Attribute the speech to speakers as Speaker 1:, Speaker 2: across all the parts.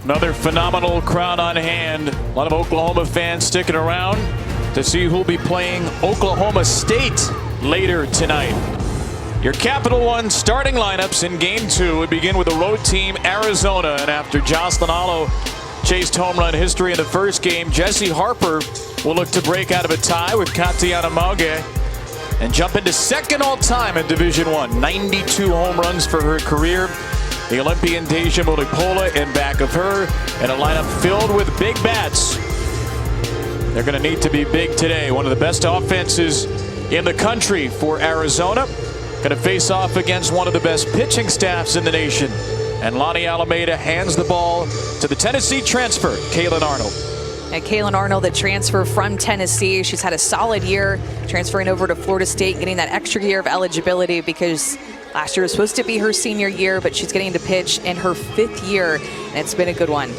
Speaker 1: Another phenomenal crowd on hand. A lot of Oklahoma fans sticking around to see who'll be playing Oklahoma State later tonight. Your Capital One starting lineups in Game 2 would begin with the road team Arizona, and after Jocelyn Alo chased home run history in the first game, Jesse Harper will look to break out of a tie with Katiana Mauge and jump into second all-time in Division I. 92 home runs for her career. The Olympian Deja Molipola in back of her, and a lineup filled with big bats. They're going to need to be big today. One of the best offenses in the country for Arizona. Going to face off against one of the best pitching staffs in the nation. And Lonnie Alameda hands the ball to the Tennessee transfer, Kaylin Arnold.
Speaker 2: And Kaylin Arnold, the transfer from Tennessee. She's had a solid year transferring over to Florida State, getting that extra year of eligibility because last year was supposed to be her senior year, but she's getting to pitch in her 5th year, and it's been a good one.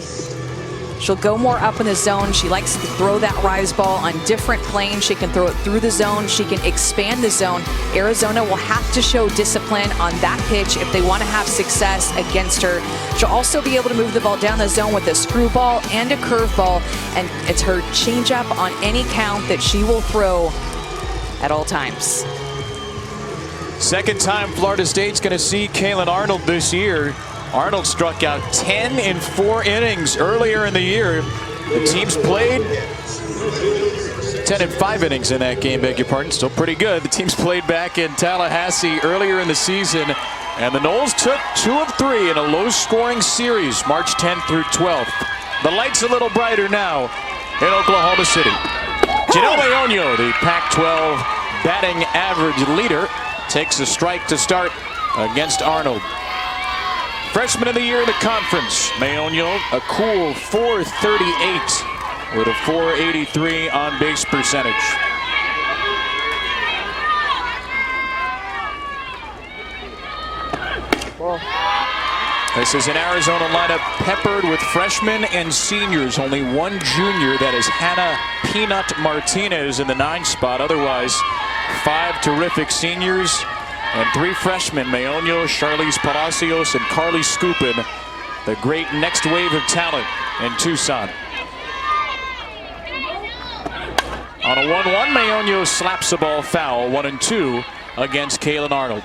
Speaker 2: She'll go more up in the zone. She likes to throw that rise ball on different planes. She can throw it through the zone. She can expand the zone. Arizona will have to show discipline on that pitch if they want to have success against her. She'll also be able to move the ball down the zone with a screwball and a curveball, and it's her changeup on any count that she will throw at all times.
Speaker 1: Second time Florida State's going to see Kaylin Arnold this year. Arnold struck out 10 in 4 innings earlier in the year. The teams played 10 in 5 innings in that game, beg your pardon. Still pretty good. The teams played back in Tallahassee earlier in the season, and the Noles took 2 of 3 in a low-scoring series, March 10th through 12th. The light's a little brighter now in Oklahoma City. Janelle Mayonio, the Pac-12 batting average leader, takes a strike to start against Arnold. Freshman of the year in the conference, Mayonio, a cool .438 with a .483 on base percentage. This is an Arizona lineup peppered with freshmen and seniors. Only one junior, that is Hannah Peanut Martinez in the 9 spot. Otherwise, 5 terrific seniors and 3 freshmen, Mayonio, Charlize Palacios, and Carly Skupin, the great next wave of talent in Tucson. On a 1-1, Mayonio slaps the ball foul, 1-2 against Kaylin Arnold.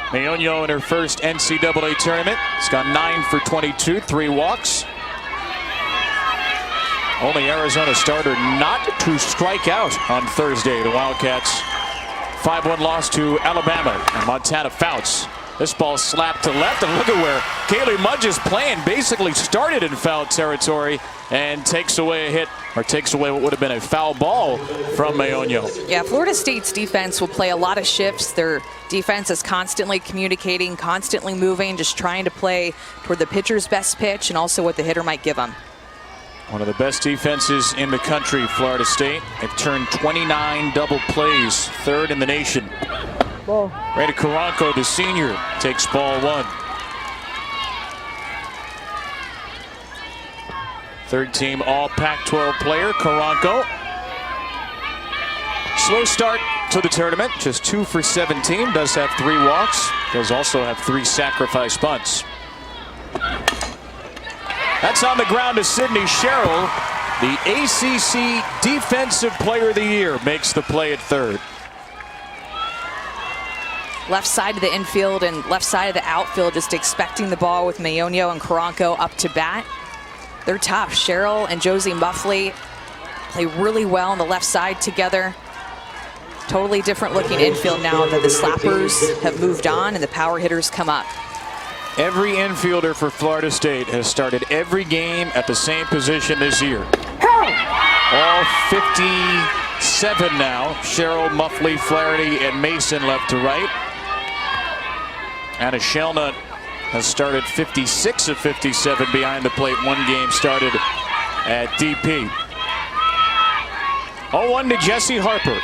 Speaker 1: Mayonio in her first NCAA tournament. It's gone 9 for 22, 3 walks. Only Arizona starter not to strike out on Thursday. The Wildcats 5-1 loss to Alabama, and Montana Fouts. This ball slapped to left, and look at where Kaylee Mudge is playing. Basically started in foul territory and takes away a hit, or takes away what would have been a foul ball from Mayonio.
Speaker 2: Yeah, Florida State's defense will play a lot of shifts. Their defense is constantly communicating, constantly moving, just trying to play toward the pitcher's best pitch and also what the hitter might give them.
Speaker 1: One of the best defenses in the country, Florida State. They've turned 29 double plays, 3rd in the nation. Reda Caranco, the senior, takes ball 1. 3rd team all Pac-12 player, Caranco. Slow start to the tournament, just 2 for 17. Does have 3 walks. Does also have 3 sacrifice bunts. That's on the ground to Sydney Sherrill. The ACC Defensive Player of the Year makes the play at 3rd.
Speaker 2: Left side of the infield and left side of the outfield, just expecting the ball with Mayonio and Caranco up to bat. They're tough. Sherrill and Josie Muffley play really well on the left side together. Totally different looking infield now that the slappers have moved on and the power hitters come up.
Speaker 1: Every infielder for Florida State has started every game at the same position this year. All 57 now. Sherrill, Muffley, Flaherty, and Mason left to right. Anna Shelnut has started 56 of 57 behind the plate. 1 game started at DP. 0-1 to Jesse Harper.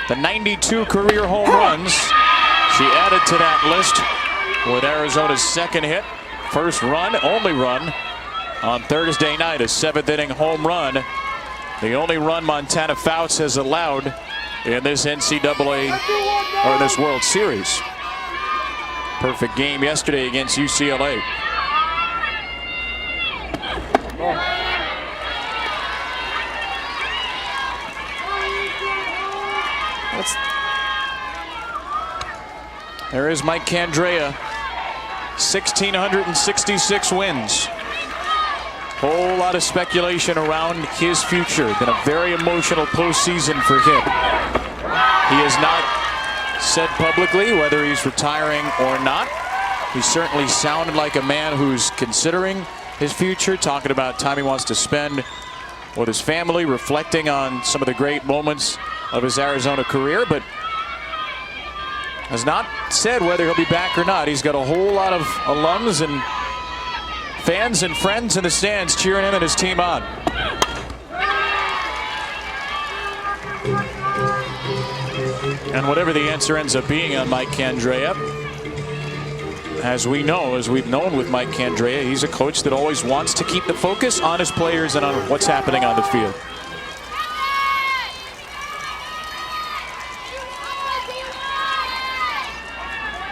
Speaker 1: The 92 career home runs she added to that list with Arizona's 2nd hit. First run, only run on Thursday night, a 7th inning home run. The only run Montana Fouts has allowed in this NCAA or this World Series. Perfect game yesterday against UCLA. There is Mike Candrea, 1,666 wins. Whole lot of speculation around his future. Been a very emotional postseason for him. He has not said publicly whether he's retiring or not. He certainly sounded like a man who's considering his future, talking about time he wants to spend with his family, reflecting on some of the great moments of his Arizona career, but has not said whether he'll be back or not. He's got a whole lot of alums and fans and friends in the stands cheering him and his team on. And whatever the answer ends up being on Mike Candrea, as we know, as we've known with Mike Candrea, he's a coach that always wants to keep the focus on his players and on what's happening on the field.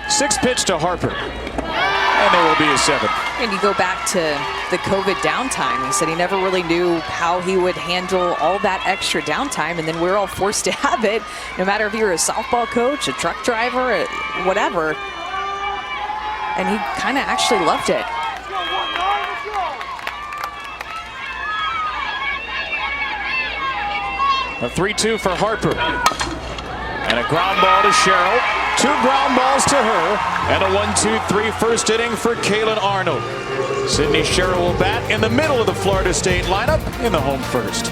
Speaker 1: Sixth pitch to Harper, and there will be a seventh.
Speaker 2: And you go back to the COVID downtime. He said he never really knew how he would handle all that extra downtime, and then we're all forced to have it, no matter if you're a softball coach, a truck driver, whatever. And he kind of actually loved it.
Speaker 1: A 3-2 for Harper. And a ground ball to Cheryl. 2 ground balls to her. And a 1-2-3 first inning for Kaylin Arnold. Sydney Cheryl will bat in the middle of the Florida State lineup in the home first.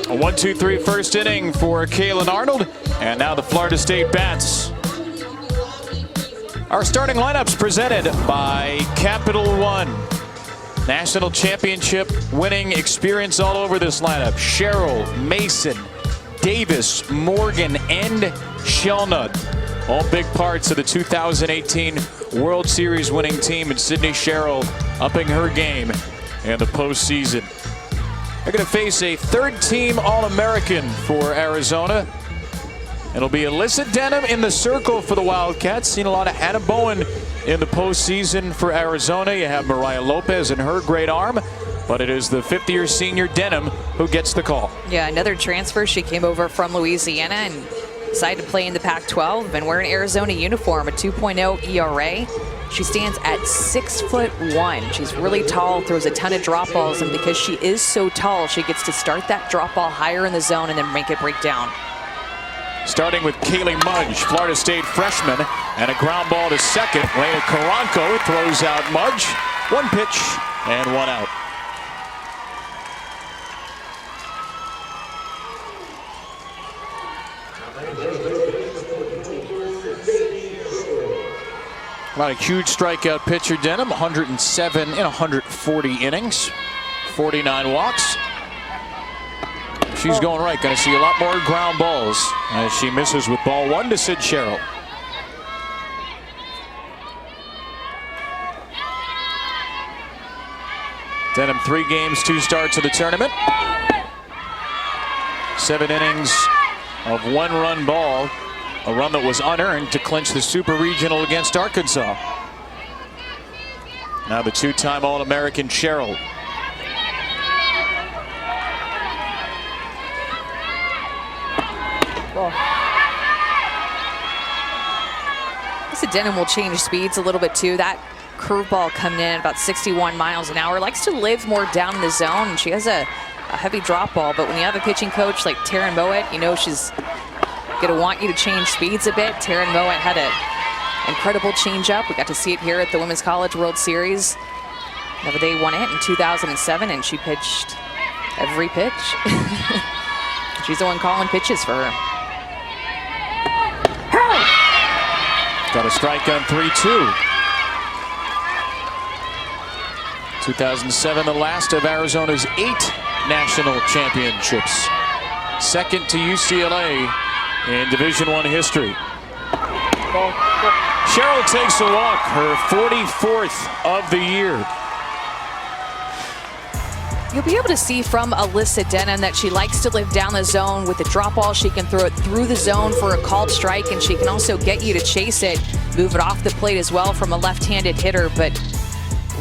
Speaker 1: A 1-2-3 first inning for Kaylin Arnold. And now the Florida State bats. Our starting lineups presented by Capital One. National championship winning experience all over this lineup. Cheryl, Mason, Davis, Morgan, and Shelnut. All big parts of the 2018 World Series winning team, and Sydney Cheryl upping her game in the postseason. They're going to face a third-team All-American for Arizona. It'll be Alyssa Denham in the circle for the Wildcats. Seen a lot of Hannah Bowen in the postseason for Arizona. You have Mariah Lopez and her great arm, but it is the fifth-year senior Denham who gets the call.
Speaker 2: Yeah, another transfer. She came over from Louisiana and decided to play in the Pac-12 and wear an Arizona uniform, a 2.0 ERA. She stands at 6'1". She's really tall, throws a ton of drop balls, and because she is so tall, she gets to start that drop ball higher in the zone and then make it break down.
Speaker 1: Starting with Kaylee Mudge, Florida State freshman, and a ground ball to second. Lena Karanko throws out Mudge. 1 pitch and 1 out. Not a huge strikeout pitcher, Denham. 107 in 140 innings, 49 walks. She's going right. Going to see a lot more ground balls as she misses with ball 1 to Sid Cheryl. Denham 3 games, 2 starts of the tournament. 7 innings of 1-run ball. A run that was unearned to clinch the Super Regional against Arkansas. Now the 2-time All-American Cheryl.
Speaker 2: Denham will change speeds a little bit too. That curveball coming in at about 61 miles an hour. Likes to live more down in the zone, and she has a heavy drop ball. But when you have a pitching coach like Taryn Mowat, you know she's going to want you to change speeds a bit. Taryn Mowat had an incredible changeup. We got to see it here at the Women's College World Series. Whenever they won it in 2007, and she pitched every pitch. She's the one calling pitches for her.
Speaker 1: Got a strike on 3-2. 2007, the last of Arizona's 8 national championships. Second to UCLA in Division I history. Cheryl takes a walk, her 44th of the year.
Speaker 2: You'll be able to see from Alyssa Denham that she likes to live down the zone. With the drop ball, she can throw it through the zone for a called strike, and she can also get you to chase it, move it off the plate as well from a left-handed hitter. But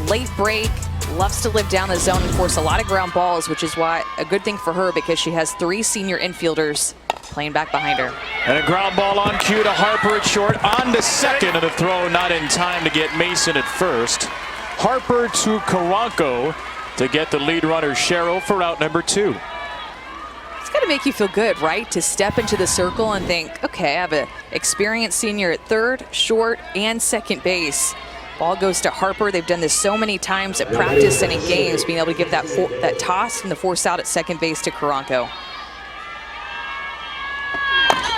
Speaker 2: late break, loves to live down the zone and force a lot of ground balls, which is why a good thing for her because she has 3 senior infielders playing back behind her.
Speaker 1: And a ground ball on cue to Harper at short, on to second, and a throw not in time to get Mason at first. Harper to Karanko to get the lead runner Cheryl for out number 2.
Speaker 2: It's got to make you feel good, right? To step into the circle and think, okay, I have an experienced senior at third, short, and second base. Ball goes to Harper. They've done this so many times at practice and in games, being able to give that toss and the force out at second base to Karanko.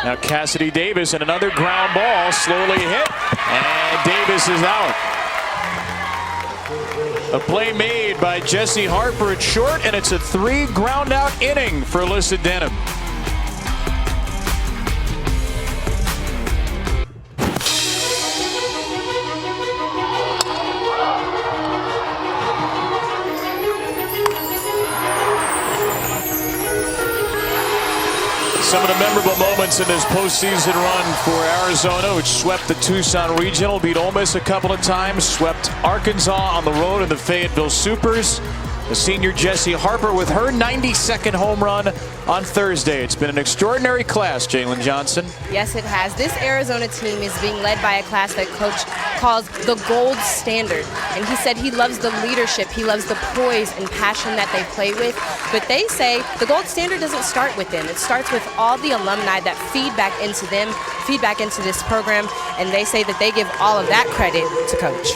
Speaker 1: Now Cassidy Davis and another ground ball slowly hit, and Davis is out. A play made by Jessie Harper at short, and it's a 3 ground out inning for Alyssa Denham. Some of the memorable moments in this postseason run for Arizona, which swept the Tucson Regional, beat Ole Miss a couple of times, swept Arkansas on the road in the Fayetteville Supers. The senior Jessie Harper with her 92nd home run on Thursday. It's been an extraordinary class, Jalen Johnson.
Speaker 3: Yes, it has. This Arizona team is being led by a class that Coach calls the gold standard. And he said he loves the leadership, he loves the poise and passion that they play with. But they say the gold standard doesn't start with them. It starts with all the alumni that feed back into them, feed back into this program. And they say that they give all of that credit to Coach.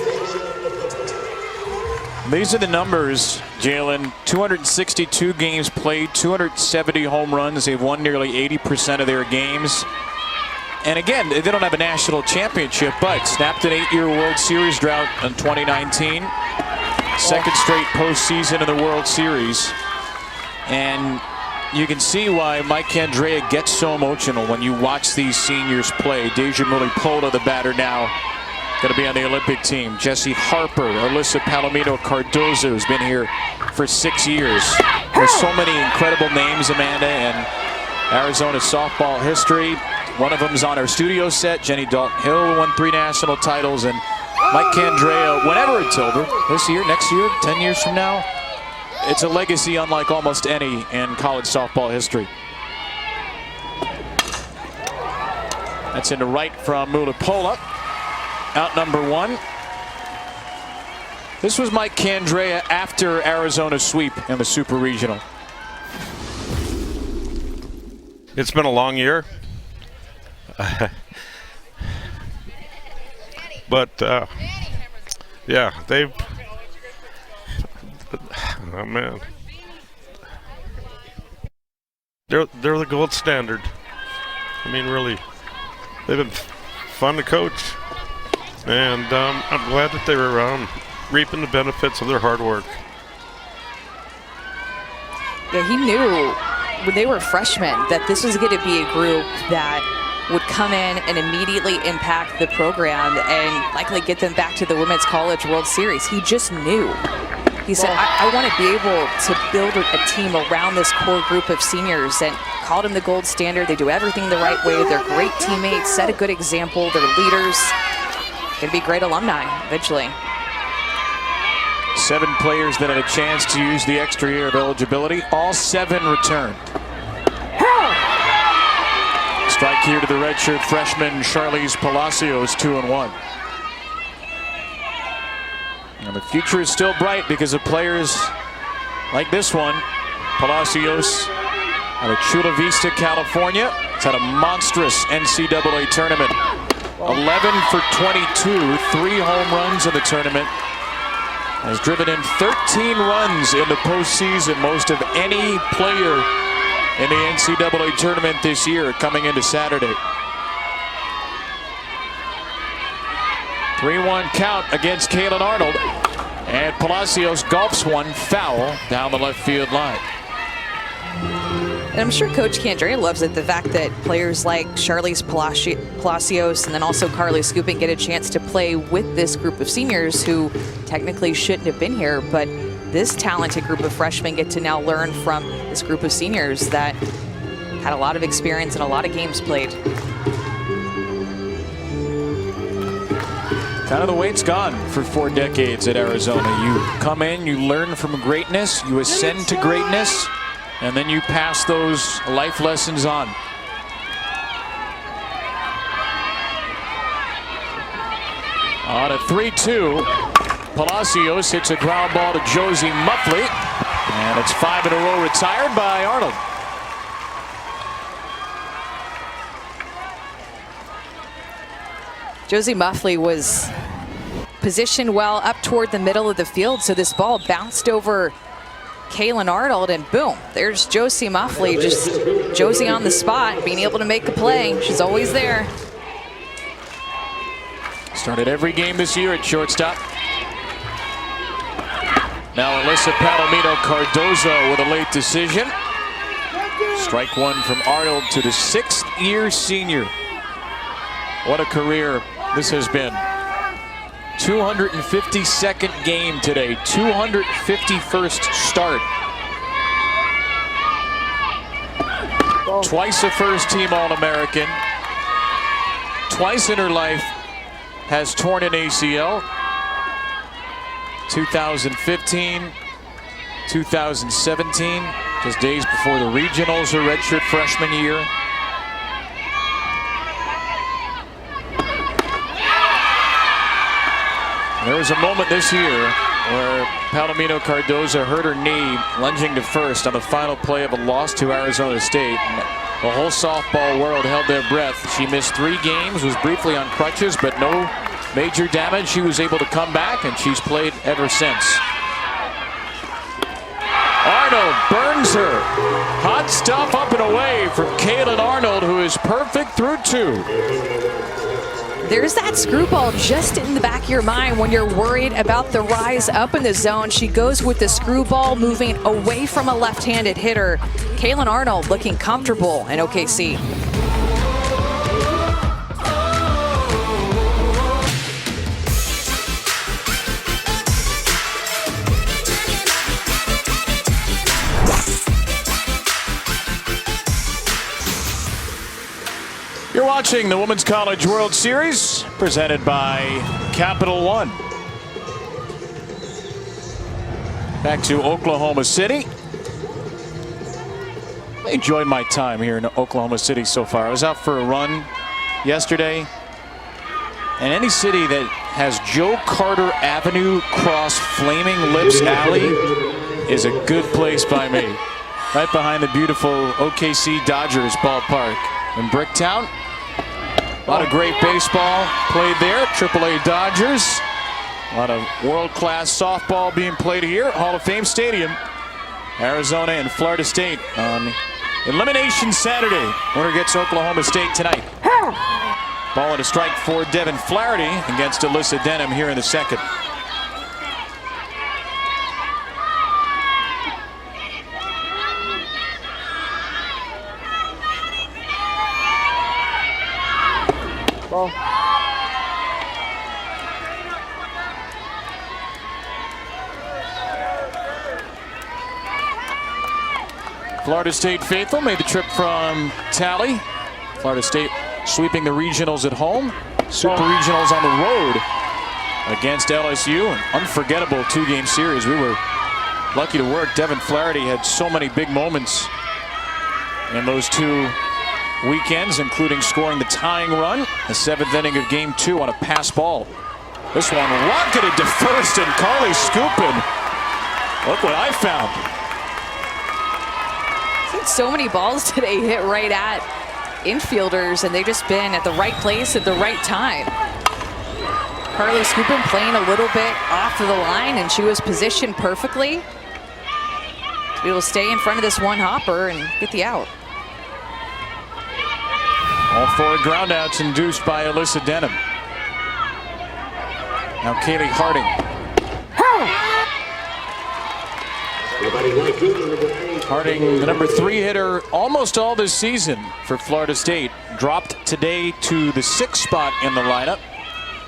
Speaker 1: These are the numbers, Jalen. 262 games played, 270 home runs. They've won nearly 80% of their games. And again, they don't have a national championship, but snapped an 8-year World Series drought in 2019. Second straight postseason in the World Series. And you can see why Mike Candrea gets so emotional when you watch these seniors play. Deja Mulipola, the batter now, going to be on the Olympic team. Jessie Harper, Alyssa Palomino Cardozo, who's been here for 6 years. There's so many incredible names, Amanda, in Arizona softball history. One of them's on our studio set. Jenny Dalton-Hill won 3 national titles. And Mike Candrea, whenever it's over, this year, next year, 10 years from now, it's a legacy unlike almost any in college softball history. That's into right from Mulipola. Out number 1. This was Mike Candrea after Arizona's sweep in the Super Regional.
Speaker 4: It's been a long year. But yeah, they've, oh man, they're the gold standard. I mean, really, they've been fun to coach. And I'm glad that they were reaping the benefits of their hard work.
Speaker 2: Yeah, he knew when they were freshmen that this was going to be a group that would come in and immediately impact the program and likely get them back to the Women's College World Series. He just knew. He said, I want to be able to build a team around this core group of seniors, and called them the gold standard. They do everything the right way. They're great teammates, set a good example. They're leaders. Going to be great alumni eventually.
Speaker 1: 7 players that had a chance to use the extra year of eligibility. All 7 returned. Strike here to the redshirt freshman Charlize Palacios, 2-1. And the future is still bright because of players like this one. Palacios out of Chula Vista, California. It's had a monstrous NCAA tournament. 11 for 22, 3 home runs in the tournament. Has driven in 13 runs in the postseason, most of any player in the NCAA tournament this year coming into Saturday. 3-1 count against Kaylin Arnold. And Palacios gulps one foul down the left field line.
Speaker 2: And I'm sure Coach Candrea loves it, the fact that players like Charlize Palacios and then also Carly Scoopin get a chance to play with this group of seniors who technically shouldn't have been here, but this talented group of freshmen get to now learn from this group of seniors that had a lot of experience and a lot of games played.
Speaker 1: Kind of the way it's gone for 4 decades at Arizona. You come in, you learn from greatness, you ascend to greatness, and then you pass those life lessons on. On a 3-2, Palacios hits a ground ball to Josie Muffley, and it's 5 in a row retired by Arnold.
Speaker 2: Josie Muffley was positioned well up toward the middle of the field, so this ball bounced over Kaylin Arnold, and boom, there's Josie Muffley, just Josie on the spot, being able to make a play. She's always there.
Speaker 1: Started every game this year at shortstop. Now Alyssa Palomino Cardozo with a late decision. Strike one from Arnold to the 6th-year senior. What a career this has been. 252nd game today, 251st start. Twice a first-team All-American. Twice in her life has torn an ACL. 2015, 2017, just days before the regionals, her redshirt freshman year. There was a moment this year where Palomino Cardozo hurt her knee lunging to first on the final play of a loss to Arizona State. And the whole softball world held their breath. She missed 3 games, was briefly on crutches, but no major damage. She was able to come back, and she's played ever since. Arnold burns her. Hot stuff up and away from Kaylin Arnold, who is perfect through 2.
Speaker 2: There's that screwball just in the back of your mind when you're worried about the rise up in the zone. She goes with the screwball, moving away from a left-handed hitter. Kaylin Arnold looking comfortable in OKC.
Speaker 1: You're watching the Women's College World Series, presented by Capital One. Back to Oklahoma City. I enjoyed my time here in Oklahoma City so far. I was out for a run yesterday, and any city that has Joe Carter Avenue cross Flaming Lips Alley is a good place by me. Right behind the beautiful OKC Dodgers ballpark in Bricktown. A lot of great baseball played there. AAA Dodgers. A lot of world-class softball being played here. Hall of Fame Stadium. Arizona and Florida State on Elimination Saturday. Winner gets Oklahoma State tonight. Ball and a strike for Devin Flaherty against Alyssa Denham here in the 2nd. Florida State faithful made the trip from Tally. Florida State sweeping the regionals at home. Super regionals on the road against LSU. An unforgettable 2-game series. We were lucky to work. Devin Flaherty had so many big moments in those 2 weekends, including scoring the tying run, the 7th inning of Game 2 on a pass ball. This one rocketed to first, and Carly scooping. Look what I found.
Speaker 2: So many balls today hit right at infielders, and they've just been at the right place at the right time. Carly Scoopin playing a little bit off of the line, and she was positioned perfectly to be able to stay in front of this one hopper and get the out.
Speaker 1: All 4 groundouts induced by Alyssa Denham. Now Kaylee Harding. Harding, the number 3 hitter almost all this season for Florida State, dropped today to the 6th spot in the lineup.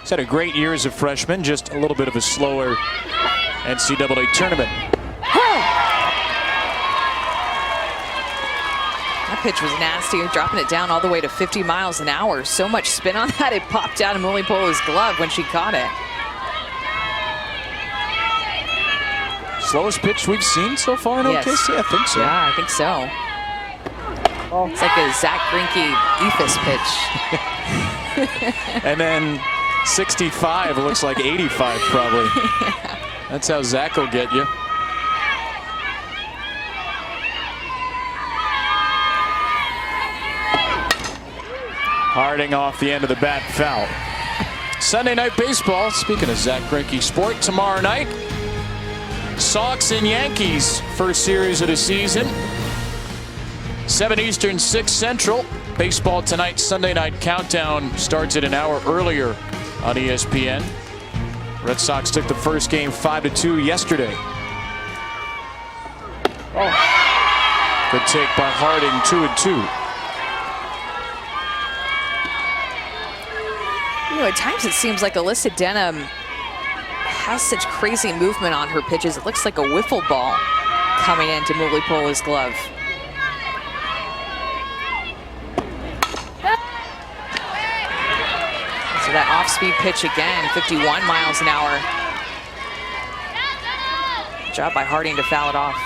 Speaker 1: He's had a great year as a freshman, just a little bit of a slower NCAA tournament.
Speaker 2: That pitch was nasty, dropping it down all the way to 50 miles an hour. So much spin on that, it popped out of Mulipola's glove when she caught it.
Speaker 1: Slowest pitch we've seen so far in OKC? I think so.
Speaker 2: Yeah, I think so. It's like a Zach Greinke Ephus pitch.
Speaker 1: And then 65 looks like 85 probably.
Speaker 2: Yeah.
Speaker 1: That's how Zach will get you. Harding off the end of the bat, foul. Sunday night baseball, speaking of Zach Greinke sport, tomorrow night. Sox and Yankees, first series of the season. 7 Eastern, 6 Central. Baseball tonight, Sunday night countdown starts at an hour earlier on ESPN. Red Sox took the first game 5-2 yesterday. Good take by Harding, 2-2.
Speaker 2: You know, at times it seems like Alyssa Denham has such crazy movement on her pitches. It looks like a wiffle ball coming into Mulipola's glove. So that off-speed pitch again, 51 miles an hour. Good job by Harding to foul it off.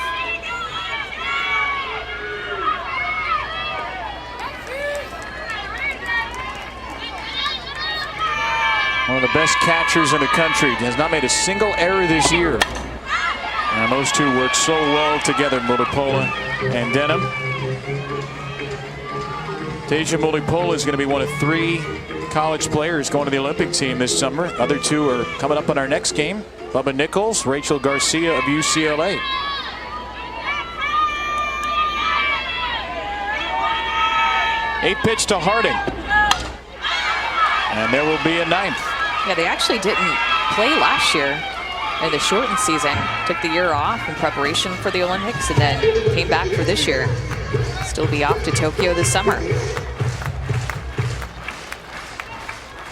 Speaker 1: One of the best catchers in the country. Has not made a single error this year. And those two work so well together, Mulipola and Denham. Deja Mulipola is going to be one of 3 college players going to the Olympic team this summer. Other 2 are coming up on our next game. Bubba Nichols, Rachel Garcia of UCLA. Eight pitch to Harding. And there will be a 9th.
Speaker 2: Yeah, they actually didn't play last year in the shortened season. Took the year off in preparation for the Olympics and then came back for this year. Still be off to Tokyo this summer.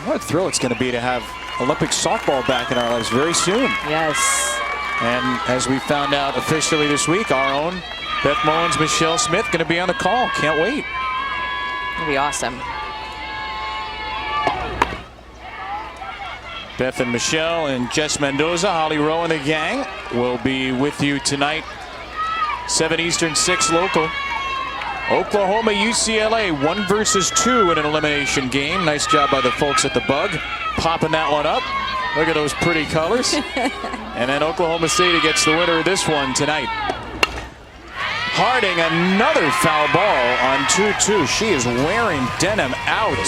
Speaker 1: What a thrill it's going to be to have Olympic softball back in our lives very soon.
Speaker 2: Yes.
Speaker 1: And as we found out officially this week, our own Beth Mowins, Michelle Smith going to be on the call. Can't wait.
Speaker 2: It'll be awesome.
Speaker 1: Beth and Michelle and Jess Mendoza, Holly Rowe and the gang will be with you tonight. 7 Eastern, 6 local. Oklahoma, UCLA, 1 versus 2 in an elimination game. Nice job by the folks at the Bug, popping that one up. Look at those pretty colors. And then Oklahoma State gets the winner of this one tonight. Harding, another foul ball on 2-2. She is wearing Denham out.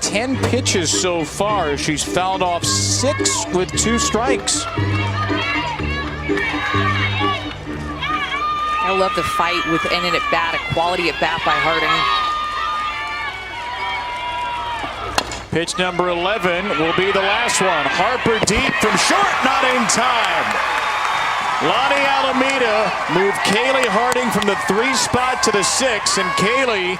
Speaker 1: 10 pitches so far. She's fouled off 6 with 2 strikes.
Speaker 2: I love the fight within an at-bat, a quality at-bat by Harding.
Speaker 1: Pitch number 11 will be the last one. Harper deep from short, not in time. Lonnie Alameda moved Kaylee Harding from the 3 spot to the 6, and Kaylee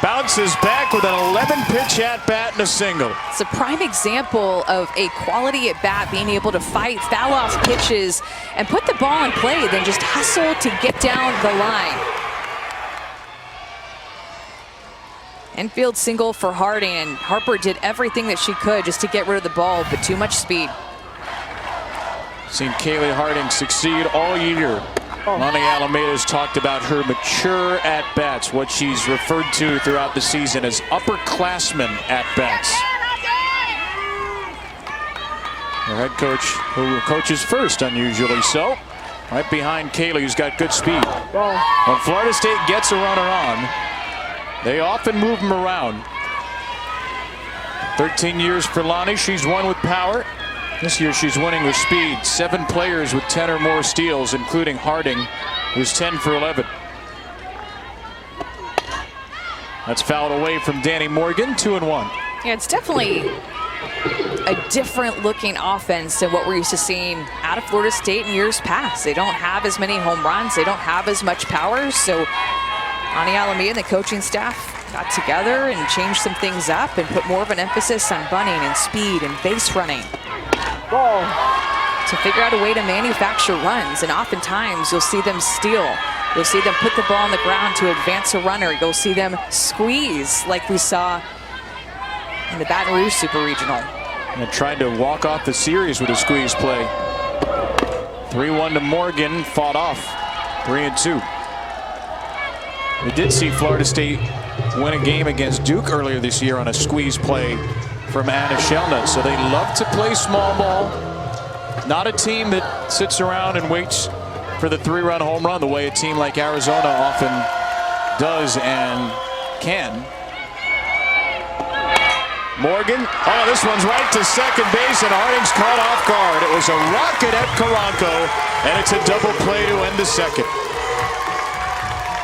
Speaker 1: bounces back with an 11-pitch at-bat and a single.
Speaker 2: It's a prime example of a quality at-bat, being able to fight foul-off pitches and put the ball in play, then just hustle to get down the line. Infield single for Harding, and Harper did everything that she could just to get rid of the ball, but too much speed.
Speaker 1: Seen Kaylee Harding succeed all year. Lonnie Alameda's talked about her mature at-bats, what she's referred to throughout the season as upperclassmen at-bats. Her head coach, who coaches first, unusually so, right behind Kaylee, who's got good speed. When Florida State gets a runner on, they often move him around. 13 years for Lonnie. She's won with power. This year she's winning with speed. 7 players with 10 or more steals, including Harding, who's 10 for 11. That's fouled away from Danny Morgan, 2-1.
Speaker 2: Yeah, it's definitely a different looking offense than what we're used to seeing out of Florida State in years past. They don't have as many home runs. They don't have as much power. So Ani Alameda and the coaching staff got together and changed some things up and put more of an emphasis on bunting and speed and base running. to figure out a way to manufacture runs, and oftentimes you'll see them steal. You'll see them put the ball on the ground to advance a runner. You'll see them squeeze like we saw in the Baton Rouge Super Regional.
Speaker 1: And tried to walk off the series with a squeeze play. 3-1 to Morgan, fought off 3-2. We did see Florida State win a game against Duke earlier this year on a squeeze play from Anna Shelnut. So they love to play small ball. Not a team that sits around and waits for the 3-run home run the way a team like Arizona often does and can. Morgan, oh, this one's right to second base, and Harding's caught off guard. It was a rocket at Karanko, and it's a double play to end the second.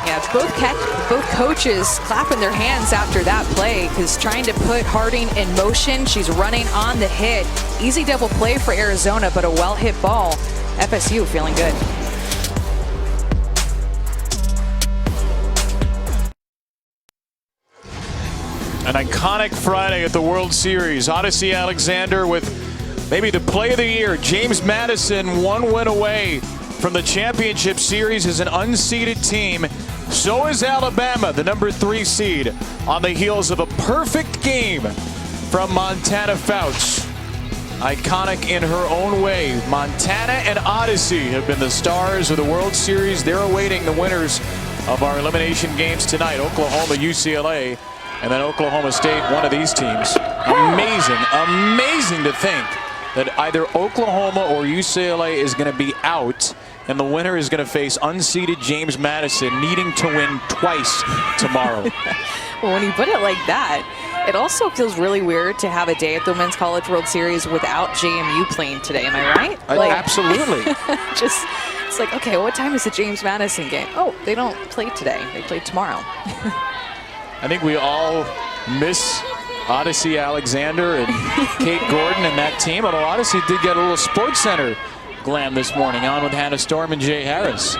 Speaker 2: Yeah, both coaches clapping their hands after that play, because trying to put Harding in motion, she's running on the hit. Easy double play for Arizona, but a well-hit ball. FSU feeling good.
Speaker 1: An iconic Friday at the World Series. Odyssey Alexander with maybe the play of the year. James Madison 1 win away from the championship series as an unseeded team. So is Alabama, the number 3 seed, on the heels of a perfect game from Montana Fouts. Iconic in her own way. Montana and Odyssey have been the stars of the World Series. They're awaiting the winners of our elimination games tonight. Oklahoma, UCLA, and then Oklahoma State, one of these teams. Amazing, amazing to think that either Oklahoma or UCLA is going to be out, and the winner is going to face unseeded James Madison, needing to win twice tomorrow.
Speaker 2: Well, when you put it like that, it also feels really weird to have a day at the Women's College World Series without JMU playing today. Am I right?
Speaker 1: Absolutely.
Speaker 2: It's like, okay, what time is the James Madison game? Oh, they don't play today. They play tomorrow.
Speaker 1: I think we all miss Odyssey Alexander and Kate Gordon and that team, although Odyssey did get a little Sports Center glam this morning, on with Hannah Storm and Jay Harris.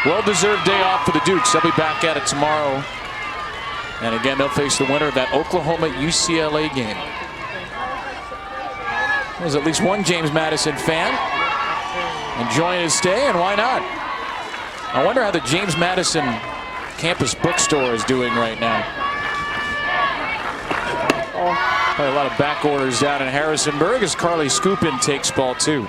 Speaker 1: Well-deserved day off for the Dukes. They'll be back at it tomorrow. And again, they'll face the winner of that Oklahoma-UCLA game. There's at least one James Madison fan enjoying his stay, and why not? I wonder how the James Madison campus bookstore is doing right now. Probably a lot of back orders down in Harrisonburg as Carly Scoopin takes ball 2.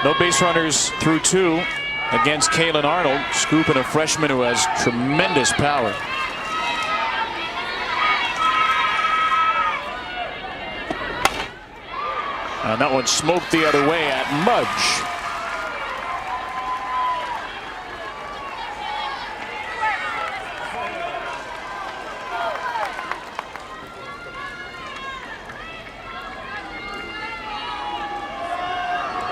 Speaker 1: No base runners through 2 against Kaylin Arnold. Scoopin, a freshman who has tremendous power. And that one smoked the other way at Mudge.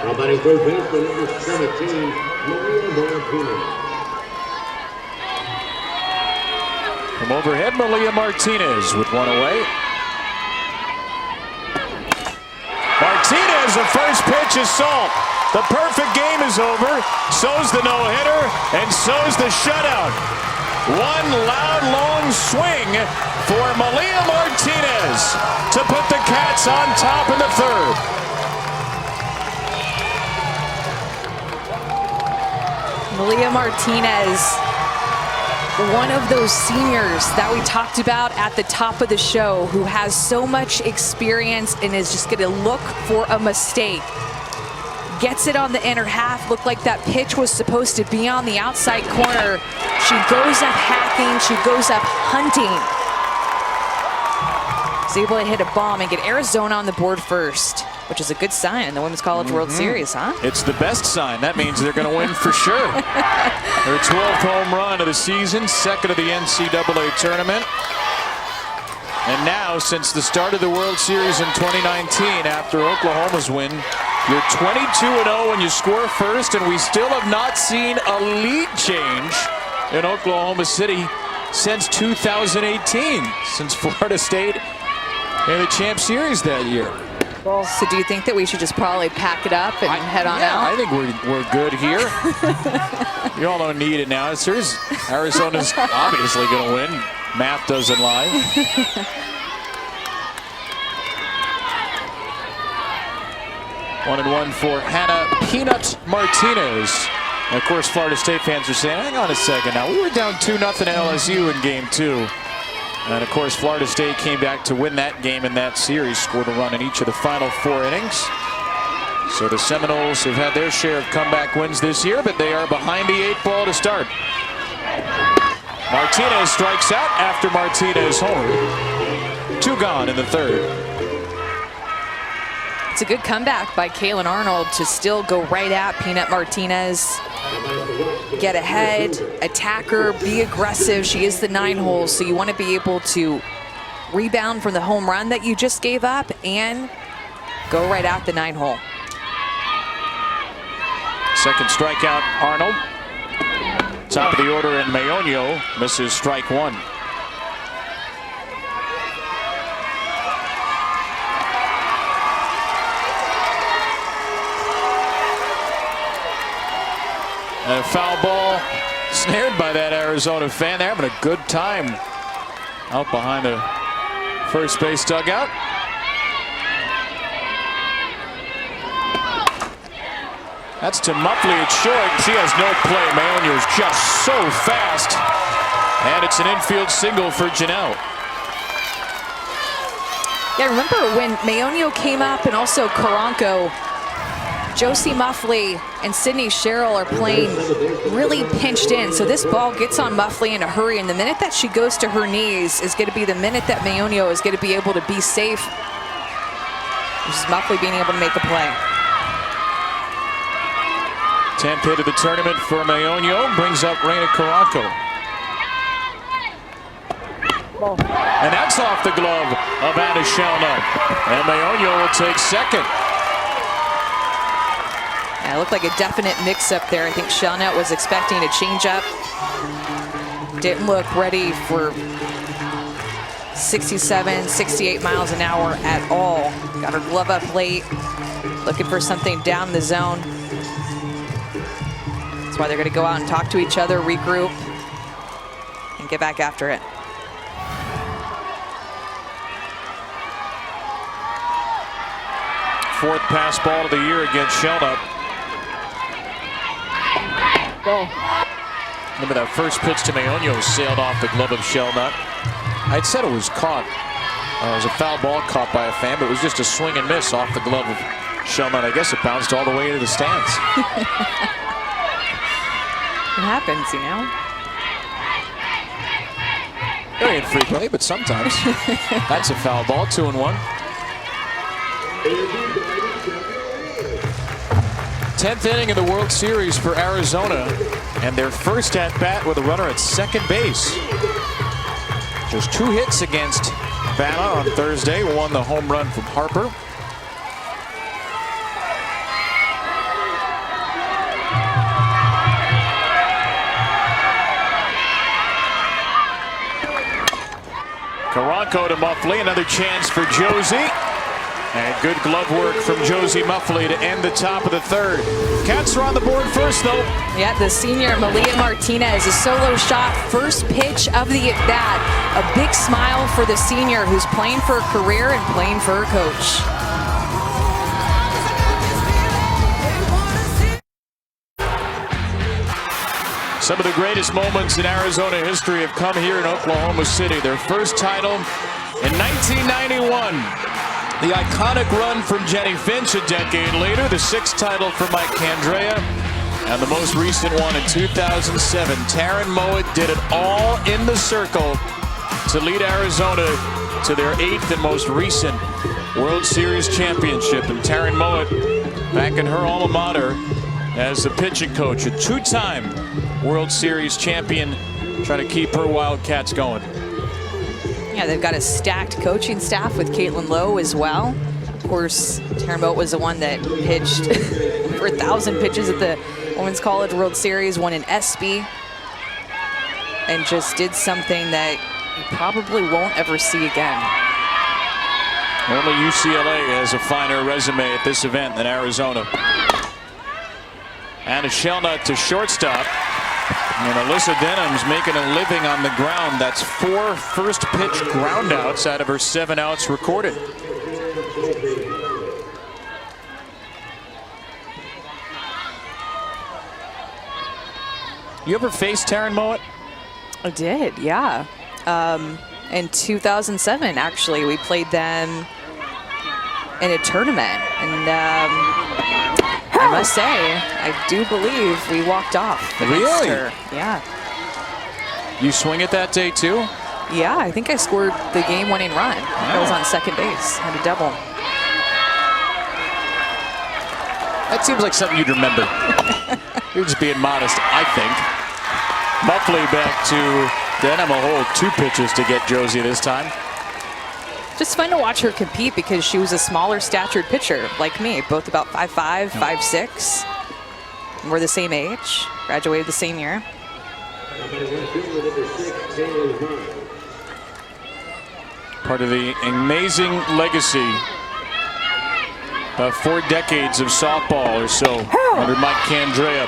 Speaker 5: Now batting third base for number 17, Malia Martinez.
Speaker 1: From overhead, Malia Martinez with one away. Martinez, the first pitch is salt. The perfect game is over. So's the no-hitter, and so's the shutout. One loud, long swing for Malia Martinez to put the Cats on top in the third.
Speaker 2: Malia Martinez, one of those seniors that we talked about at the top of the show, who has so much experience and is just going to look for a mistake. Gets it on the inner half. Looked like that pitch was supposed to be on the outside corner. She goes up hacking. She goes up hunting. Is able to hit a bomb and get Arizona on the board first, which is a good sign in the Women's College World Series, huh?
Speaker 1: It's the best sign. That means they're going to win for sure. Their 12th home run of the season, second of the NCAA tournament. And now, since the start of the World Series in 2019, after Oklahoma's win, you're 22-0 when you score first, and we still have not seen a lead change in Oklahoma City since 2018, since Florida State in the Champ Series that year.
Speaker 2: So do you think that we should just probably pack it up and head on out?
Speaker 1: I think we're good here. You all don't need it now. Arizona's obviously going to win. Math doesn't lie. 1-1 for Hannah Peanut Martinez. And of course, Florida State fans are saying, hang on a second now. We were down 2-0 to LSU in game 2. And of course, Florida State came back to win that game in that series, scored a run in each of the final 4 innings. So the Seminoles have had their share of comeback wins this year, but they are behind the 8 ball to start. Martinez strikes out after Martinez homered. 2 gone in the 3rd.
Speaker 2: It's a good comeback by Kaylin Arnold to still go right at Peanut Martinez. Get ahead, attack her, be aggressive. She is the 9 hole, so you want to be able to rebound from the home run that you just gave up and go right at the 9 hole.
Speaker 1: Second strikeout, Arnold. Top of the order, and Mayonio misses strike 1. And a foul ball snared by that Arizona fan. They're having a good time out behind the first base dugout. That's to Muffley at short. She has no play. Mayonio's just so fast. And it's an infield single for Janelle.
Speaker 2: Yeah, remember when Mayonio came up and also Karanko, Josie Muffley and Sydney Sherrill are playing really pinched in. So this ball gets on Muffley in a hurry, and the minute that she goes to her knees is going to be the minute that Mayonio is going to be able to be safe. This is Muffley being able to make a play.
Speaker 1: 10th hit of the tournament for Mayonio brings up Reina Karanko. And that's off the glove of Anna Shelnutt. And Mayonio will take second.
Speaker 2: Yeah, it looked like a definite mix-up there. I think Shelnutt was expecting a change-up. Didn't look ready for 67, 68 miles an hour at all. Got her glove up late, looking for something down the zone. That's why they're going to go out and talk to each other, regroup, and get back after it.
Speaker 1: Fourth pass ball of the year against Shelnutt. Remember that first pitch to Mayonio sailed off the glove of Shelnutt. I'd said it was caught. It was a foul ball caught by a fan, but it was just a swing and miss off the glove of Shelnutt. I guess it bounced all the way into the stands.
Speaker 2: It happens, you know.
Speaker 1: Very infrequently, but sometimes. That's a foul ball, 2-1. 10th inning of the World Series for Arizona, and their first at-bat with a runner at second base. Just 2 hits against Vanna on Thursday, won the home run from Harper. Karanko to Muffley, another chance for Josie. And good glove work from Josie Muffley to end the top of the 3rd. Cats are on the board first, though.
Speaker 2: Yeah, the senior Malia Martinez, a solo shot, first pitch of the at-bat. A big smile for the senior who's playing for a career and playing for her coach.
Speaker 1: Some of the greatest moments in Arizona history have come here in Oklahoma City. Their first title in 1991. The iconic run from Jenny Finch a decade later. The 6th title for Mike Candrea. And the most recent one in 2007. Taryn Mowat did it all in the circle to lead Arizona to their 8th and most recent World Series championship. And Taryn Mowat back in her alma mater as the pitching coach, a 2-time World Series champion, trying to keep her Wildcats going.
Speaker 2: Yeah, they've got a stacked coaching staff with Caitlin Lowe as well. Of course, Taryn Mowat was the one that pitched for 1,000 pitches at the Women's College World Series, won an ESPY, and just did something that you probably won't ever see again.
Speaker 1: Only UCLA has a finer resume at this event than Arizona. And a Shelnutt to shortstop. And Alyssa Denham's making a living on the ground. That's 4 first pitch ground outs out of her 7 outs recorded. You ever faced Taryn Mowat?
Speaker 2: I did, yeah. In 2007, actually, we played them in a tournament. And I must say, I do believe we walked off against
Speaker 1: Really?
Speaker 2: her. Yeah.
Speaker 1: You swing it that day too?
Speaker 2: Yeah, I think I scored the game-winning run. I was on second base, had a double.
Speaker 1: That seems like something you'd remember. You're just being modest, I think. Muffley back to Denham, a whole 2 pitches to get Josie this time.
Speaker 2: Just fun to watch her compete because she was a smaller statured pitcher like me, both about 5'5", 5'6". We're the same age, graduated the same year.
Speaker 1: Part of the amazing legacy. About 4 decades of softball or so under Mike Candrea.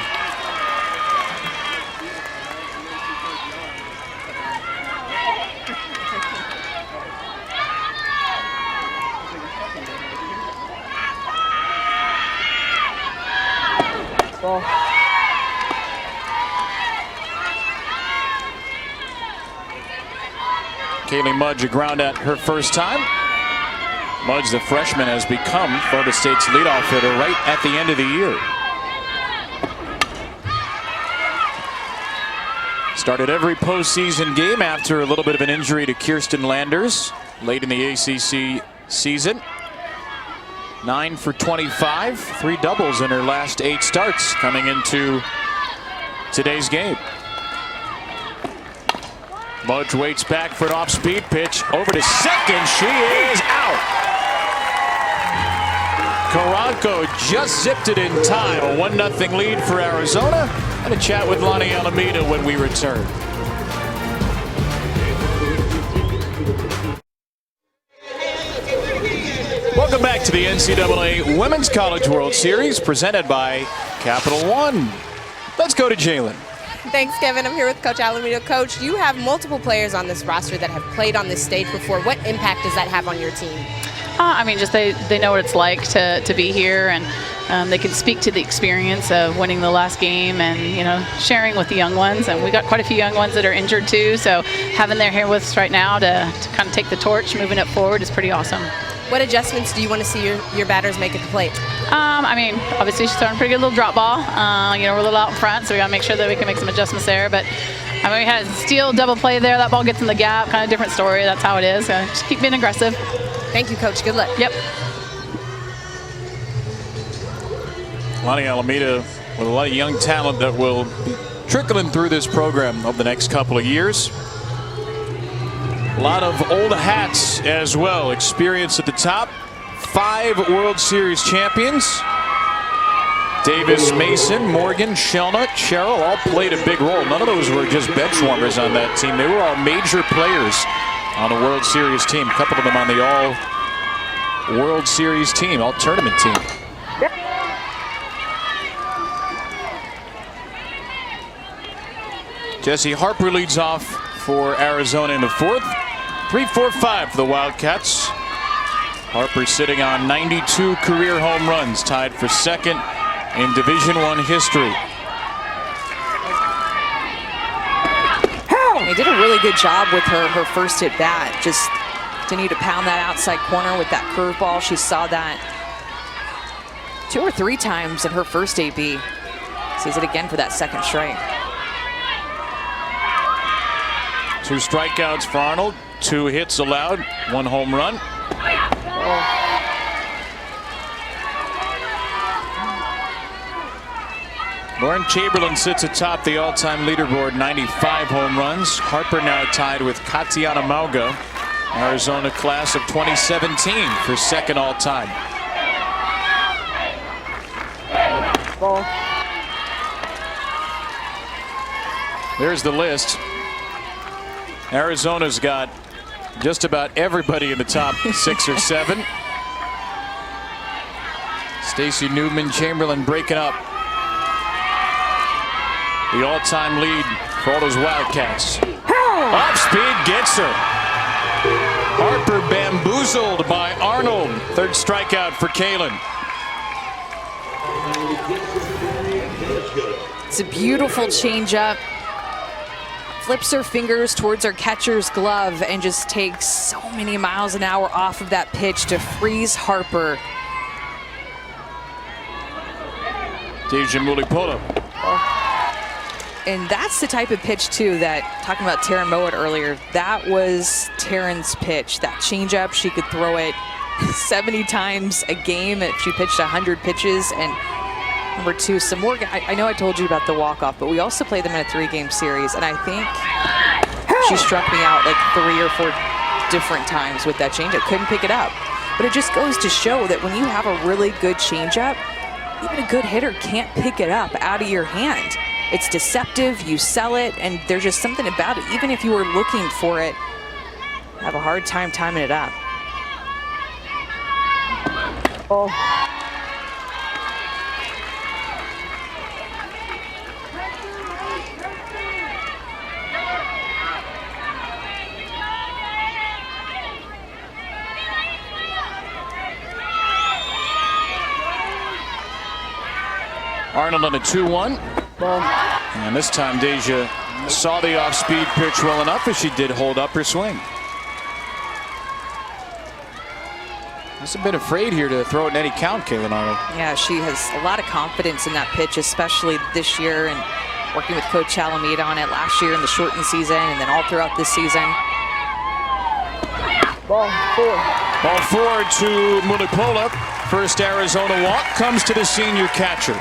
Speaker 1: Kaylee Mudge, a ground at her first time. Mudge, the freshman, has become Florida State's leadoff hitter right at the end of the year. Started every postseason game after a little bit of an injury to Kirsten Landers late in the ACC season. 9 for 25, 3 doubles in her last 8 starts coming into today's game. Mudge waits back for an off-speed pitch. Over to second. She is out. Caranco just zipped it in time. A 1-0 lead for Arizona. And a chat with Lonnie Alameda when we return. Welcome back to the NCAA Women's College World Series presented by Capital One. Let's go to Jalen.
Speaker 3: Thanks, Kevin. I'm here with Coach Alameda. Coach, you have multiple players on this roster that have played on this stage before. What impact does that have on your team?
Speaker 6: I mean, just they know what it's like to be here, and they can speak to the experience of winning the last game and, you know, sharing with the young ones. And we got quite a few young ones that are injured too, so having them here with us right now to kind of take the torch, moving it forward is pretty awesome.
Speaker 3: What adjustments do you want to see your batters make at the plate?
Speaker 6: I mean, obviously she's throwing a pretty good little drop ball. You know, we're a little out in front, so we got to make sure that we can make some adjustments there. But I mean, we had a steal, double play there. That ball gets in the gap, kind of different story. That's how it is. So just keep being aggressive.
Speaker 3: Thank you, Coach. Good luck.
Speaker 6: Yep.
Speaker 1: Lonnie Alameda with a lot of young talent that will be trickling through this program over the next couple of years. A lot of old hats as well. Experience at the top. 5 World Series champions. Davis, Mason, Morgan, Shelnut, Sherrill all played a big role. None of those were just bench warmers on that team. They were all major players on a World Series team. A couple of them on the all-World Series team, all-tournament team. Jesse Harper leads off for Arizona in the 4th. 3-4-5 for the Wildcats. Harper sitting on 92 career home runs, tied for 2nd in Division I history.
Speaker 2: They did a really good job with her first at bat. Just continue to pound that outside corner with that curveball. She saw that 2 or 3 times in her first AB. Sees it again for that 2nd strike.
Speaker 1: 2 strikeouts for Arnold, 2 hits allowed, 1 home run. Lauren Chamberlain sits atop the all-time leaderboard, 95 home runs. Harper now tied with Katiana Mauga, Arizona class of 2017 for 2nd all-time. There's the list. Arizona's got just about everybody in the top 6 or 7. Stacey Newman, Chamberlain breaking up the all-time lead for all those Wildcats. Off speed gets her. Harper bamboozled by Arnold. 3rd strikeout for Kalen.
Speaker 2: It's a beautiful changeup. Flips her fingers towards her catcher's glove and just takes so many miles an hour off of that pitch to freeze Harper.
Speaker 1: Deja Mulipola.
Speaker 2: And that's the type of pitch, too, that, talking about Taryn Mowat earlier, that was Taryn's pitch. That changeup, she could throw it 70 times a game if she pitched 100 pitches. And number two, some more. I know I told you about the walk-off, but we also played them in a 3-game series. And I think she struck me out like 3 or 4 different times with that changeup. Couldn't pick it up. But it just goes to show that when you have a really good changeup, even a good hitter can't pick it up out of your hand. It's deceptive, you sell it, and there's just something about it. Even if you were looking for it, have a hard time timing it up. Oh.
Speaker 1: Arnold on a 2-1. And this time Deja saw the off-speed pitch well enough as she did hold up her swing. She's a bit afraid here to throw it in any count, Kaylin Arnold.
Speaker 2: Yeah, she has a lot of confidence in that pitch, especially this year, and working with Coach Alameda on it last year in the shortened season and then all throughout this season.
Speaker 1: Ball 4 to Mulipola. First Arizona walk comes to the senior catcher.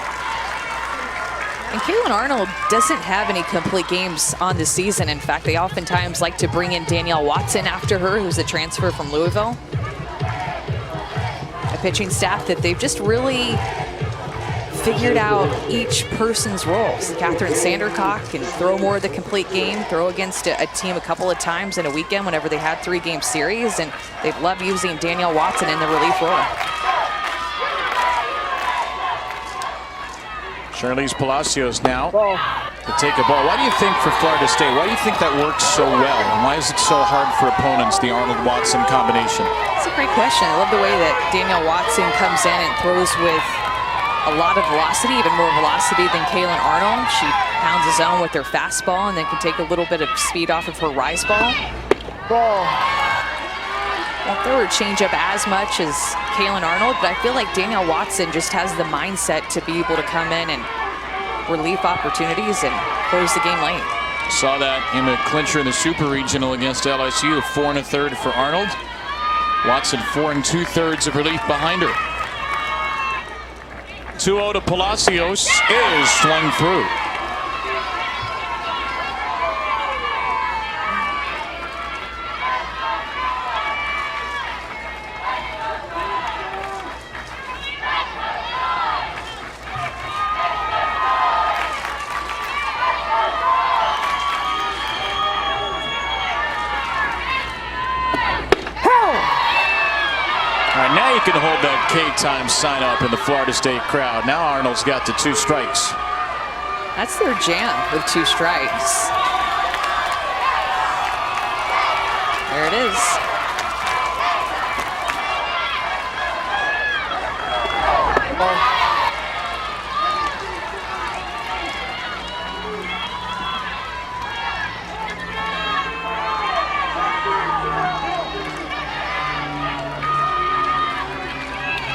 Speaker 2: And Kaylin Arnold doesn't have any complete games on the season. In fact, they oftentimes like to bring in Danielle Watson after her, who's a transfer from Louisville. A pitching staff that they've just really figured out each person's roles. Catherine Sandercock can throw more of the complete game, throw against a team a couple of times in a weekend whenever they had 3-game series, and they love using Danielle Watson in the relief role.
Speaker 1: Charlize Palacios now to take a ball. Why do you think for Florida State, why do you think that works so well? And why is it so hard for opponents, the Arnold-Watson combination?
Speaker 2: That's a great question. I love the way that Danielle Watson comes in and throws with a lot of velocity, even more velocity than Kaylin Arnold. She pounds the zone with her fastball and then can take a little bit of speed off of her rise ball. Won't throw her changeup as much as Kaylin Arnold, but I feel like Danielle Watson just has the mindset to be able to come in and relief opportunities and close the game late.
Speaker 1: Saw that in the clincher in the Super Regional against LSU, 4 1/3 for Arnold. Watson 4 2/3 of relief behind her. 2-0 to Palacios is swung through. Now you can hold that K-time sign up in the Florida State crowd. Now Arnold's got the 2 strikes.
Speaker 2: That's their jam with 2 strikes. There it is.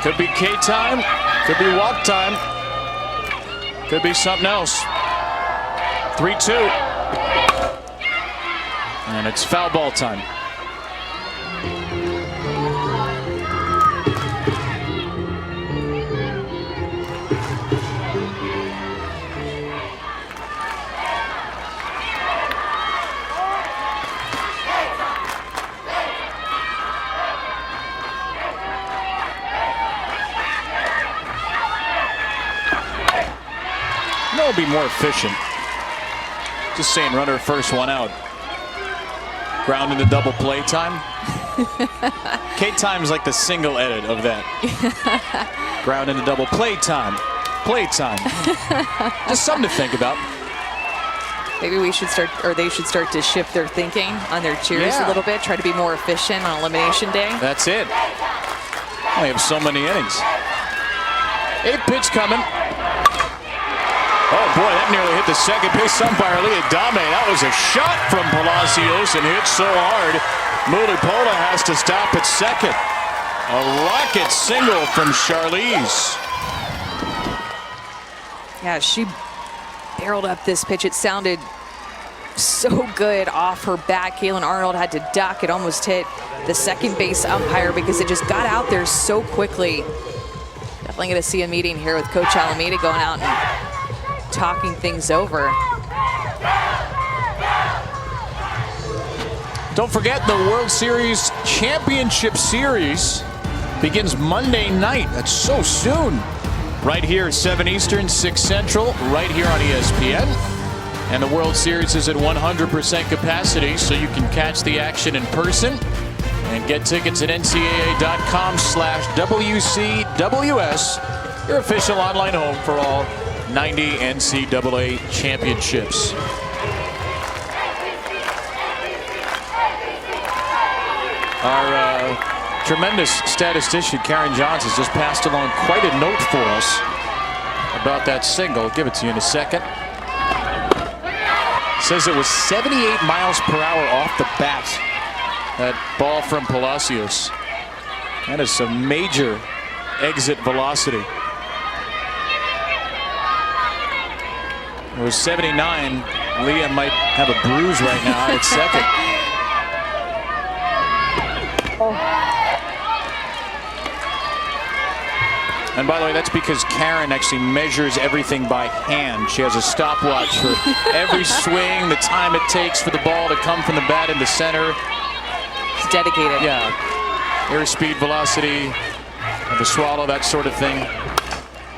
Speaker 1: Could be K-time, could be walk time, could be something else. 3-2. And it's foul ball time. It'll be more efficient. Just saying, run her first one out. Ground into double play time. K-time's like the single edit of that. Ground into double play time. Play time. Just something to think about.
Speaker 2: Maybe we should start, or they should start to shift their thinking on their cheers a little bit. Try to be more efficient on elimination day.
Speaker 1: That's it. Only have so many innings. 8 pitch coming. Oh boy, that nearly hit the second base umpire, Leah Dame. That was a shot from Palacios and hit so hard, Mulipola has to stop at second. A rocket single from Charlize.
Speaker 2: Yeah, she barreled up this pitch. It sounded so good off her bat. Kaylin Arnold had to duck. It almost hit the second base umpire because it just got out there so quickly. Definitely going to see a meeting here with Coach Alameda going out and talking things over.
Speaker 1: Don't forget, the World Series Championship Series begins Monday night. That's so soon. Right here at 7 Eastern, 6 Central, right here on ESPN. And the World Series is at 100% capacity, so you can catch the action in person and get tickets at ncaa.com/WCWS, your official online home for all 90 NCAA championships. Our tremendous statistician, Karen Johns, has just passed along quite a note for us about that single. I'll give it to you in a second. Says it was 78 miles per hour off the bat. That ball from Palacios. That is some major exit velocity. It was 79. Leah might have a bruise right now at second. And by the way, that's because Karen actually measures everything by hand. She has a stopwatch for every swing, the time it takes for the ball to come from the bat into center.
Speaker 2: She's dedicated.
Speaker 1: Yeah. Airspeed, velocity, the swallow, that sort of thing.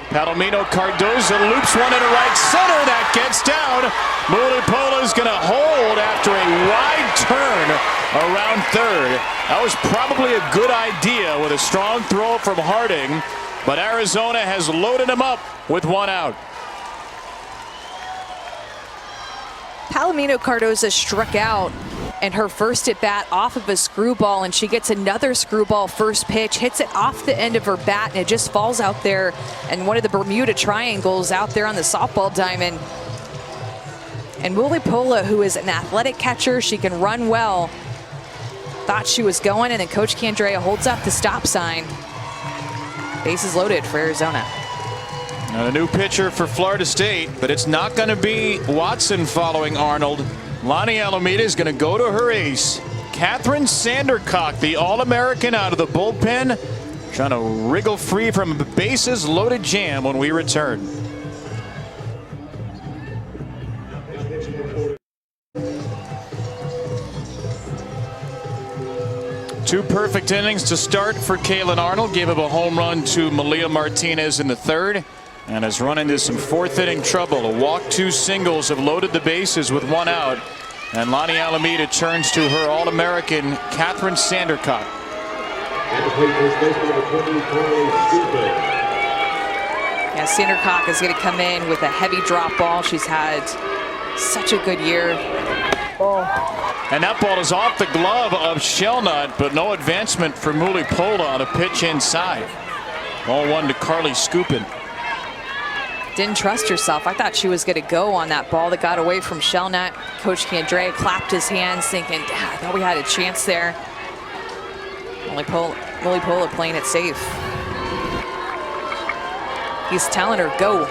Speaker 1: Palomino Cardoza loops one into right center. That gets down. Mulipola's going to hold after a wide turn around third. That was probably a good idea with a strong throw from Harding. But Arizona has loaded him up with one out.
Speaker 2: Palomino Cardoza struck out and her first at bat off of a screwball, and she gets another screwball first pitch, hits it off the end of her bat, and it just falls out there and one of the Bermuda triangles out there on the softball diamond. And Mulipola, who is an athletic catcher, she can run well, thought she was going, and then Coach Candrea holds up the stop sign. Bases loaded for Arizona.
Speaker 1: And a new pitcher for Florida State, but it's not going to be Watson following Arnold. Lonnie Alameda is going to go to her ace, Catherine Sandercock, the All-American out of the bullpen, trying to wriggle free from a bases loaded jam when we return. Two perfect innings to start for Kaylin Arnold. Gave up a home run to Malia Martinez in the third and has run into some fourth inning trouble. A walk, two singles have loaded the bases with one out. And Lonnie Alameda turns to her All-American Catherine Sandercock.
Speaker 2: Yeah, Sandercock is going to come in with a heavy drop ball. She's had such a good year.
Speaker 1: And that ball is off the glove of Shellnut, but no advancement for Mulipola on a pitch inside. Ball one to Carly Skupin.
Speaker 2: Didn't trust herself. I thought she was going to go on that ball that got away from Shellnut. Coach Candrea clapped his hands thinking, I thought we had a chance there. Mulipola playing it safe. He's telling her, go.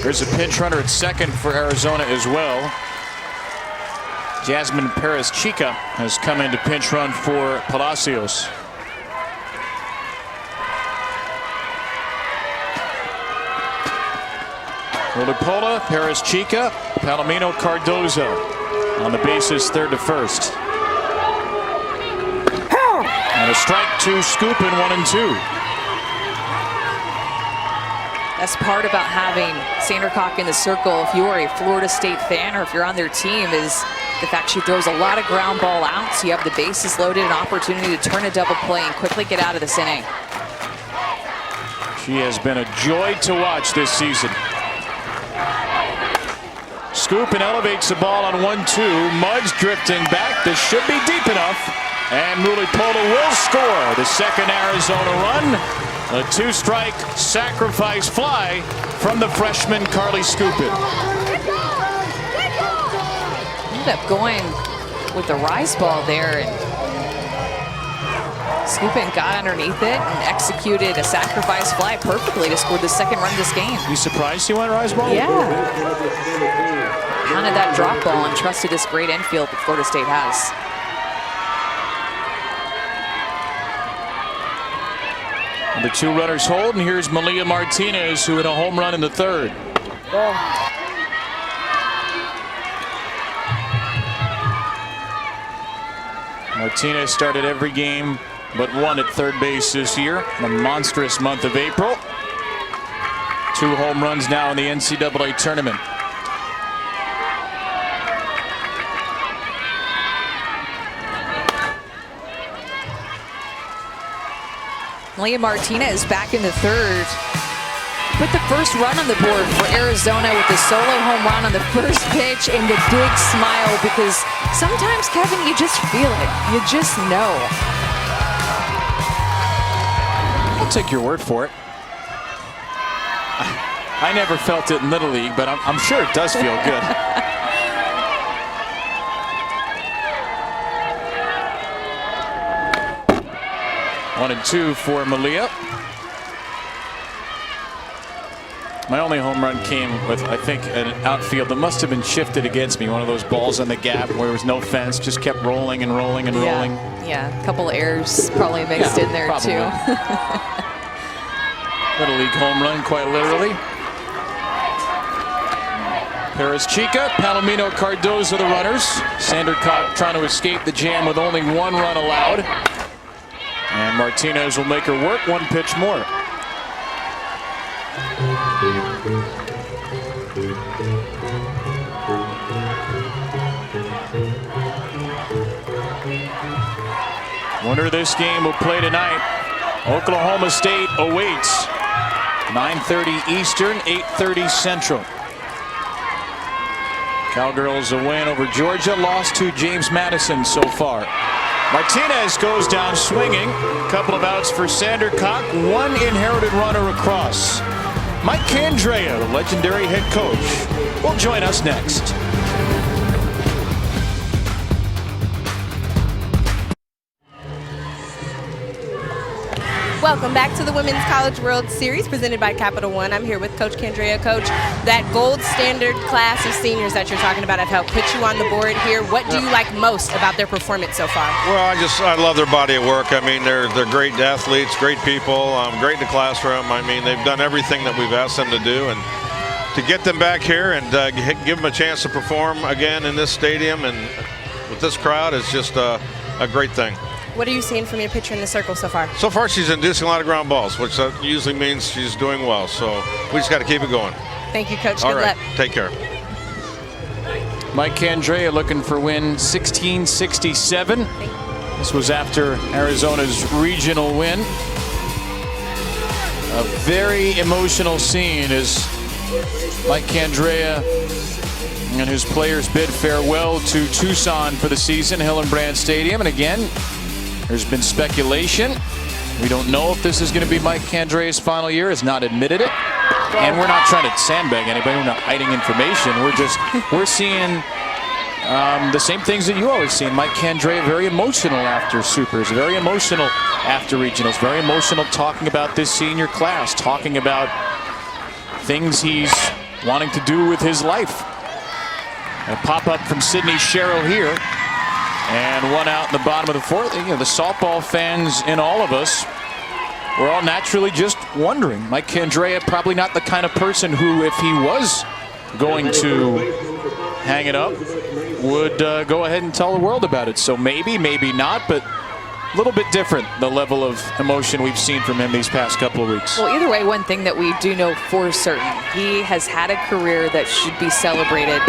Speaker 1: There's a pinch runner at second for Arizona as well. Jasmine Perez-Chica has come in to pinch run for Palacios. Mulipola, Perez-Chica, Palomino Cardoza on the bases, third to first. And a strike to Skupin, 1-2.
Speaker 2: That's part about having Sandercock in the circle. If you are a Florida State fan or if you're on their team, is the fact she throws a lot of ground ball out. So you have the bases loaded, an opportunity to turn a double play and quickly get out of this inning.
Speaker 1: She has been a joy to watch this season. scoop and elevates the ball on 1-2. Mudge drifting back. This should be deep enough. And Mulipola will score the second Arizona run. A 2-strike sacrifice fly from the freshman Carly Scoopin.
Speaker 2: Ended up going with the rise ball there, and Scoopin got underneath it and executed a sacrifice fly perfectly to score the second run of this game.
Speaker 1: You surprised he went rise ball?
Speaker 2: Yeah. Counted that drop ball and trusted this great infield that Florida State has.
Speaker 1: And the 2 runners hold, and here's Malia Martinez, who hit a home run in the 3rd. Martinez started every game but 1 at third base this year in a monstrous month of April. 2 home runs now in the NCAA tournament.
Speaker 2: Malia Martinez back in the 3rd. Put the first run on the board for Arizona with the solo home run on the first pitch and the big smile, because sometimes, Kevin, you just feel it. You just know.
Speaker 1: I'll take your word for it. I never felt it in Little League, but I'm sure it does feel good. 1-2 for Malia. My only home run came with, I think, an outfield that must have been shifted against me. One of those balls on the gap where there was no fence, just kept rolling and rolling and rolling.
Speaker 2: Yeah, a couple of errors probably mixed in there
Speaker 1: probably.
Speaker 2: too.
Speaker 1: Little League home run, quite literally. Perez Chica, Palomino, Cardozo the runners. Sandercock trying to escape the jam with only 1 run allowed. And Martinez will make her work 1 pitch more. Winner of this game will play tonight. Oklahoma State awaits. 9:30 Eastern, 8:30 Central. Cowgirls a win over Georgia, lost to James Madison so far. Martinez goes down swinging. A couple of outs for Sandercock. 1 inherited runner across. Mike Candrea, the legendary head coach, will join us next.
Speaker 3: Welcome back to the Women's College World Series presented by Capital One. I'm here with Coach Candrea. Coach, that gold standard class of seniors that you're talking about have helped put you on the board here. What do you like most about their performance so far?
Speaker 4: Well, I love their body of work. I mean, they're great athletes, great people, great in the classroom. I mean, they've done everything that we've asked them to do, and to get them back here and give them a chance to perform again in this stadium and with this crowd is just a great thing.
Speaker 3: What are you seeing from your pitcher in the circle so far?
Speaker 4: So far, she's inducing a lot of ground balls, which usually means she's doing well. So we just got to keep it going.
Speaker 3: Thank you, Coach.
Speaker 4: All
Speaker 3: Good
Speaker 4: right.
Speaker 3: luck.
Speaker 4: Take care.
Speaker 1: Mike Candrea looking for win 1667. This was after Arizona's regional win. A very emotional scene as Mike Candrea and his players bid farewell to Tucson for the season, Hillenbrand Stadium. And again, there's been speculation. We don't know if this is going to be Mike Candrea's final year. Has not admitted it. And we're not trying to sandbag anybody. We're not hiding information. We're seeing the same things that you always see. Mike Candrea very emotional after Supers, very emotional after regionals, very emotional talking about this senior class, talking about things he's wanting to do with his life. A pop-up from Sydney Sherrill here. And 1 out in the bottom of the 4th. You know, the softball fans in all of us, we're all naturally just wondering. Mike Candrea probably not the kind of person who, if he was going to hang it up, would go ahead and tell the world about it. So maybe, maybe not, but a little bit different, the level of emotion we've seen from him these past couple of weeks.
Speaker 2: Well, either way, one thing that we do know for certain, he has had a career that should be celebrated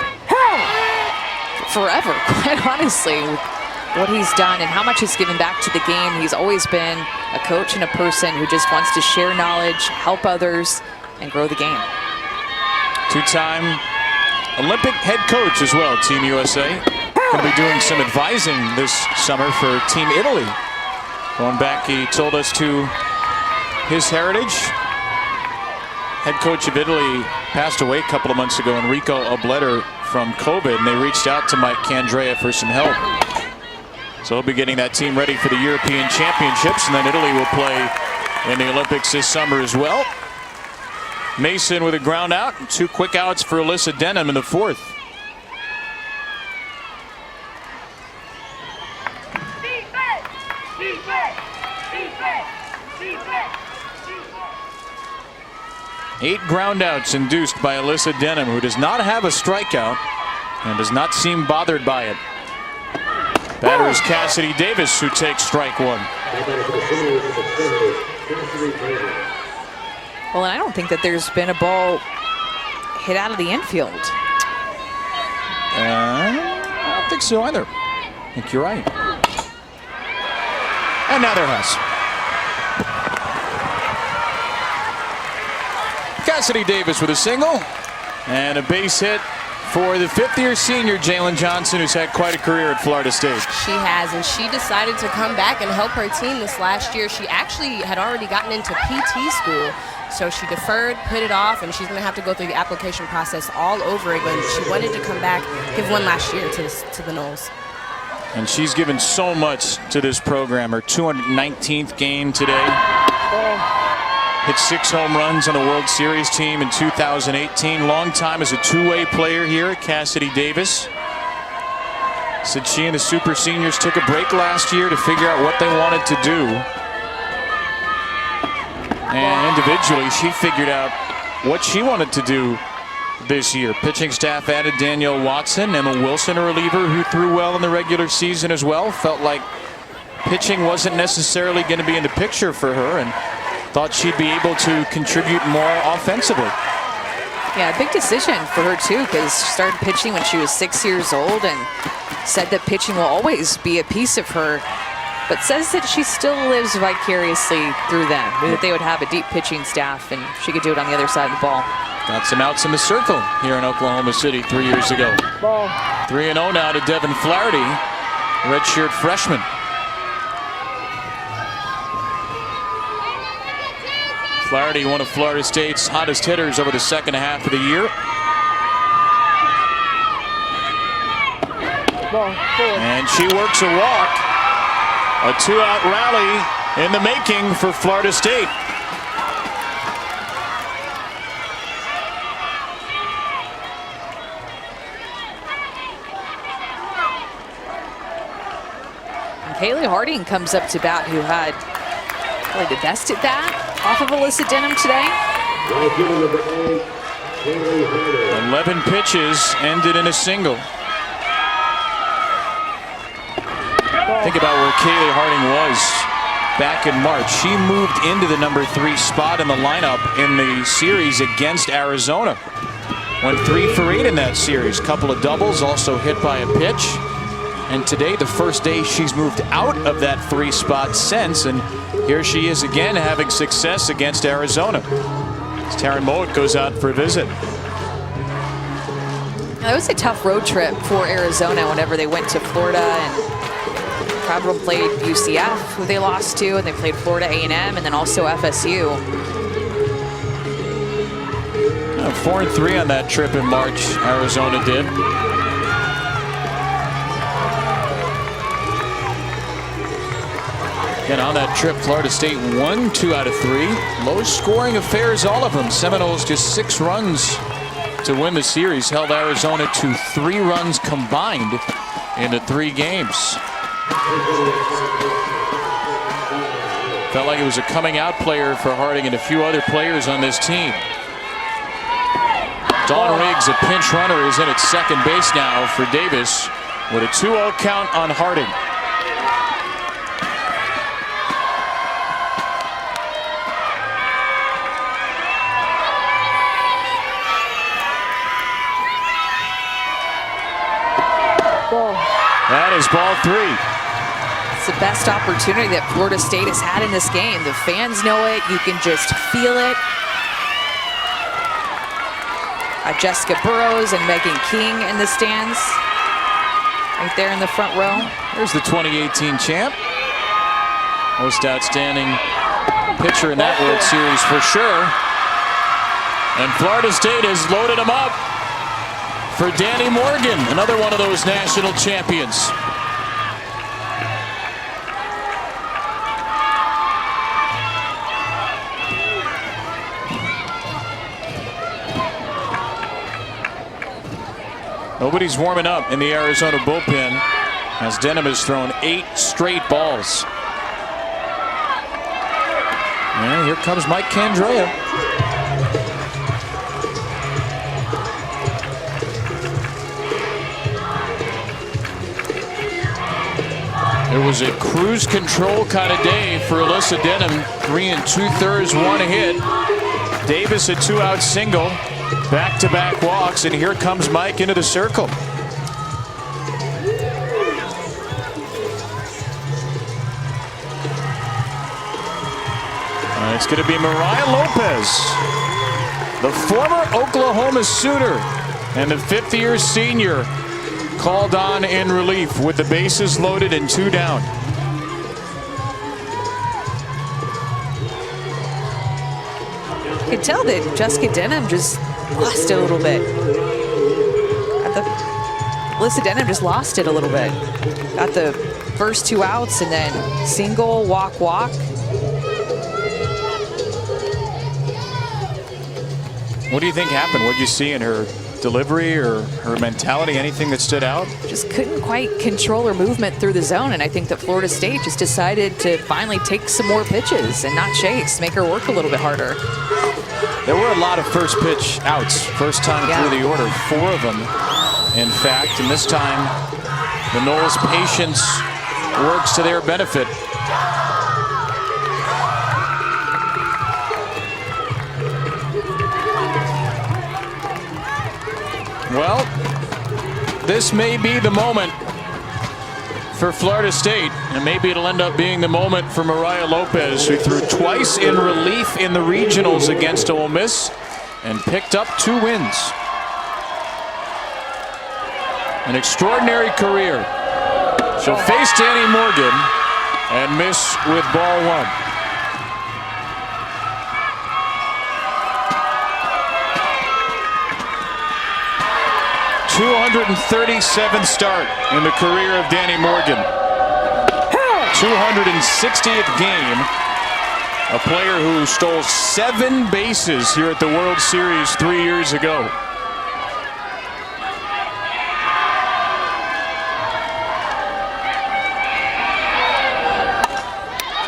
Speaker 2: forever, quite honestly, with what he's done and how much he's given back to the game. He's always been a coach and a person who just wants to share knowledge, help others, and grow the game.
Speaker 1: 2-time Olympic head coach as well, Team USA. Going to be doing some advising this summer for Team Italy. Going back, he told us, to his heritage. Head coach of Italy passed away a couple of months ago, Enrico Obleder, from COVID, and they reached out to Mike Candrea for some help. So he'll be getting that team ready for the European Championships, and then Italy will play in the Olympics this summer as well. Mason with a ground out, and 2 quick outs for Alyssa Denham in the 4th. Eight groundouts induced by Alyssa Denham, who does not have a strikeout and does not seem bothered by it. Batter is Cassidy Davis, who takes strike 1.
Speaker 2: Well, and I don't think that there's been a ball hit out of the infield.
Speaker 1: I don't think so either. I think you're right. And now there has. Cassidy Davis with a single and a base hit for the 5th-year senior Jalen Johnson, who's had quite a career at Florida State.
Speaker 3: She has, and she decided to come back and help her team this last year. She actually had already gotten into PT school, so she deferred, put it off, and she's going to have to go through the application process all over again. She wanted to come back, give one last year to the Noles.
Speaker 1: And she's given so much to this program. Her 219th game today. Hit 6 home runs on the World Series team in 2018. Long time as a two-way player here at Cassidy Davis. Said she and the Super Seniors took a break last year to figure out what they wanted to do. And individually, she figured out what she wanted to do this year. Pitching staff added Danielle Watson, Emma Wilson, a reliever who threw well in the regular season as well. Felt like pitching wasn't necessarily going to be in the picture for her, and thought she'd be able to contribute more offensively.
Speaker 2: Yeah, a big decision for her too, because she started pitching when she was 6 years old and said that pitching will always be a piece of her, but says that she still lives vicariously through them. That they would have a deep pitching staff and she could do it on the other side of the ball.
Speaker 1: Got some outs in the circle here in Oklahoma City 3 years ago. 3-0 now to Devin Flaherty, redshirt freshman. Flaherty, one of Florida State's hottest hitters over the second half of the year. And she works a walk. A 2-out rally in the making for Florida State.
Speaker 2: And Kaylee Harding comes up to bat, who had probably the best at bat off of Alyssa Denham today.
Speaker 1: 11 pitches ended in a single. Think about where Kaylee Harding was back in March. She moved into the number 3 spot in the lineup in the series against Arizona. Went 3 for 8 in that series. Couple of doubles, also hit by a pitch. And today, the first day she's moved out of that 3 spot since, and here she is again having success against Arizona. As Taryn Mowat goes out for a visit.
Speaker 2: It was a tough road trip for Arizona whenever they went to Florida, and Cabral played UCF, who they lost to, and they played Florida A&M, and then also FSU.
Speaker 1: 4-3 on that trip in March, Arizona did. And on that trip, Florida State won 2 out of 3. Low scoring affairs, all of them. Seminoles just 6 runs to win the series. Held Arizona to 3 runs combined in the 3 games. Felt like it was a coming out player for Harding and a few other players on this team. Dawn Riggs, a pinch runner, is in at second base now for Davis with a 2-0 count on Harding. That is ball 3.
Speaker 2: It's the best opportunity that Florida State has had in this game. The fans know it. You can just feel it. Jessica Burrows and Megan King in the stands. Right there in the front row.
Speaker 1: There's the 2018 champ. Most outstanding pitcher in that World Series for sure. And Florida State has loaded him up for Danny Morgan, another one of those national champions. Nobody's warming up in the Arizona bullpen as Denham has thrown 8 straight balls. And here comes Mike Candrea. It was a cruise control kind of day for Alyssa Denham. 3 2/3, 1 hit. Davis a 2-out single. Back-to-back walks, and here comes Mike into the circle. It's going to be Mariah Lopez, the former Oklahoma Sooner and the 5th-year senior, called on in relief with the bases loaded and 2 down.
Speaker 2: You can tell that Jessica Denham just lost it a little bit. Alyssa Denham just lost it a little bit. Got the first 2 outs and then single, walk, walk.
Speaker 1: What do you think happened? What did you see in her delivery or her mentality? Anything that stood out?
Speaker 2: Just couldn't quite control her movement through the zone, and I think that Florida State just decided to finally take some more pitches and not chase, make her work a little bit harder.
Speaker 1: There were a lot of first pitch outs, first time through the order, 4 of them, in fact, and this time the Noles' patience works to their benefit. Well, this may be the moment for Florida State, and maybe it'll end up being the moment for Mariah Lopez, who threw twice in relief in the regionals against Ole Miss and picked up 2 wins. An extraordinary career. She'll face Danny Morgan and miss with ball 1. '237th start in the career of Danny Morgan. 260th game. A player who stole 7 bases here at the World Series 3 years ago.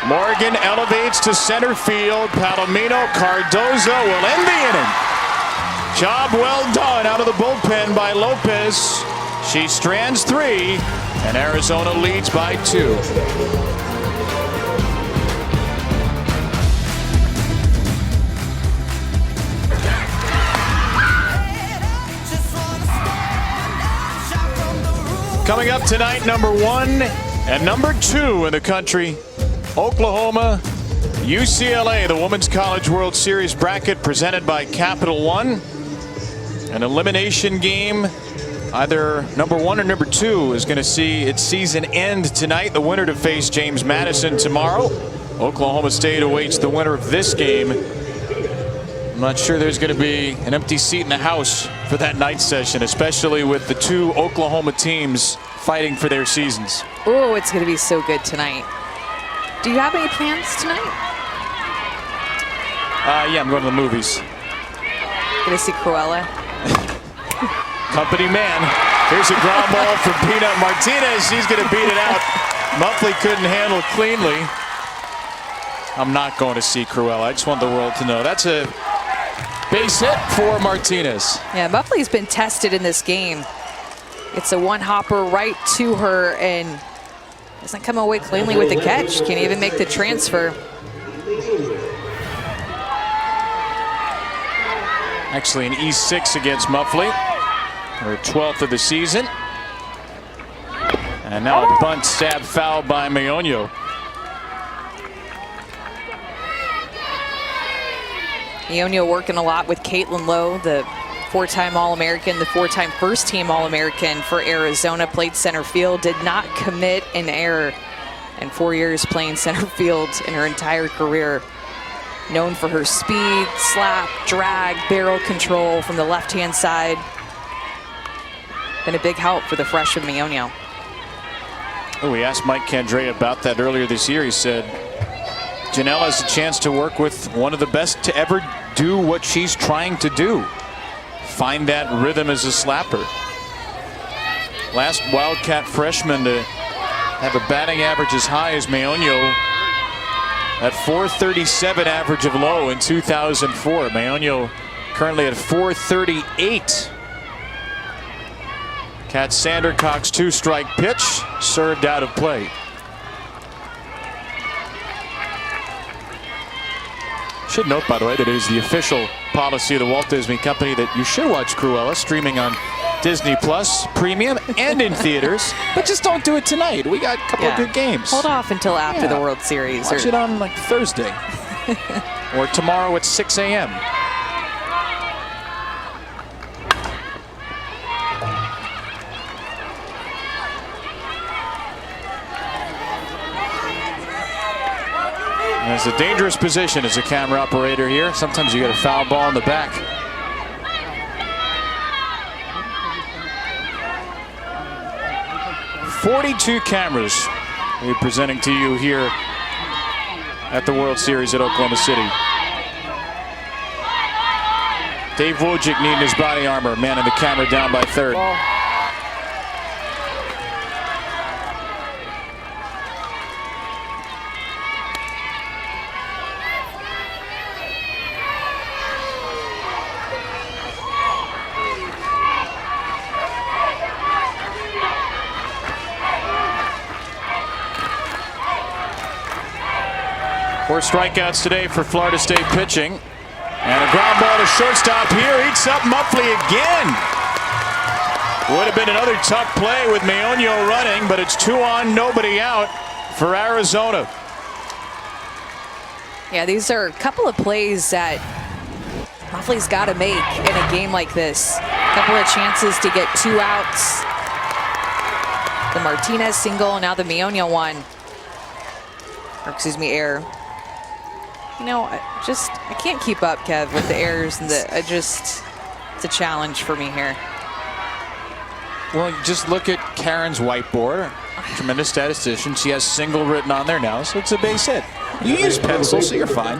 Speaker 1: Morgan elevates to center field. Palomino Cardozo will end the inning. Job well done out of the bullpen by Lopez. She strands 3, and Arizona leads by 2. Coming up tonight, number 1 and number 2 in the country, Oklahoma, UCLA, the Women's College World Series bracket presented by Capital One. An elimination game, either number 1 or number 2 is going to see its season end tonight. The winner to face James Madison tomorrow. Oklahoma State awaits the winner of this game. I'm not sure there's going to be an empty seat in the house for that night session, especially with the 2 Oklahoma teams fighting for their seasons.
Speaker 2: Oh, it's going to be so good tonight. Do you have any plans tonight?
Speaker 1: Yeah, I'm going to the movies.
Speaker 2: Going to see Cruella?
Speaker 1: Company man. Here's a ground ball from Peanut Martinez. She's going to beat it out. Muffley couldn't handle it cleanly. I'm not going to see Cruella. I just want the world to know. That's a base hit for Martinez.
Speaker 2: Yeah, Muffley's been tested in this game. It's a one-hopper right to her and doesn't come away cleanly with the catch. Can't even make the transfer.
Speaker 1: Actually, an E6 against Muffley. Her 12th of the season. And now a bunt stab foul by Mayonio.
Speaker 2: Ionio working a lot with Caitlin Lowe, the four-time All-American, the four-time first-team All-American for Arizona, played center field, did not commit an error in 4 years playing center field in her entire career. Known for her speed, slap, drag, barrel control from the left-hand side. Been a big help for the freshman Meonio.
Speaker 1: Oh, we asked Mike Candrea about that earlier this year. He said Janelle has a chance to work with one of the best to ever do what she's trying to do. Find that rhythm as a slapper. Last Wildcat freshman to have a batting average as high as Meonio. At 437 average of low in 2004. Meonio currently at 438. Kat Sandercock's two-strike pitch served out of play. Should note, by the way, that it is the official policy of the Walt Disney Company that you should watch Cruella streaming on Disney Plus Premium and in theaters, but just don't do it tonight. We got a couple of good games.
Speaker 2: Hold off until after the World Series.
Speaker 1: Watch it on like Thursday or tomorrow at 6 a.m. It's a dangerous position as a camera operator here. Sometimes you get a foul ball in the back. "42 cameras we're presenting to you here at the World Series at Oklahoma City. Dave Wojcik needing his body armor, manning the camera down by third. Four strikeouts today for Florida State pitching. And a ground ball to shortstop here. Eats up Muffley again. Would have been another tough play with Meonio running, but it's 2 on, nobody out for Arizona.
Speaker 2: Yeah, these are a couple of plays that Muffley's got to make in a game like this. A couple of chances to get 2 outs. The Martinez single, now the Meonio one. Or excuse me, error. You know, I can't keep up, Kev, with the errors and it's a challenge for me here.
Speaker 1: Well, just look at Karen's whiteboard. Tremendous statistician. She has single written on there now, so it's a base hit. You use pencil, so you're fine.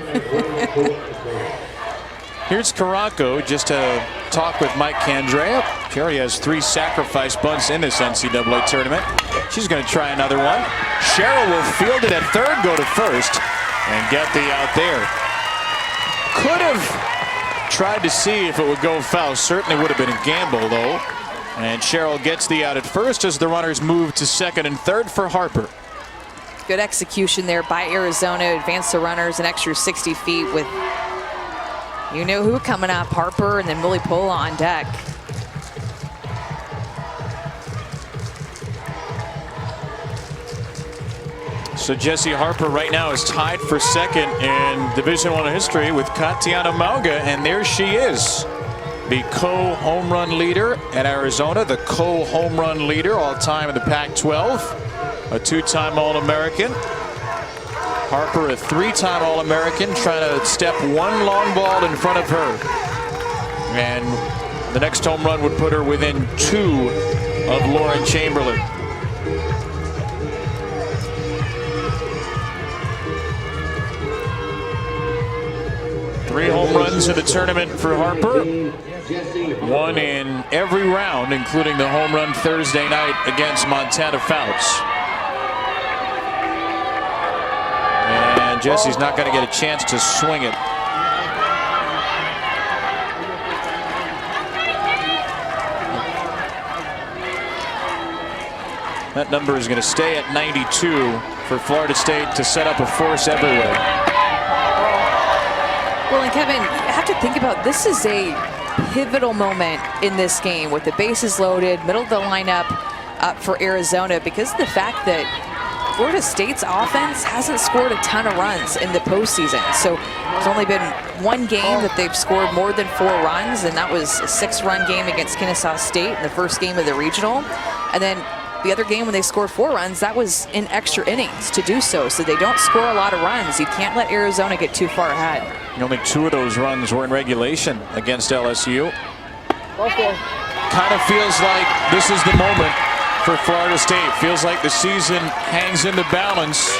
Speaker 1: Here's Caraco just to talk with Mike Candrea. Carey has 3 sacrifice bunts in this NCAA tournament. She's going to try another one. Cheryl will field it at third, go to first, and get the out there. Could have tried to see if it would go foul. Certainly would have been a gamble, though. And Cheryl gets the out at first as the runners move to second and third for Harper.
Speaker 2: Good execution there by Arizona. Advance the runners an extra 60 feet with you know who coming up, Harper and then Willie Pola on deck.
Speaker 1: So Jesse Harper right now is tied for second in Division I history with Katiana Mauga, and there she is. The co-home run leader at Arizona, the co-home run leader all time in the Pac-12, a 2-time All-American. Harper, a 3-time All-American, trying to step 1 long ball in front of her. And the next home run would put her within 2 of Lauren Chamberlain. Three home runs in the tournament for Harper. 1 in every round, including the home run Thursday night against Montana Fouts. And Jesse's not going to get a chance to swing it. That number is going to stay at 92 for Florida State to set up a force everywhere.
Speaker 2: Well, and Kevin, you have to think about this is a pivotal moment in this game with the bases loaded, middle of the lineup up for Arizona, because of the fact that Florida State's offense hasn't scored a ton of runs in the postseason. So there's only been one game that they've scored more than 4 runs, and that was a 6-run game against Kennesaw State in the first game of the regional. And then the other game when they scored 4 runs, that was in extra innings to do so. So they don't score a lot of runs. You can't let Arizona get too far ahead.
Speaker 1: Only 2 of those runs were in regulation against LSU. Kind of feels like this is the moment for Florida State. Feels like the season hangs in the balance.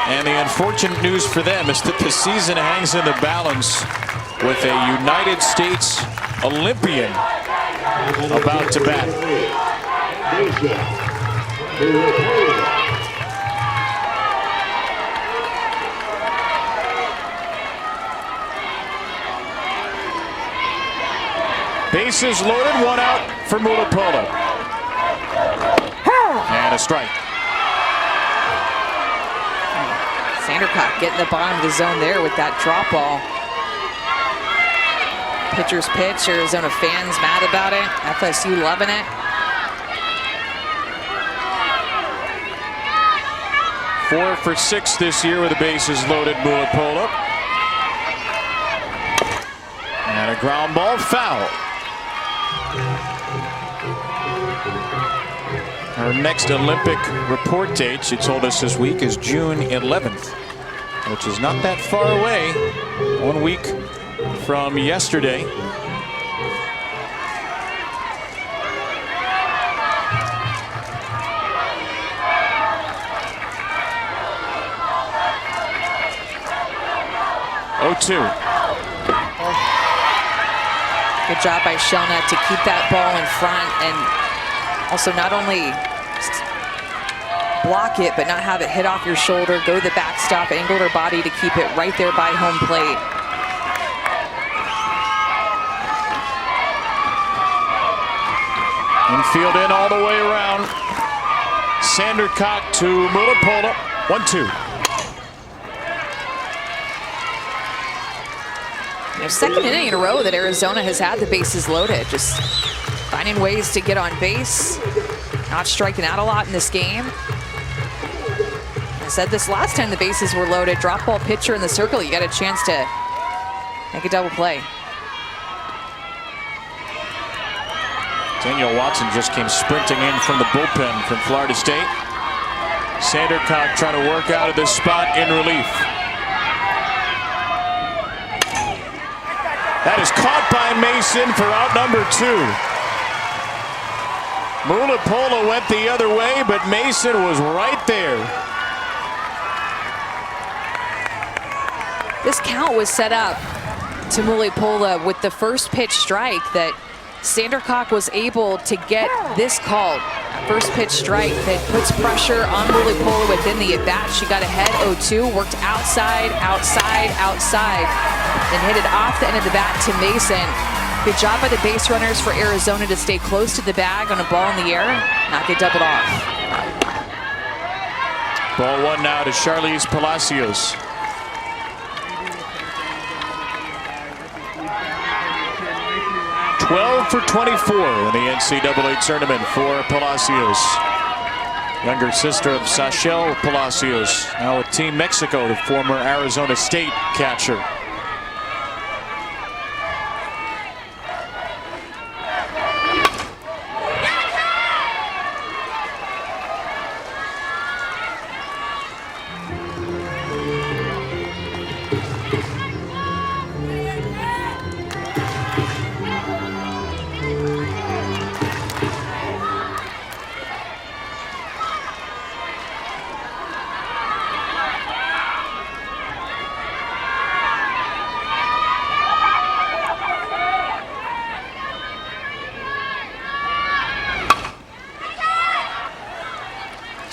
Speaker 1: And the unfortunate news for them is that the season hangs in the balance with a United States Olympian about to bat. Bases loaded, 1 out for Mulipola. And a strike.
Speaker 2: Sandercock getting the bottom of the zone there with that drop ball. Pitcher's pitch. Arizona fans mad about it. FSU loving it.
Speaker 1: 4 for 6 this year with the bases loaded, Mulipola. And a ground ball, foul. Her next Olympic report date, she told us this week, is June 11th, which is not that far away. 1 week from yesterday.
Speaker 2: Good job by Shelnut to keep that ball in front and also not only block it, but not have it hit off your shoulder, go to the backstop, angle her body to keep it right there by home plate.
Speaker 1: Infield in all the way around. Sandercock to Mulipola. 1-2.
Speaker 2: Second inning in a row that Arizona has had the bases loaded, just finding ways to get on base, not striking out a lot in this game. I said this last time the bases were loaded, drop ball pitcher in the circle, you got a chance to make a double play.
Speaker 1: Daniel Watson just came sprinting in from the bullpen from Florida State. Sandercock trying to work out of this spot in relief. That is caught by Mason for out number 2. Mulipola went the other way, but Mason was right there.
Speaker 2: This count was set up to Mulipola with the first pitch strike that Sandercock was able to get this called. First pitch strike that puts pressure on Mulipola within the at-bat. She got ahead 0-2, worked outside, then hit it off the end of the bat to Mason. Good job by the base runners for Arizona to stay close to the bag on a ball in the air, not get doubled off.
Speaker 1: Ball 1 now to Charlize Palacios. "12 for 24 in the NCAA tournament for Palacios. Younger sister of Sachel Palacios, now with Team Mexico, the former Arizona State catcher.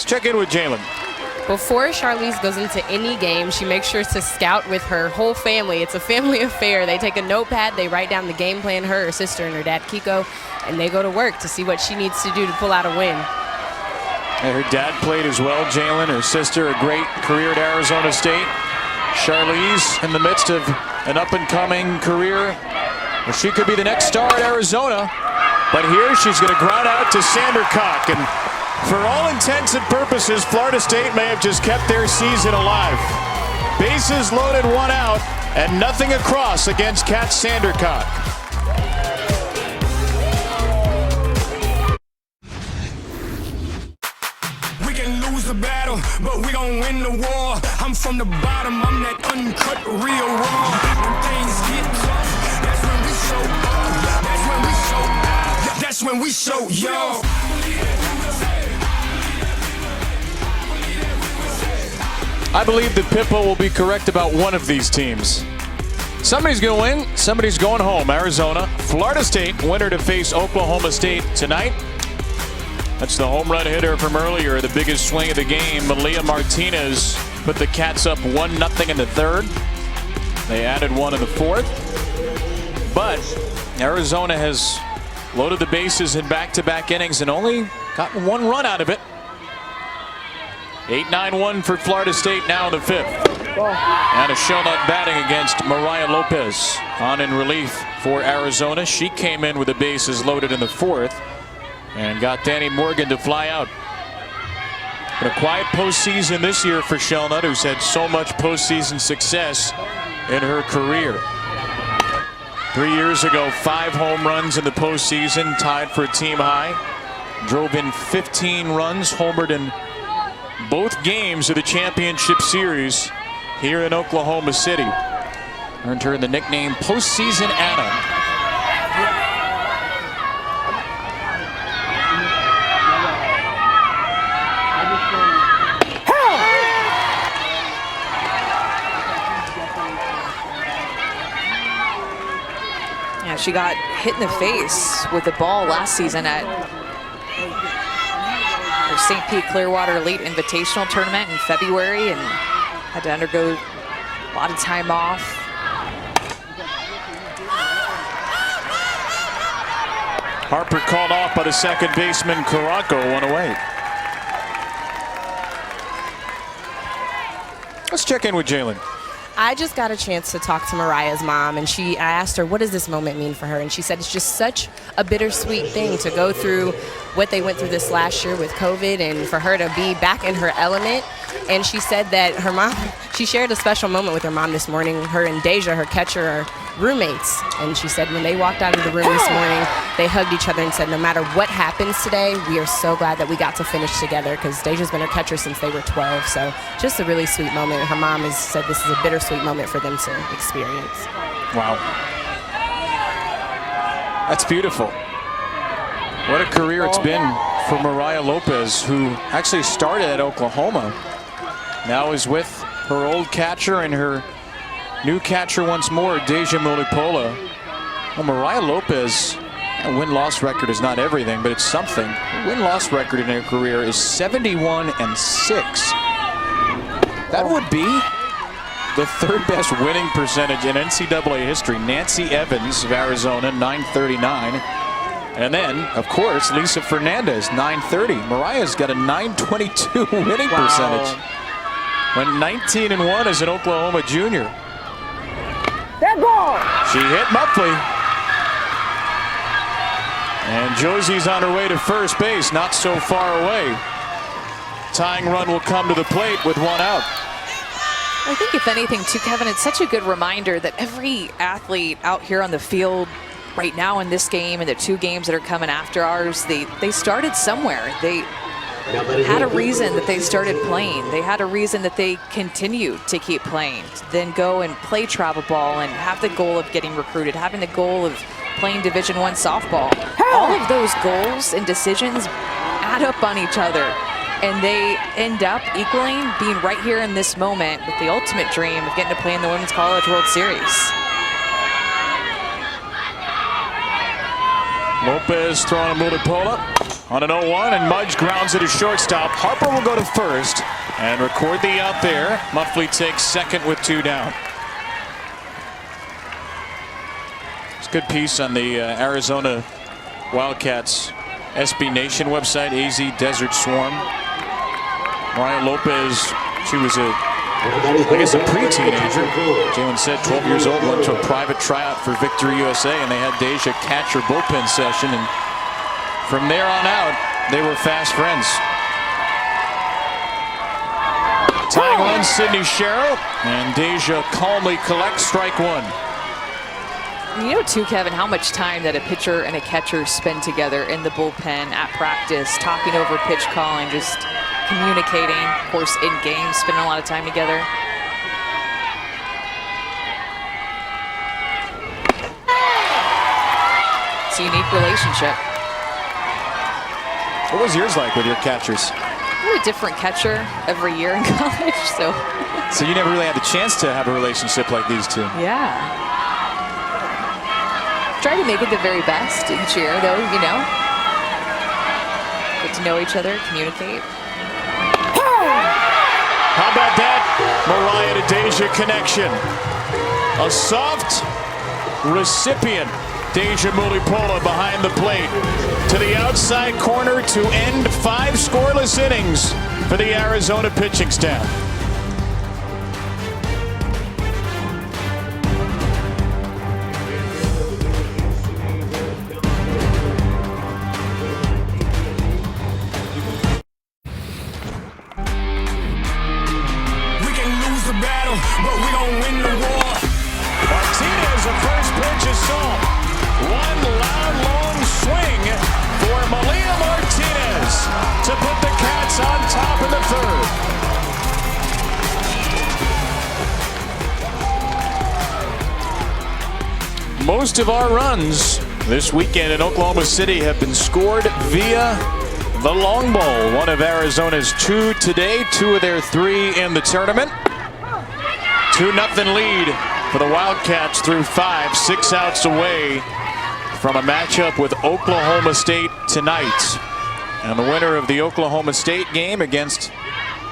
Speaker 1: Check in with Jalen.
Speaker 3: Before Charlize goes into any game, she makes sure to scout with her whole family. It's a family affair. They take a notepad, they write down the game plan, her sister and her dad Kiko, and they go to work to see what she needs to do to pull out a win.
Speaker 1: And her dad played as well, Jalen. Her sister, a great career at Arizona State. Charlize in the midst of an up-and-coming career. Well, she could be the next star at Arizona. But here she's going to ground out to Sandercock. And For all intents and purposes, Florida State may have just kept their season alive. Bases loaded, one out, and nothing across against Kat Sandercock.
Speaker 7: We can lose the battle, but we gon' win the war. I'm from the bottom, I'm that uncut, real raw. When things get tough, that's when we show up. That's when we show out. That's when we show y'all.
Speaker 1: I believe that Pippo will be correct about one of these teams. Somebody's going to win, somebody's going home. Arizona, Florida State, winner to face Oklahoma State tonight. That's the home run hitter from earlier, the biggest swing of the game. Malia Martinez put the Cats up 1-0 in the third. They added one in the fourth. But Arizona has loaded the bases in back-to-back innings and only gotten one run out of it. 8-9-1 for Florida State now in the fifth. And a shellnut batting against Mariah Lopez on in relief for Arizona. She came in with the bases loaded in the fourth and got Danny Morgan to fly out. But a quiet postseason this year for Shellnut, who's had so much postseason success in her career. 3 years ago, 5 home runs in the postseason, tied for a team high. Drove in 15 runs, homered in both games of the championship series here in Oklahoma City. Earned her the nickname Postseason Anna.
Speaker 2: Yeah, she got hit in the face with the ball last season at her St. Pete Clearwater Elite Invitational Tournament in February and had to undergo a lot of time off.
Speaker 1: Harper called off by the second baseman Caraco, one away. Let's check in with Jalen.
Speaker 3: I just got a chance to talk to Mariah's mom, and I asked her, what does this moment mean for her? And she said it's just such a bittersweet thing to go through what they went through this last year with COVID and for her to be back in her element. And she said that her mom, she shared a special moment with her mom this morning. Her and Deja, her catcher, are roommates. And she said when they walked out of the room this morning, they hugged each other and said, no matter what happens today, we are so glad that we got to finish together, because Deja's been her catcher since they were 12. So just a really sweet moment. Her mom has said this is a bittersweet moment for them to experience.
Speaker 1: Wow. That's beautiful. What a career it's been for Mariah Lopez, who actually started at Oklahoma. Now is with her old catcher and her new catcher once more, Deja Mulipola. Well, Mariah Lopez, a win-loss record is not everything, but it's something. Her win-loss record in her career is 71-6. That would be the third best winning percentage in NCAA history. Nancy Evans of Arizona, 939. And then, of course, Lisa Fernandez, 930. Mariah's got a 922 winning percentage. Went 19-1 as an Oklahoma junior.
Speaker 8: That ball!
Speaker 1: She hit Muffley. And Josie's on her way to first base, not so far away. Tying run will come to the plate with one out.
Speaker 2: I think if anything too, Kevin, it's such a good reminder that every athlete out here on the field right now in this game and the 2 games that are coming after ours, they started somewhere. They had a reason that they started playing. They had a reason that they continued to keep playing, then go and play travel ball and have the goal of getting recruited, having the goal of playing Division I softball. All of those goals and decisions add up on each other, and they end up equaling being right here in this moment with the ultimate dream of getting to play in the Women's College World Series.
Speaker 1: Lopez throwing a Mulipola on an 0-1, and Mudge grounds it to shortstop. Harper will go to first and record the out there. Muffley takes second with 2 down. It's a good piece on the Arizona Wildcats SB Nation website, AZ Desert Swarm. Mariah Lopez, she was I guess a pre-teenager. Jalen said 12 years old, went to a private tryout for Victory USA, and they had Deja catch her bullpen session, and from there on out, they were fast friends. zone, Sydney Sherrill, and Deja calmly collects strike one.
Speaker 2: You know, too, Kevin, how much time that a pitcher and a catcher spend together in the bullpen at practice, talking over pitch calling, just communicating. Of course, in games, spending a lot of time together. It's a unique relationship.
Speaker 1: What was yours like with your catchers?
Speaker 2: We're a different catcher every year in college, so.
Speaker 1: So you never really had the chance to have a relationship like these two.
Speaker 2: Yeah. Try to make it the very best each year, though, you know. Get to know each other, communicate.
Speaker 1: How about that Mariah to Deja connection? A soft recipient. Deja Mulipola behind the plate to the outside corner to end 5 scoreless innings for the Arizona pitching staff.
Speaker 7: We can lose the battle, but we gon' win the war.
Speaker 1: Martinez, the first pitch is sold. One loud, long swing for Malia Martinez to put the Cats on top in the third. Most of our runs this weekend in Oklahoma City have been scored via the long ball. One of Arizona's 2 today, 2 of their 3 in the tournament. 2-0 lead for the Wildcats through 5, 6 outs away from a matchup with Oklahoma State tonight. And the winner of the Oklahoma State game against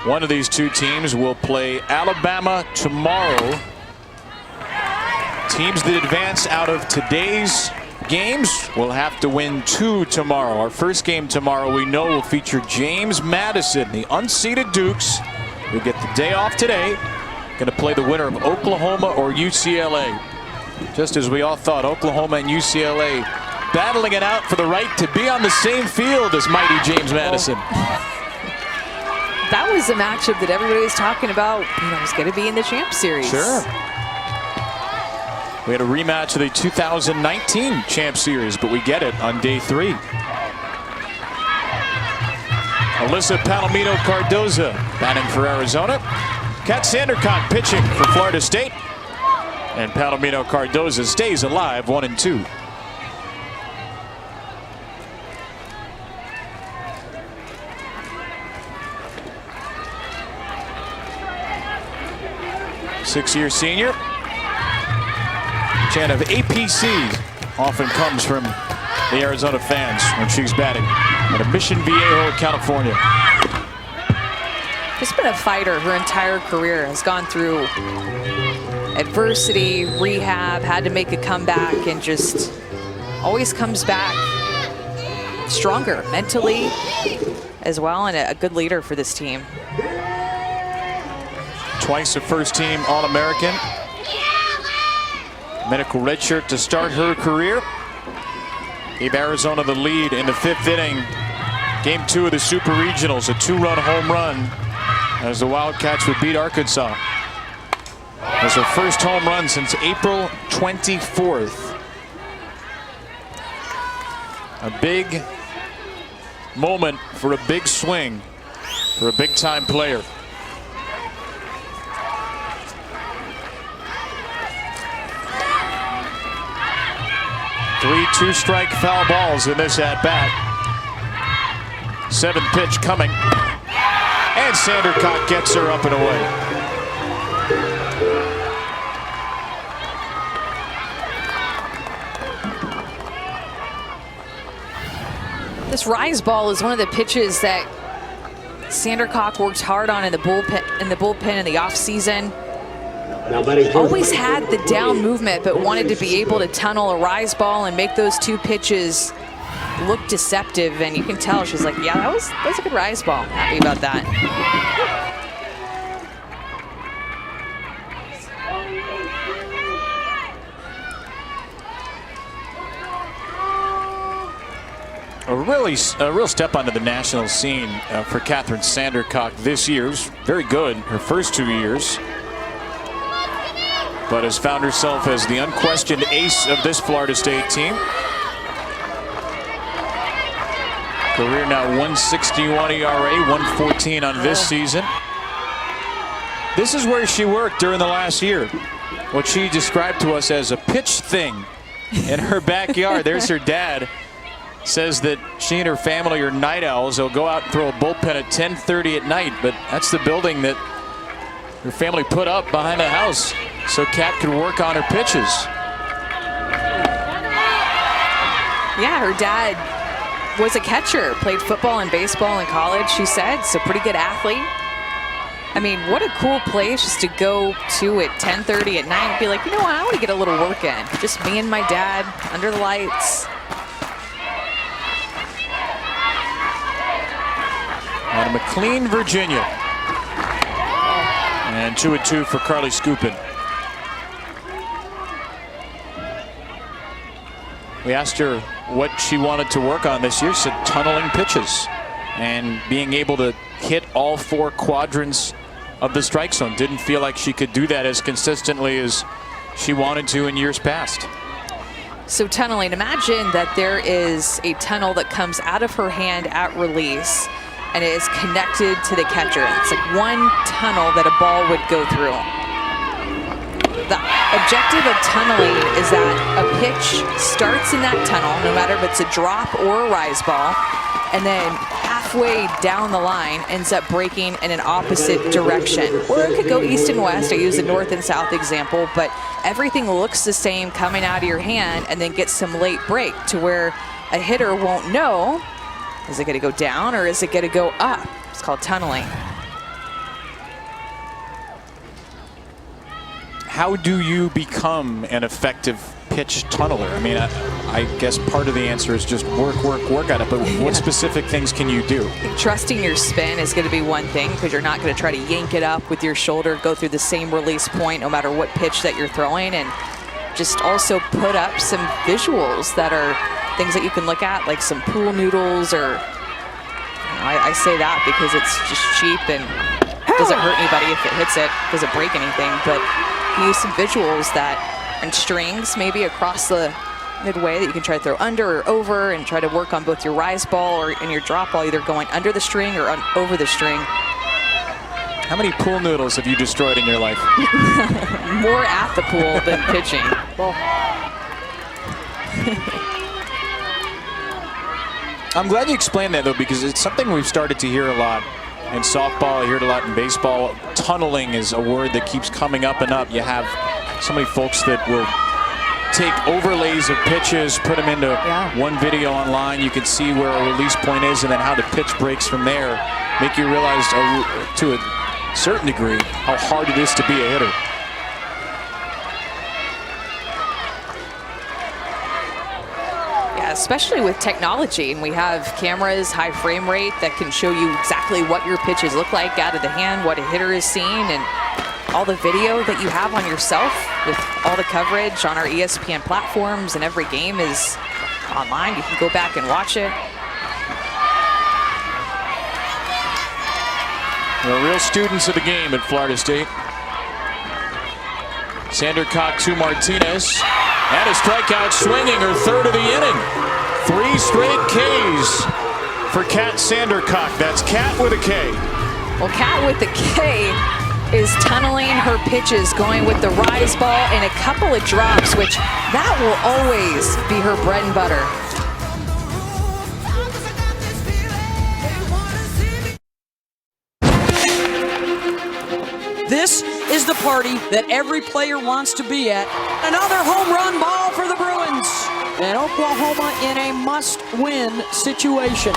Speaker 1: one of these 2 teams will play Alabama tomorrow. Teams that advance out of today's games will have to win 2 tomorrow. Our first game tomorrow we know will feature James Madison, the unseeded Dukes, who get the day off today. Going to play the winner of Oklahoma or UCLA. Just as we all thought, Oklahoma and UCLA battling it out for the right to be on the same field as mighty James Madison.
Speaker 2: That was a matchup that everybody was talking about, you know, was going to be in the Champ Series.
Speaker 1: Sure. We had a rematch of the 2019 Champ Series, but we get it on day 3. Alyssa Palomino Cardoza batting for Arizona. Kat Sandercock pitching for Florida State. And Palomino Cardoza stays alive, 1-2. Six-year senior. Chant of APC often comes from the Arizona fans when she's batting out of Mission Viejo, California.
Speaker 2: Just been a fighter her entire career, has gone through adversity, rehab, had to make a comeback, and just always comes back stronger mentally as well, and a good leader for this team.
Speaker 1: Twice a first-team All-American. Medical redshirt to start her career. Gave Arizona the lead in the 5th inning. Game 2 of the Super Regionals, a 2-run home run as the Wildcats would beat Arkansas. It was her first home run since April 24th. A big moment for a big swing for a big-time player. 3 2-strike foul balls in this at-bat. 7th pitch coming. And Sandercock gets her up and away.
Speaker 2: This rise ball is one of the pitches that Sandercock worked hard on in the bullpen in the offseason. Always had the down movement, but wanted to be able to tunnel a rise ball and make those 2 pitches look deceptive. And you can tell she's like, yeah, that was a good rise ball. Happy about that.
Speaker 1: a real step onto the national scene for Catherine Sandercock this year. Very good her first 2 years, but has found herself as the unquestioned ace of this Florida State team. Career now 161 ERA, 114 on this season. This is where she worked during the last year. What she described to us as a pitch thing in her backyard. There's her dad. Says that she and her family are night owls. They'll go out and throw a bullpen at 10:30 at night, but that's the building that her family put up behind the house so Kat could work on her pitches.
Speaker 2: Yeah, her dad was a catcher, played football and baseball in college, she said, so pretty good athlete. I mean, what a cool place just to go to at 10:30 at night and be like, you know what, I want to get a little work in. Just me and my dad under the lights.
Speaker 1: Out of McLean, Virginia. And 2-2 for Carly Skupin. We asked her what she wanted to work on this year. She said tunneling pitches and being able to hit all 4 quadrants of the strike zone. Didn't feel like she could do that as consistently as she wanted to in years past.
Speaker 2: So tunneling, imagine that there is a tunnel that comes out of her hand at release and it is connected to the catcher. It's like one tunnel that a ball would go through. The objective of tunneling is that a pitch starts in that tunnel, no matter if it's a drop or a rise ball, and then halfway down the line ends up breaking in an opposite direction. Or it could go east and west. I use the north and south example, but everything looks the same coming out of your hand and then gets some late break to where a hitter won't know, is it going to go down or is it going to go up? It's called tunneling.
Speaker 1: How do you become an effective pitch tunneler? I mean, I guess part of the answer is just work at it, but what specific things can you do?
Speaker 2: Trusting your spin is going to be one thing, because you're not going to try to yank it up with your shoulder, go through the same release point no matter what pitch that you're throwing, and just also put up some visuals that are things that you can look at, like some pool noodles, or I say that because it's just cheap and doesn't hurt anybody if it hits it, doesn't break anything, but use some visuals that and strings maybe across the midway that you can try to throw under or over and try to work on both your rise ball or in your drop ball, either going under the string or over the string.
Speaker 1: How many pool noodles have you destroyed in your life?
Speaker 2: More at the pool than pitching. Well,
Speaker 1: I'm glad you explained that, though, because it's something we've started to hear a lot in softball. I hear it a lot in baseball. Tunneling is a word that keeps coming up and up. You have so many folks that will take overlays of pitches, put them into one video online. You can see where a release point is and then how the pitch breaks from there. Make you realize to a certain degree how hard it is to be a hitter.
Speaker 2: especially with technology, and we have cameras, high frame rate, that can show you exactly what your pitches look like out of the hand, what a hitter is seeing, and all the video that you have on yourself with all the coverage on our ESPN platforms, and every game is online. You can go back and watch it.
Speaker 1: They're real students of the game at Florida State. Sandercock to Martinez. And a strikeout, swinging her third of the inning. 3 straight Ks for Kat Sandercock. That's Kat with a K.
Speaker 2: Well, Kat with the K is tunneling her pitches, going with the rise ball and a couple of drops, which that will always be her bread and butter.
Speaker 9: This is the party that every player wants to be at. Another home run ball for the Bruins. And Oklahoma in a must-win situation.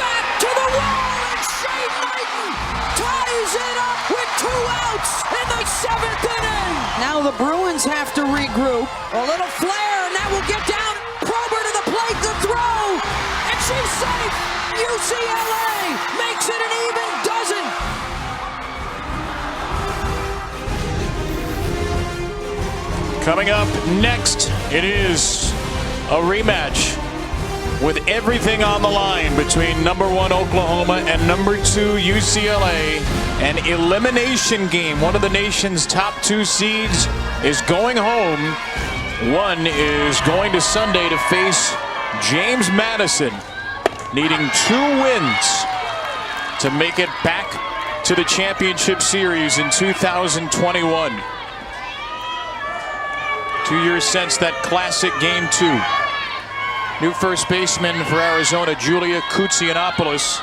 Speaker 9: Back to the wall, and Shane Knighton ties it up with 2 outs in the 7th inning. Now the Bruins have to regroup. A little flare, and that will get down. Prober to the plate, the throw, and she's safe. UCLA makes it an even dozen.
Speaker 1: Coming up next, it is a rematch with everything on the line between #1 Oklahoma and #2 UCLA. An elimination game. One of the nation's top 2 seeds is going home. One is going to Sunday to face James Madison, needing 2 wins to make it back to the championship series in 2021. 2 years since that classic Game 2. New first baseman for Arizona, Julia Koutsianopoulos,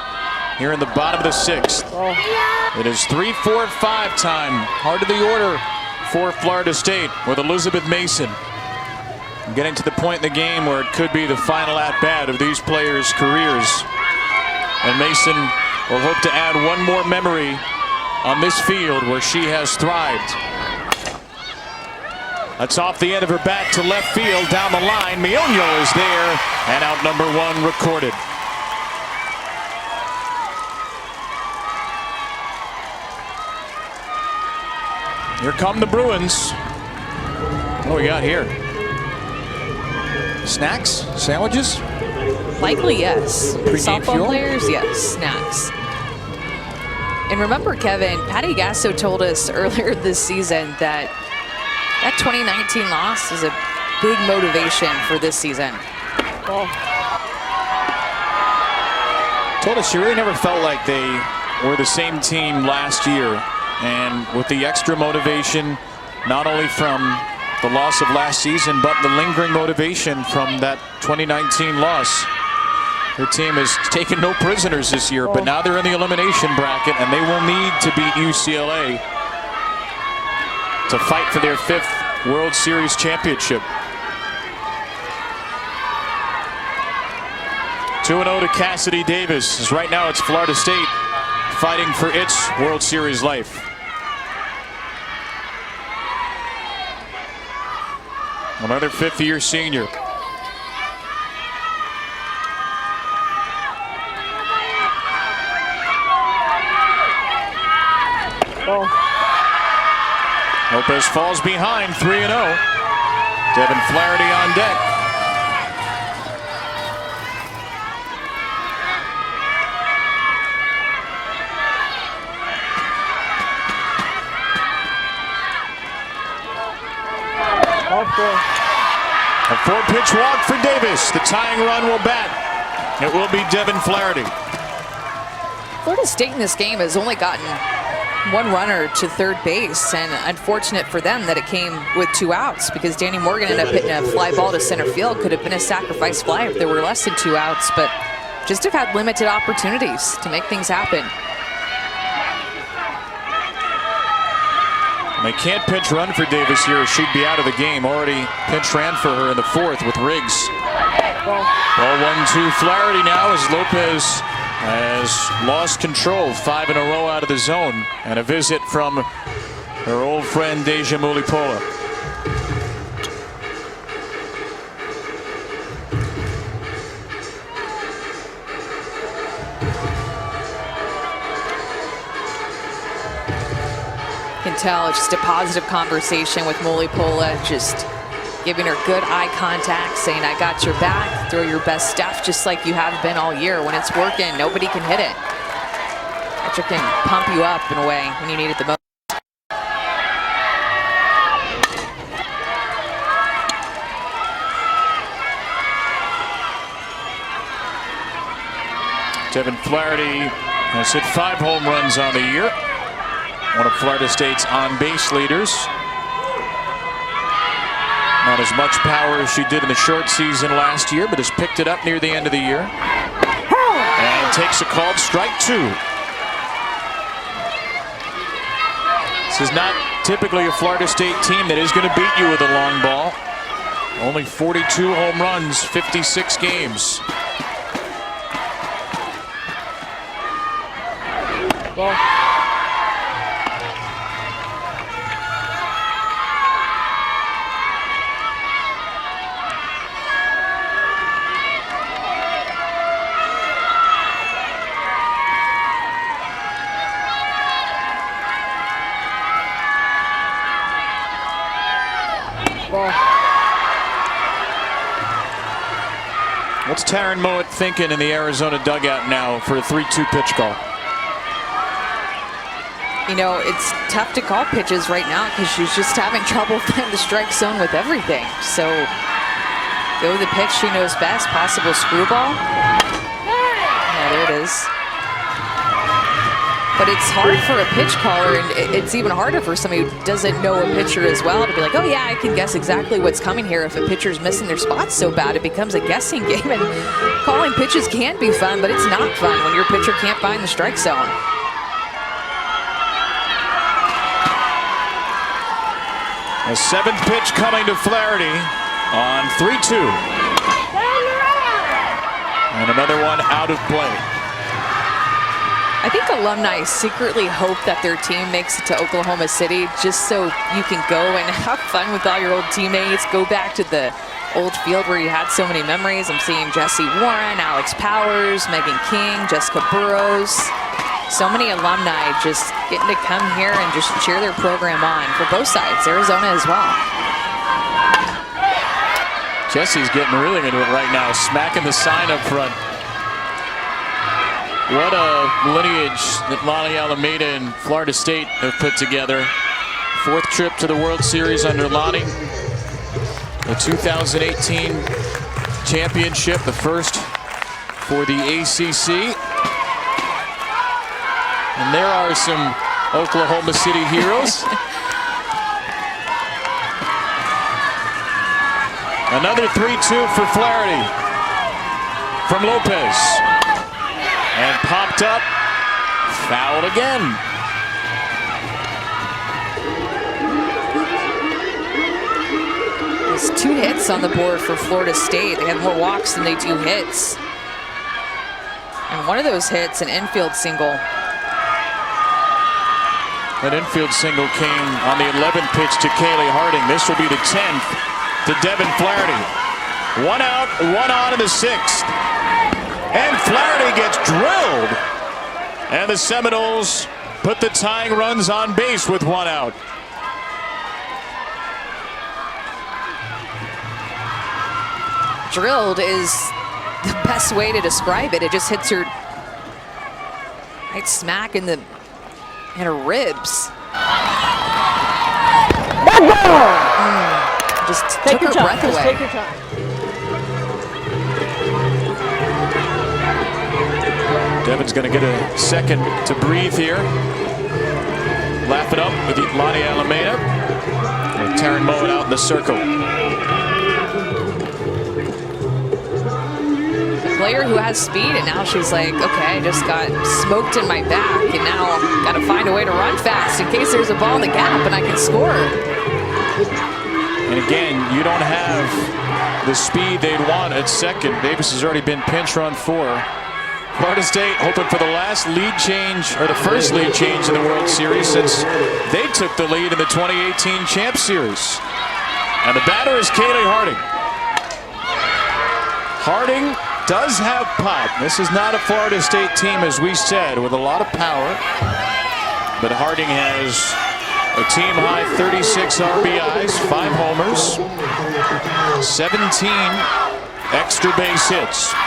Speaker 1: here in the bottom of the 6th. It is 3-4-5 time. Heart of the order for Florida State with Elizabeth Mason. Getting to the point in the game where it could be the final at-bat of these players' careers. And Mason will hope to add one more memory on this field where she has thrived. That's off the end of her bat to left field, down the line. Mioño is there, and out #1 recorded. Here come the Bruins. What do we got here? Snacks? Sandwiches?
Speaker 2: Likely, yes.
Speaker 1: Pre-game
Speaker 2: Softball
Speaker 1: fuel?
Speaker 2: players, yes. Snacks. And remember, Kevin, Patty Gasso told us earlier this season that 2019 loss is a big motivation for this season.
Speaker 1: Told us she really never felt like they were the same team last year. And with the extra motivation, not only from the loss of last season, but the lingering motivation from that 2019 loss. Her team has taken no prisoners this year, but now they're in the elimination bracket, and they will need to beat UCLA to fight for their 5th World Series championship. 2-0 to Cassidy Davis, as right now it's Florida State fighting for its World Series life. Another 5th-year senior. Lopez falls behind, 3-0. Devin Flaherty on deck. A 4-pitch walk for Davis. The tying run will bat. It will be Devin Flaherty.
Speaker 2: Florida State in this game has only gotten 1 runner to third base, and unfortunate for them that it came with 2 outs because Danny Morgan ended up hitting a fly ball to center field. Could have been a sacrifice fly if there were less than 2 outs, but just have had limited opportunities to make things happen.
Speaker 1: And they can't pinch run for Davis here, or she'd be out of the game. Already pinch ran for her in the 4th with Riggs. Ball 1-2 Flaherty now as Lopez has lost control. 5 in a row out of the zone. And a visit from her old friend Deja Mulipola.
Speaker 2: You can tell it's just a positive conversation with Mulipola, just giving her good eye contact, saying, I got your back, throw your best stuff, just like you have been all year. When it's working, nobody can hit it. Catcher can pump you up in a way when you need it the most.
Speaker 1: Devin Flaherty has hit 5 home runs on the year. One of Florida State's on-base leaders. Not as much power as she did in the short season last year, but has picked it up near the end of the year. And takes a called strike 2. This is not typically a Florida State team that is going to beat you with a long ball. Only 42 home runs, 56 games. What's Taryn Mowat thinking in the Arizona dugout now for a 3-2 pitch call?
Speaker 2: You know, it's tough to call pitches right now because she's just having trouble finding the strike zone with everything. So go with the pitch she knows best, possible screwball. Yeah, there it is. But it's hard for a pitch caller, and it's even harder for somebody who doesn't know a pitcher as well to be like, oh yeah, I can guess exactly what's coming here. If a pitcher's missing their spots so bad, it becomes a guessing game. And calling pitches can be fun, but it's not fun when your pitcher can't find the strike zone.
Speaker 1: A 7th pitch coming to Flaherty on 3-2. And another one out of play.
Speaker 2: I think alumni secretly hope that their team makes it to Oklahoma City just so you can go and have fun with all your old teammates, go back to the old field where you had so many memories. I'm seeing Jesse Warren, Alex Powers, Megan King, Jessica Burrows. So many alumni just getting to come here and just cheer their program on for both sides, Arizona as well.
Speaker 1: Jesse's getting really into it right now, smacking the sign up front. What a lineage that Lonnie Alameda and Florida State have put together. 4th trip to the World Series under Lonnie. The 2018 championship, the first for the ACC. And there are some Oklahoma City heroes. Another 3-2 for Flaherty from Lopez. And popped up, fouled again.
Speaker 2: There's 2 hits on the board for Florida State. They have more walks than they do hits. And one of those hits, an infield single.
Speaker 1: That infield single came on the 11th pitch to Kaylee Harding. This will be the 10th to Devin Flaherty. 1 out, 1 on in the 6th. And Flaherty gets drilled. And the Seminoles put the tying runs on base with 1 out.
Speaker 2: Drilled is the best way to describe it. It just hits her right smack in her ribs. Just took her breath away.
Speaker 8: Take your time.
Speaker 1: Devin's going to get a second to breathe here. Laugh it up with Lonnie Alameda. With Taryn Mowat out in the circle.
Speaker 2: A player who has speed, and now she's like, okay, I just got smoked in my back, and now got to find a way to run fast in case there's a ball in the gap and I can score.
Speaker 1: And again, you don't have the speed they'd want at second. Davis has already been pinch run 4. Florida State hoping for the last lead change, or the first lead change in the World Series since they took the lead in the 2018 Champ Series. And the batter is Kaylee Harding. Harding does have pop. This is not a Florida State team, as we said, with a lot of power. But Harding has a team-high 36 RBIs, 5 homers, 17 extra base hits.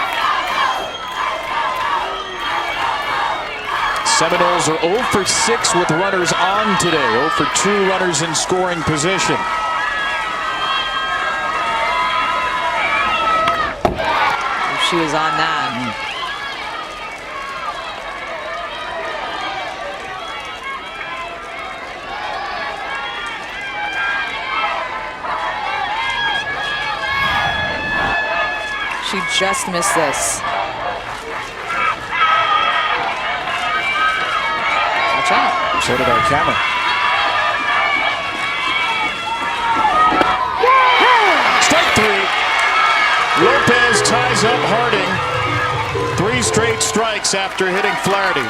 Speaker 1: Seminoles are 0 for 6 with runners on today. 0 for 2 runners in scoring position.
Speaker 2: She was on that. She just missed this. Watch out.
Speaker 1: So did our camera. Strike 3. Lopez ties up Harding. 3 straight strikes after hitting Flaherty.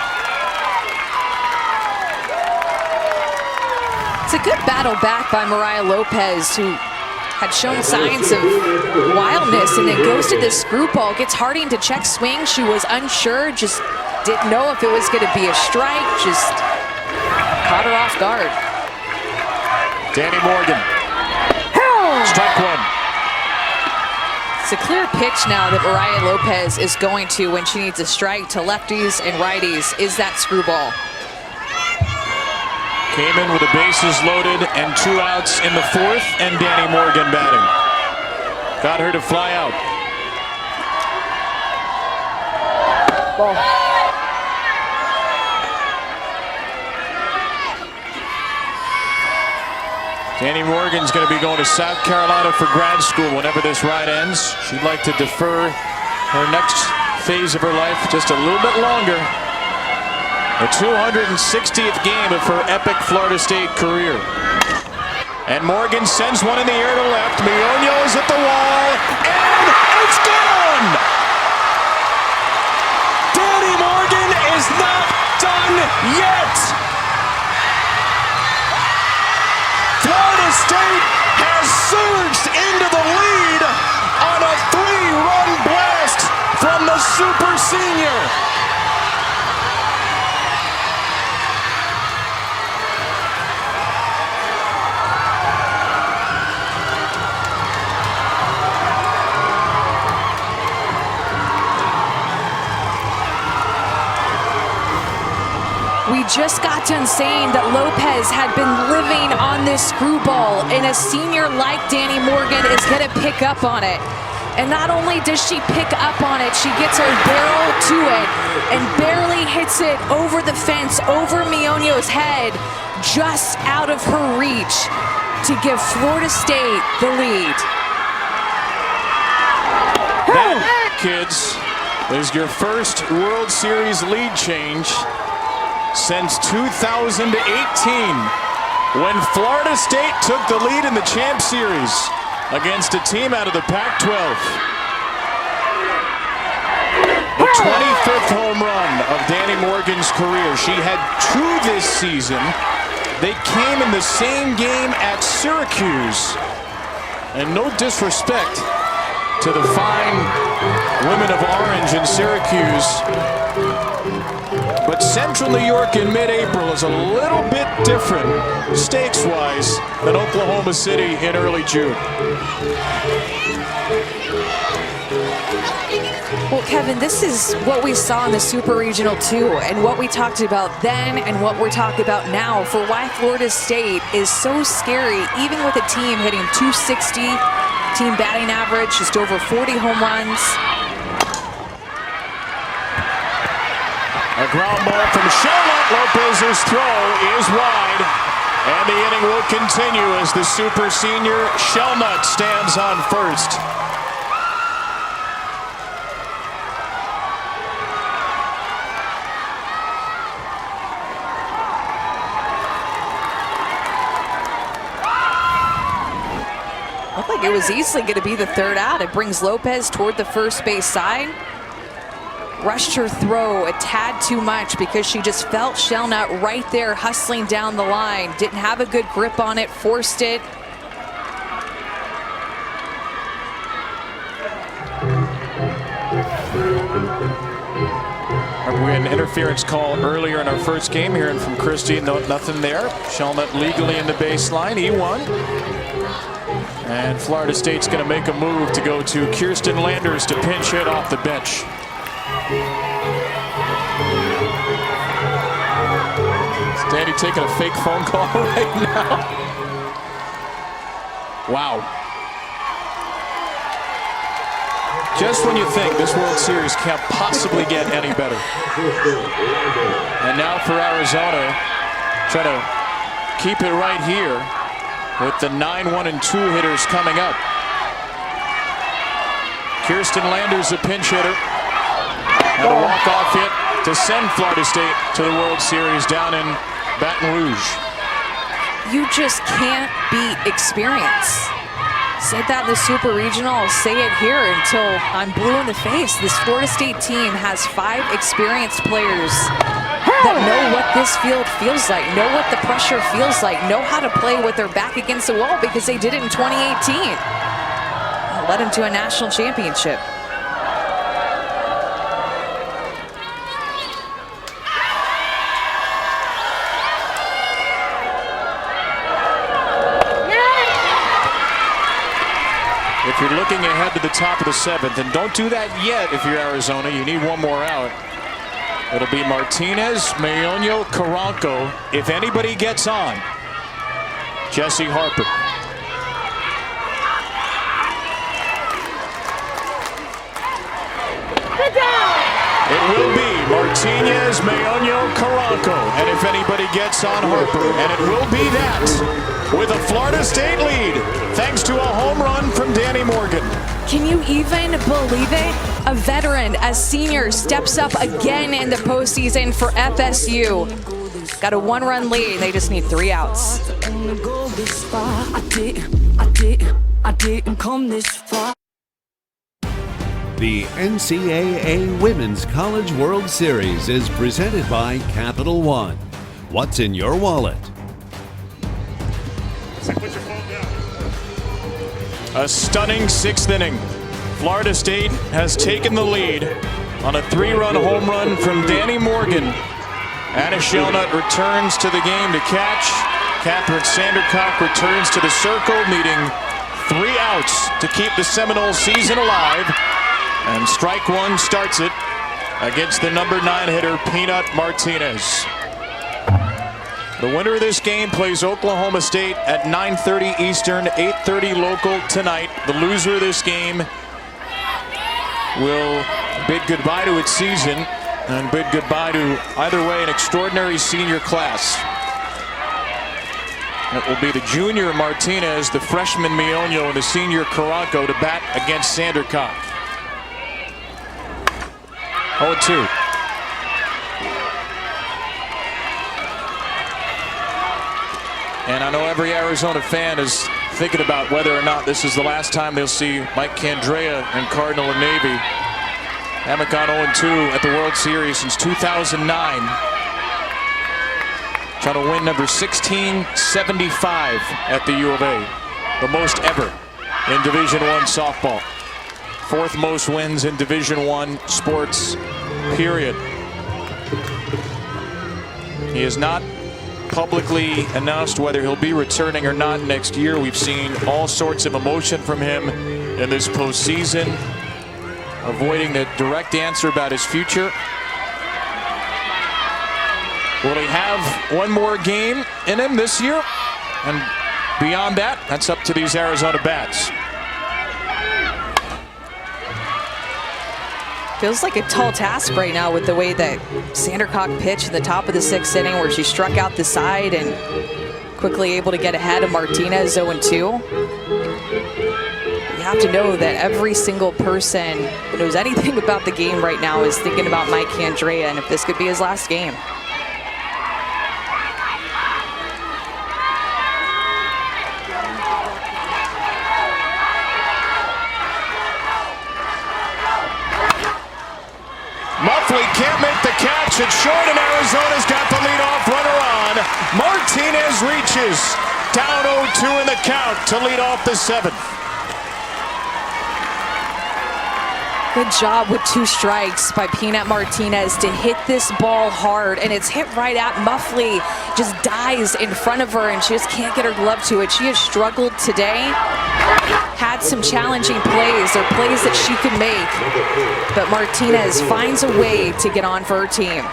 Speaker 2: It's a good battle back by Mariah Lopez, who had shown signs of wildness, and then goes to this screwball, gets Harding to check swing. She was unsure, just didn't know if it was going to be a strike, just caught her off guard.
Speaker 1: Danny Morgan. Strike 1.
Speaker 2: It's a clear pitch now that Mariah Lopez is going to when she needs a strike to lefties and righties is that screwball.
Speaker 1: Came in with the bases loaded and 2 outs in the 4th, and Danny Morgan batting. Got her to fly out.
Speaker 8: Ball.
Speaker 1: Danny Morgan's going to be going to South Carolina for grad school whenever this ride ends. She'd like to defer her next phase of her life just a little bit longer. The 260th game of her epic Florida State career. And Morgan sends one in the air to left. Miñones at the wall, and it's gone! Danny Morgan is not done yet! Florida State has surged into the lead on a 3-run blast from the super senior.
Speaker 2: We just got done saying that Lopez had been living on this screwball, and a senior like Danny Morgan is going to pick up on it. And not only does she pick up on it, she gets her barrel to it and barely hits it over the fence, over Miñones' head, just out of her reach to give Florida State the lead.
Speaker 1: That, kids, is your first World Series lead change since 2018, when Florida State took the lead in the Champ Series against a team out of the Pac-12. The 25th home run of Danny Morgan's career. She had 2 this season. They came in the same game at Syracuse. And no disrespect to the fine women of Orange in Syracuse, but Central New York in mid-April is a little bit different, stakes-wise, than Oklahoma City in early June.
Speaker 2: Well, Kevin, this is what we saw in the Super Regional too, and what we talked about then and what we're talking about now for why Florida State is so scary, even with a team hitting 260, team batting average, just over 40 home runs.
Speaker 1: A ground ball from Charlotte. Lopez's throw is wide, and the inning will continue as the super senior Shellnut stands on first.
Speaker 2: Looked like it was easily going to be the 3rd out. It brings Lopez toward the first base side. Rushed her throw a tad too much because she just felt Shellnut right there hustling down the line. Didn't have a good grip on it, forced it.
Speaker 1: We had an interference call earlier in our first game, hearing from Christie. No, nothing there. Shellnut legally in the baseline. He won. And Florida State's going to make a move to go to Kirsten Landers to pinch hit off the bench. Is Danny taking a fake phone call right now? Wow. Just when you think this World Series can't possibly get any better. And now for Arizona, try to keep it right here with the 9-1 and 2 hitters coming up. Kirsten Landers, a pinch hitter. And a walk-off hit to send Florida State to the World Series down in Baton Rouge.
Speaker 2: You just can't beat experience. Said that in the Super Regional, I'll say it here until I'm blue in the face. This Florida State team has 5 experienced players that know what this field feels like, know what the pressure feels like, know how to play with their back against the wall because they did it in 2018. Led them to a national championship.
Speaker 1: If if you're looking ahead to the top of the 7th, and don't do that yet if you're Arizona, you need one more out. It'll be Martinez, Meoño, Caranco. If anybody gets on, Jesse Harper. It will be Martinez, Meoño, Caranco. And if anybody gets on, Harper. And it will be that with a Florida State lead, thanks to a home run from Danny Morgan.
Speaker 2: Can you even believe it? A veteran, a senior, steps up again in the postseason for FSU. Got a 1-run lead. They just need 3 outs.
Speaker 10: I didn't come this far.
Speaker 11: The NCAA Women's College World Series is presented by Capital One. What's in your wallet?
Speaker 1: A stunning 6th inning. Florida State has taken the lead on a 3-run home run from Danny Morgan. Anna Shelnut returns to the game to catch. Catherine Sandercock returns to the circle, needing 3 outs to keep the Seminole season alive. And strike 1 starts it against the number 9 hitter, Peanut Martinez. The winner of this game plays Oklahoma State at 9:30 Eastern, 8:30 local tonight. The loser of this game will bid goodbye to its season and bid goodbye to, either way, an extraordinary senior class. It will be the junior Martinez, the freshman Meoño, and the senior Caranco to bat against Sandercock. 0-2. And I know every Arizona fan is thinking about whether or not this is the last time they'll see Mike Candrea and Cardinal and Navy. Haven't gone 0-2 at the World Series since 2009. Trying to win number 1675 at the U of A. The most ever in Division I softball. 4th most wins in Division I sports, period. He has not publicly announced whether he'll be returning or not next year. We've seen all sorts of emotion from him in this postseason, avoiding the direct answer about his future. Will he have one more game in him this year? And beyond that, that's up to these Arizona bats.
Speaker 2: Feels like a tall task right now with the way that Sandercock pitched at the top of the 6th inning, where she struck out the side and quickly able to get ahead of Martinez 0-2. You have to know that every single person who knows anything about the game right now is thinking about Mike Candrea, and if this could be his last game.
Speaker 1: Muffley can't make the catch. It's short, and Arizona's got the leadoff runner on. Martinez reaches down 0-2 in the count to lead off the 7th.
Speaker 2: Good job with 2 strikes by Peanut Martinez to hit this ball hard, and it's hit right at Muffley. Just dies in front of her, and she just can't get her glove to it. She has struggled today. Had some challenging plays, or plays that she could make, but Martinez finds a way to get on for her team.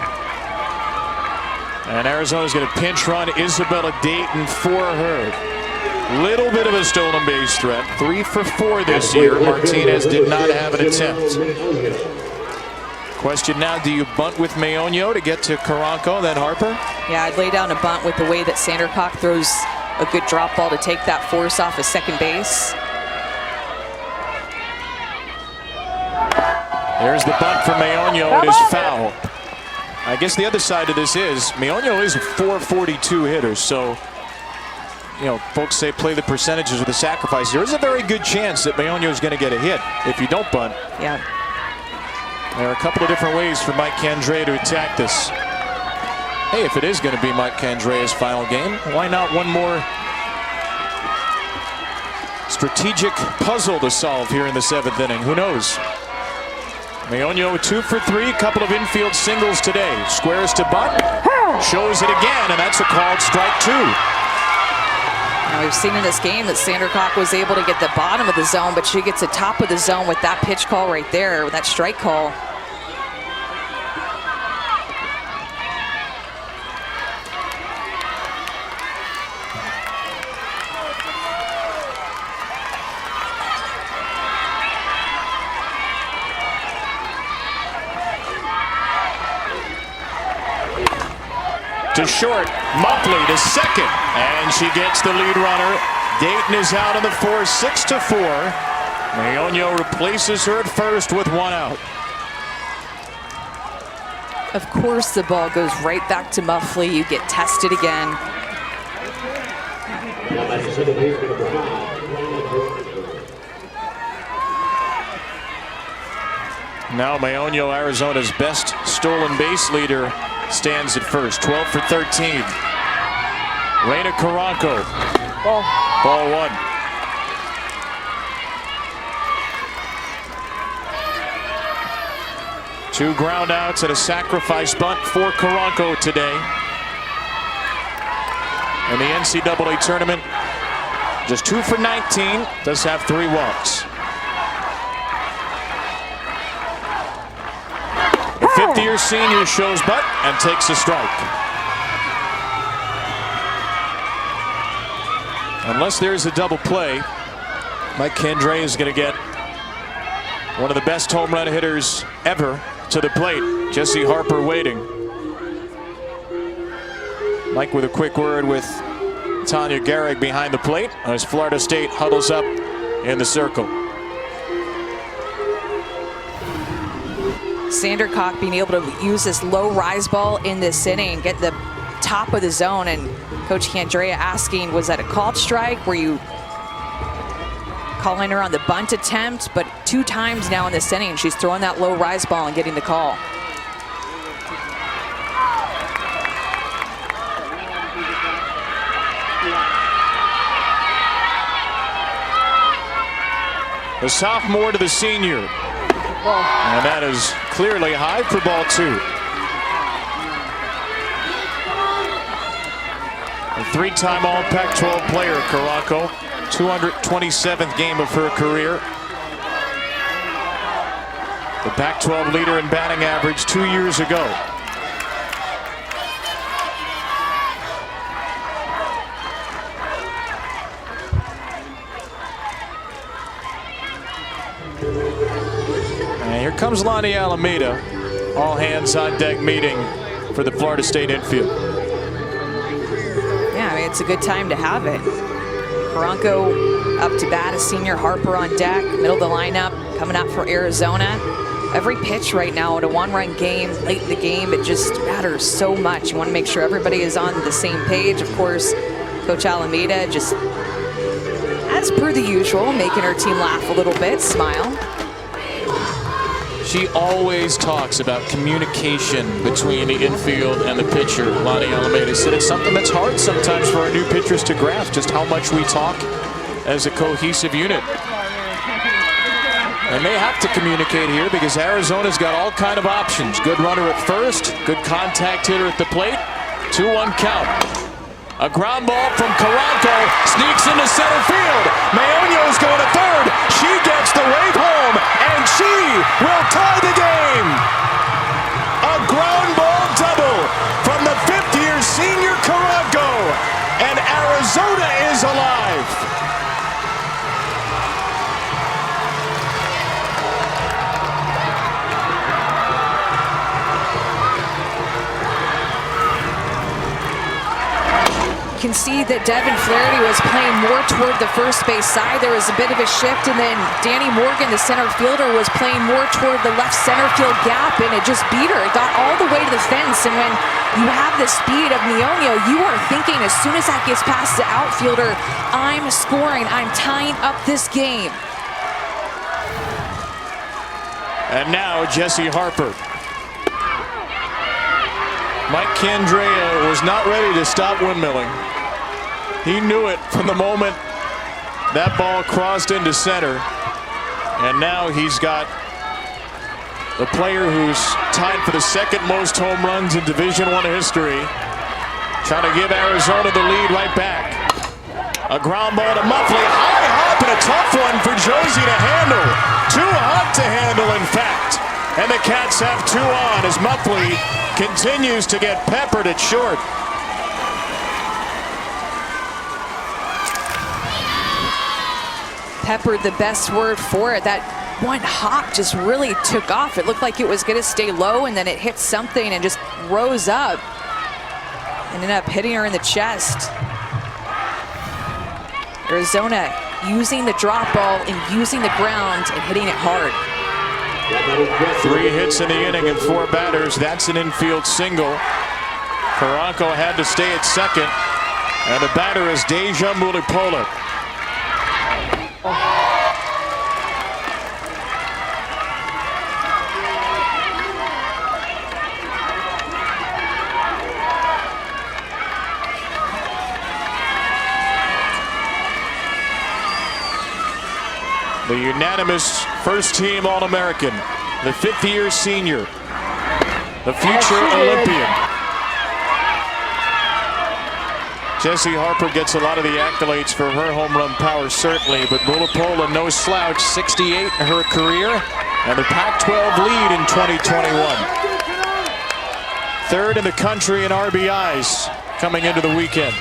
Speaker 1: And Arizona's going to pinch run Isabella Dayton for her. Little bit of a stolen base threat. 3 for 4 this year. Martinez did not have an attempt. Question now, do you bunt with Meoño to get to Caranco, then Harper?
Speaker 2: Yeah, I'd lay down a bunt with the way that Sandercock throws a good drop ball to take that force off of second base.
Speaker 1: There's the bunt for Meoño. It is foul. I guess the other side of this is Meoño is a .442 hitter, so you know, folks say play the percentages with the sacrifice. There is a very good chance that Meoño is going to get a hit if you don't bunt.
Speaker 2: Yeah.
Speaker 1: There are a couple of different ways for Mike Candrea to attack this. Hey, if it is going to be Mike Candrea's final game, why not one more strategic puzzle to solve here in the 7th inning? Who knows? Meoño 2 for 3, couple of infield singles today. Squares to bunt, shows it again, and that's a called strike 2.
Speaker 2: Now we've seen in this game that Sandercock was able to get the bottom of the zone, but she gets the top of the zone with that pitch call right there, with that strike call.
Speaker 1: To short, Muffley to second, and she gets the lead runner. Dayton is out on the 4, 6-4. Maonio replaces her at first with 1 out.
Speaker 2: Of course the ball goes right back to Muffley. You get tested again.
Speaker 1: Now Maonio, Arizona's best stolen base leader, stands at first. 12 for 13. Reina Caranco. Ball 1. Two ground outs and a sacrifice bunt for Caranco today. In the NCAA tournament, just 2 for 19, does have 3 walks. The 50-year senior shows butt and takes a strike. Unless there's a double play, Mike Kendra is going to get one of the best home run hitters ever to the plate. Jesse Harper waiting. Mike with a quick word with Tanya Gehrig behind the plate as Florida State huddles up in the circle.
Speaker 2: Sandercock being able to use this low rise ball in this inning, get the top of the zone, and Coach Andrea asking, was that a called strike? Were you calling her on the bunt attempt? But 2 times now in this inning, she's throwing that low rise ball and getting the call.
Speaker 1: The sophomore to the senior. And that is clearly high for ball 2. A 3-time All Pac-12 player, Caranco. 227th game of her career. The Pac-12 leader in batting average 2 years ago. And here comes Lonnie Alameda. All hands on deck meeting for the Florida State infield.
Speaker 2: Yeah, I mean, it's a good time to have it. Caranco up to bat, a senior. Harper on deck, middle of the lineup, coming up for Arizona. Every pitch right now at a 1-run game, late in the game, it just matters so much. You want to make sure everybody is on the same page. Of course, Coach Alameda just, as per the usual, making her team laugh a little bit, smile.
Speaker 1: She always talks about communication between the infield and the pitcher. Lonnie Alameda said it's something that's hard sometimes for our new pitchers to grasp, just how much we talk as a cohesive unit. And they have to communicate here because Arizona's got all kind of options. Good runner at first, good contact hitter at the plate. 2-1 count. A ground ball from Caranco sneaks into center field. Maonio's going to third. She gets the wave home, and she will tie the game. A ground ball double from the 5th-year senior Caranco, and Arizona is alive.
Speaker 2: You can see that Devin Flaherty was playing more toward the first base side. There was a bit of a shift, and then Danny Morgan, the center fielder, was playing more toward the left center field gap, and it just beat her. It got all the way to the fence, and when you have the speed of Maonio, you are thinking as soon as that gets past the outfielder, I'm scoring, I'm tying up this game.
Speaker 1: And now Jesse Harper. Mike Candrea was not ready to stop windmilling. He knew it from the moment that ball crossed into center. And now he's got the player who's tied for the 2nd most home runs in Division I history, trying to give Arizona the lead right back. A ground ball to Muffley. High hop and a tough one for Josie to handle. Too hot to handle, in fact. And the Cats have 2 on as Muffley continues to get peppered at short.
Speaker 2: Peppered, the best word for it. That one hop just really took off. It looked like it was going to stay low, and then it hit something and just rose up. Ended up hitting her in the chest. Arizona using the drop ball and using the ground and hitting it hard.
Speaker 1: 3 hits in the inning and 4 batters. That's an infield single. Karanko had to stay at second. And the batter is Deja Mulipola. The unanimous first-team All-American, the 5th-year senior, the future Olympian. Jessie Harper gets a lot of the accolades for her home run power, certainly, but Mulipola, no slouch, 68 in her career, and the Pac-12 lead in 2021. 3rd in the country in RBIs coming into the weekend.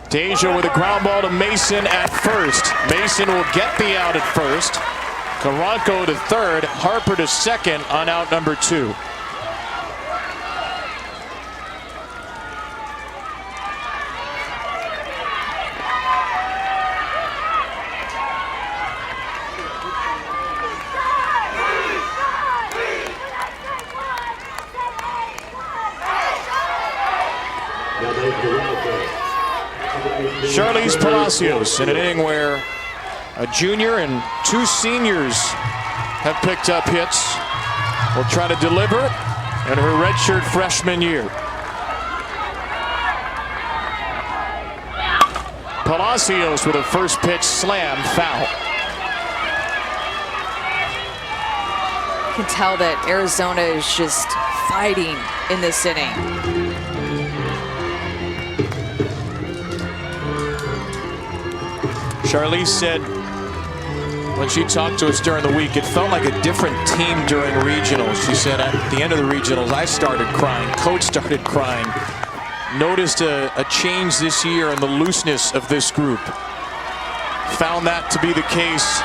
Speaker 1: Deja with a ground ball to Mason at first. Mason will get the out at first. Karanko to third. Harper to second on out number 2. Charlize Palacios in an inning where a junior and 2 seniors have picked up hits. Will try to deliver in her redshirt freshman year. Palacios with a first pitch slam foul.
Speaker 2: You can tell that Arizona is just fighting in this inning.
Speaker 1: Charlize said when she talked to us during the week, it felt like a different team during regionals. She said at the end of the regionals, I started crying, coach started crying. Noticed a change this year in the looseness of this group. Found that to be the case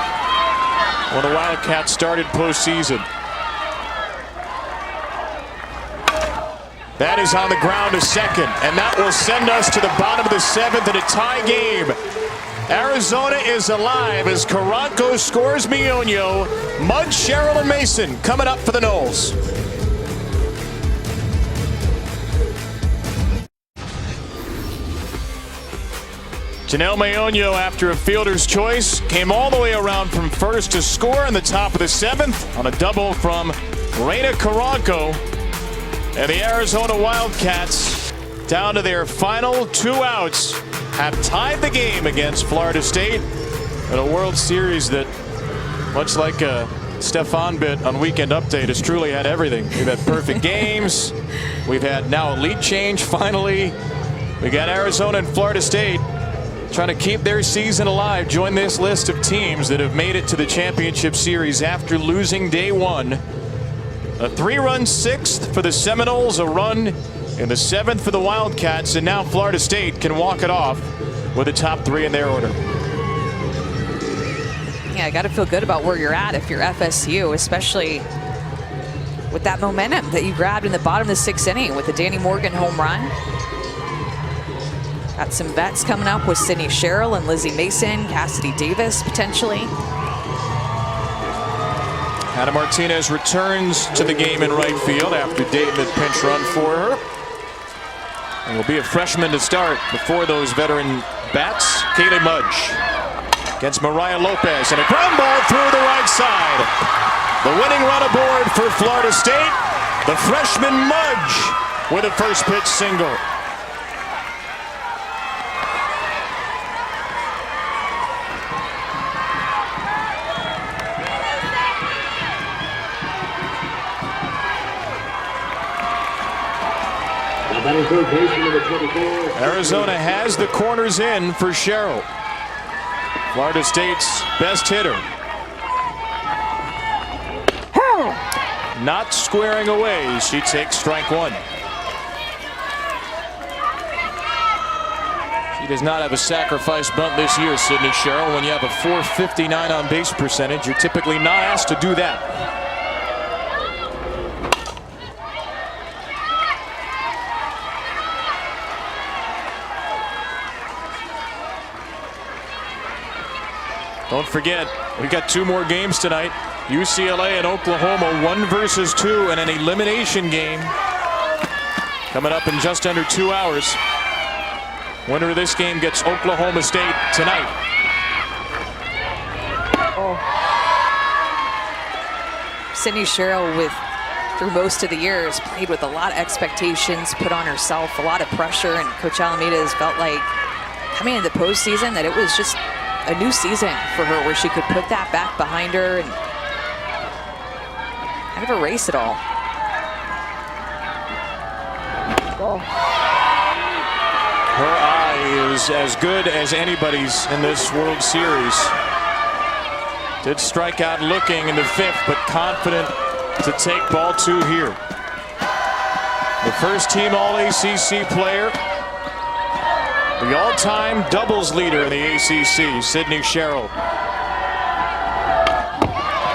Speaker 1: when the Wildcats started postseason. That is on the ground to second, and that will send us to the bottom of the 7th in a tie game. Arizona is alive as Karanko scores Mioño. Mudge, Sherrill, and Mason coming up for the Noles. Janelle Mioño, after a fielder's choice, came all the way around from first to score in the top of the 7th on a double from Reina Karanko. And the Arizona Wildcats, down to their final 2 outs, have tied the game against Florida State in a World Series that, much like Stefan bit on Weekend Update, has truly had everything. We've had perfect games. We've had now a lead change finally. We got Arizona and Florida State trying to keep their season alive. Join this list of teams that have made it to the championship series after losing day 1. A 3-run 6th for the Seminoles, a run in the 7th for the Wildcats, and now Florida State can walk it off with the top 3 in their order.
Speaker 2: Yeah, got to feel good about where you're at if you're FSU, especially with that momentum that you grabbed in the bottom of the 6th inning with the Danny Morgan home run. Got some vets coming up with Sydney Sherrill and Lizzie Mason, Cassidy Davis potentially.
Speaker 1: Hannah Martinez returns to the game in right field after Dayton had pinch run for her. And will be a freshman to start before those veteran bats. Kaylee Mudge against Mariah Lopez, and a ground ball through the right side. The winning run aboard for Florida State. The freshman Mudge with a first pitch single.
Speaker 5: On third base, number 24.
Speaker 1: Arizona has the corners in for Sherrill, Florida State's best hitter. Not squaring away. She takes strike one. She does not have a sacrifice bunt this year, Sydney Sherrill. When you have a .459 on base percentage, you're typically not asked to do that. Don't forget, we got 2 more games tonight. UCLA and Oklahoma, 1 versus 2 in an elimination game coming up in just under 2 hours. Winner of this game gets Oklahoma State tonight.
Speaker 2: Sydney Sherrill, through most of the years, played with a lot of expectations put on herself, a lot of pressure, and Coach Alameda has felt like coming into the postseason that it was just a new season for her where she could put that back behind her and kind of erase it all.
Speaker 1: Her eye is as good as anybody's in this World Series. Did strike out looking in the 5th, but confident to take ball 2 here. The first team All-ACC player, the all-time doubles leader in the ACC, Sydney Sherrill.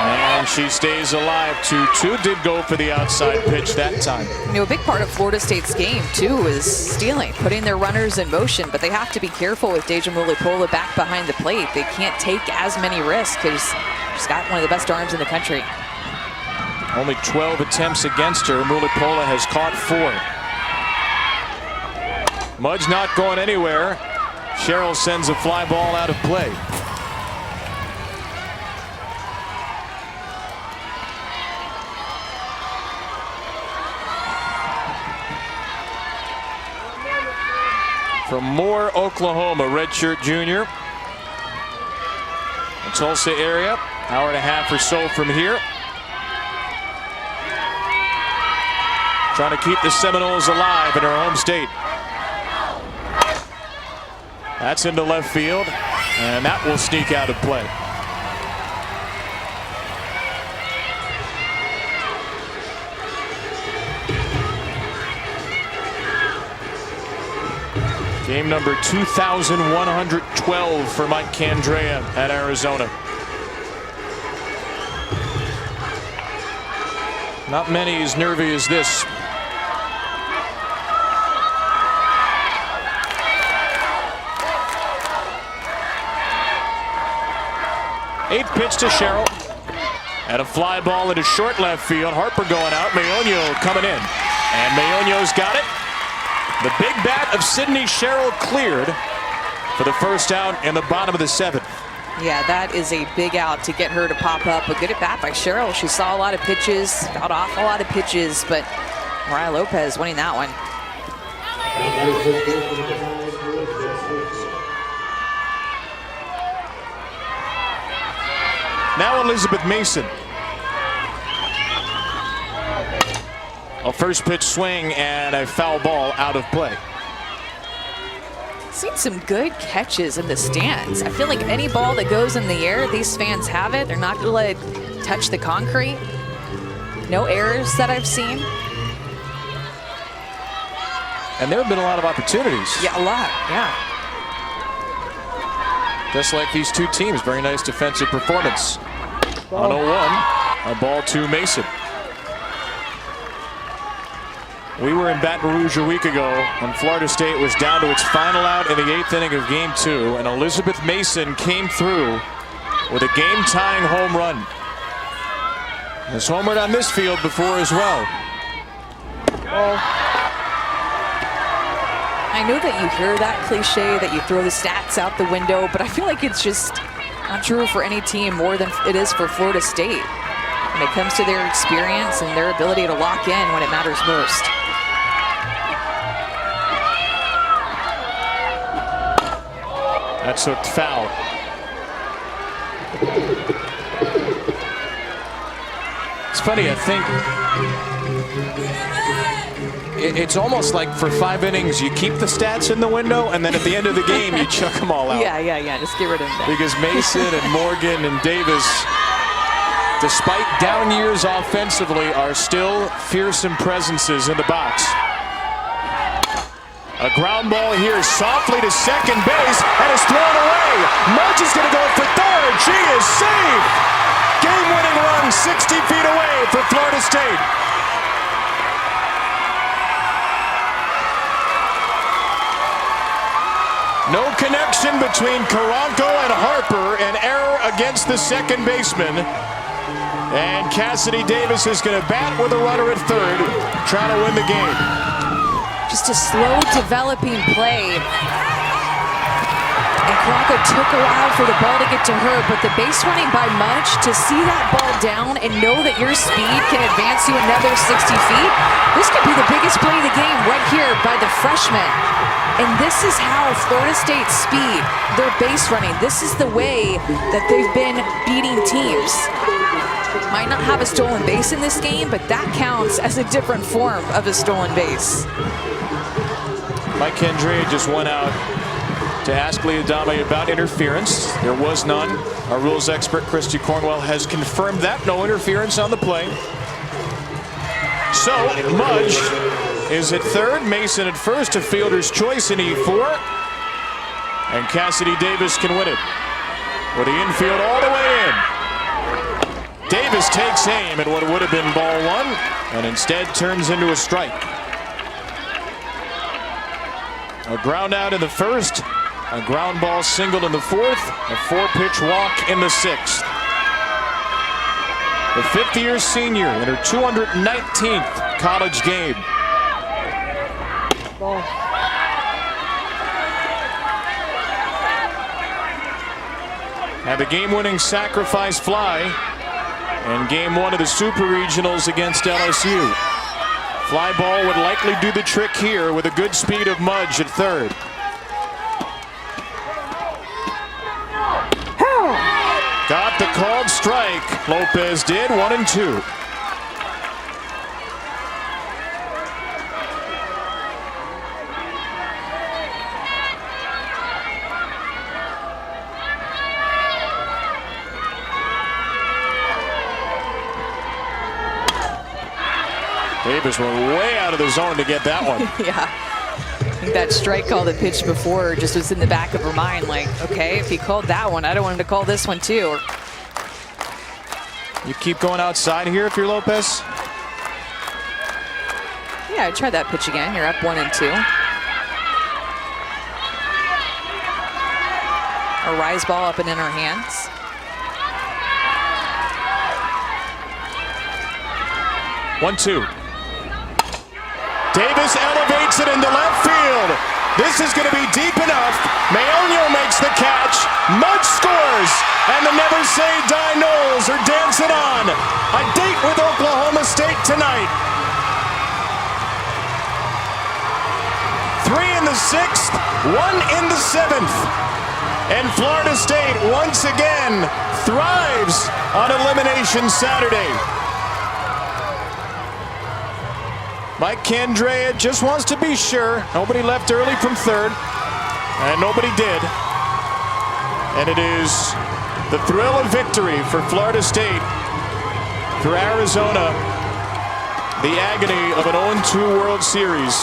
Speaker 1: And she stays alive. 2-2 did go for the outside pitch that time.
Speaker 2: You know, a big part of Florida State's game, too, is stealing, putting their runners in motion. But they have to be careful with Deja Mulipola back behind the plate. They can't take as many risks because she's got one of the best arms in the country.
Speaker 1: Only 12 attempts against her. Mulipola has caught 4. Mudge not going anywhere. Sherrill sends a fly ball out of play. From Moore, Oklahoma, redshirt junior. The Tulsa area, hour and a half or so from here. Trying to keep the Seminoles alive in her home state. That's into left field, and that will sneak out of play. Game number 2,112 for Mike Candrea at Arizona. Not many as nervy as this. Eighth pitch to Sherrill. And a fly ball into short left field. Harper going out. Mayonio coming in. And Mayonio's got it. The big bat of Sydney Sherrill cleared for the first out in the bottom of the 7th.
Speaker 2: Yeah, that is a big out to get her to pop up. A good at bat by Sherrill. She saw a lot of pitches, fouled off a lot of pitches, but Mariah Lopez winning that one.
Speaker 1: Now Elizabeth Mason. A first pitch swing and a foul ball out of play.
Speaker 2: Seen some good catches in the stands. I feel like any ball that goes in the air, these fans have it. They're not going to let it touch the concrete. No errors that I've seen.
Speaker 1: And there have been a lot of opportunities.
Speaker 2: Yeah, a lot, yeah.
Speaker 1: Just like these two teams, very nice defensive performance. On 0-1, a ball to Mason. We were in Baton Rouge a week ago when Florida State was down to its final out in the 8th inning of Game 2, and Elizabeth Mason came through with a game-tying home run. Has homered on this field before as well.
Speaker 2: I know that you hear that cliche that you throw the stats out the window, but I feel like it's just not true for any team more than it is for Florida State when it comes to their experience and their ability to lock in when it matters most.
Speaker 1: That's hooked foul. It's funny, I think it's almost like for 5 innings, you keep the stats in the window, and then at the end of the game, you chuck them all out.
Speaker 2: Yeah. Just get rid of them.
Speaker 1: Because Mason and Morgan and Davis, despite down years offensively, are still fearsome presences in the box. A ground ball here softly to second base, and it's thrown away. Mudge is going to go for third. She is safe. Game-winning run 60 feet away for Florida State. No connection between Karanko and Harper. An error against the second baseman. And Cassidy Davis is going to bat with a runner at third, trying to win the game.
Speaker 2: Just a slow developing play. And Karanko took a while for the ball to get to her, but the base running by Mudge, to see that ball down and know that your speed can advance you another 60 feet, this could be the biggest play of the game right here by the freshman. And this is how Florida State's speed, their base running, this is the way that they've been beating teams. Might not have a stolen base in this game, but that counts as a different form of a stolen base.
Speaker 1: Mike Kendrea just went out to ask Leah Dame about interference. There was none. Our rules expert, Christy Cornwell, has confirmed that. No interference on the play. So, Mudge is at third, Mason at first, a fielder's choice in E4. And Cassidy Davis can win it with the infield all the way in. Davis takes aim at what would have been ball one, and instead turns into a strike. A ground out in the first, a ground ball single in the fourth, a 4-pitch walk in the sixth. The fifth-year senior in her 219th college game.
Speaker 8: Ball.
Speaker 1: Had the game-winning sacrifice fly in game one of the Super Regionals against LSU. Fly ball would likely do the trick here with a good speed of Mudge at third. Got the called strike. Lopez did, 1-2. Davis went way out of the zone to get that one.
Speaker 2: Yeah. I think that strike call that pitched before just was in the back of her mind, like, okay, if he called that one, I don't want him to call this one too.
Speaker 1: You keep going outside here if you're Lopez?
Speaker 2: Yeah, try that pitch again. You're up 1-2. A rise ball up and in her hands.
Speaker 1: One-two. Davis elevates it into left field. This is going to be deep enough. Maonio makes the catch. Mudge scores. And the Never Say Die Noles are dancing on. A date with Oklahoma State tonight. 3 in the 6th, 1 in the 7th. And Florida State once again thrives on Elimination Saturday. Mike Kendrea just wants to be sure. Nobody left early from third, and nobody did. And it is the thrill of victory for Florida State through Arizona, the agony of an 0-2 World Series.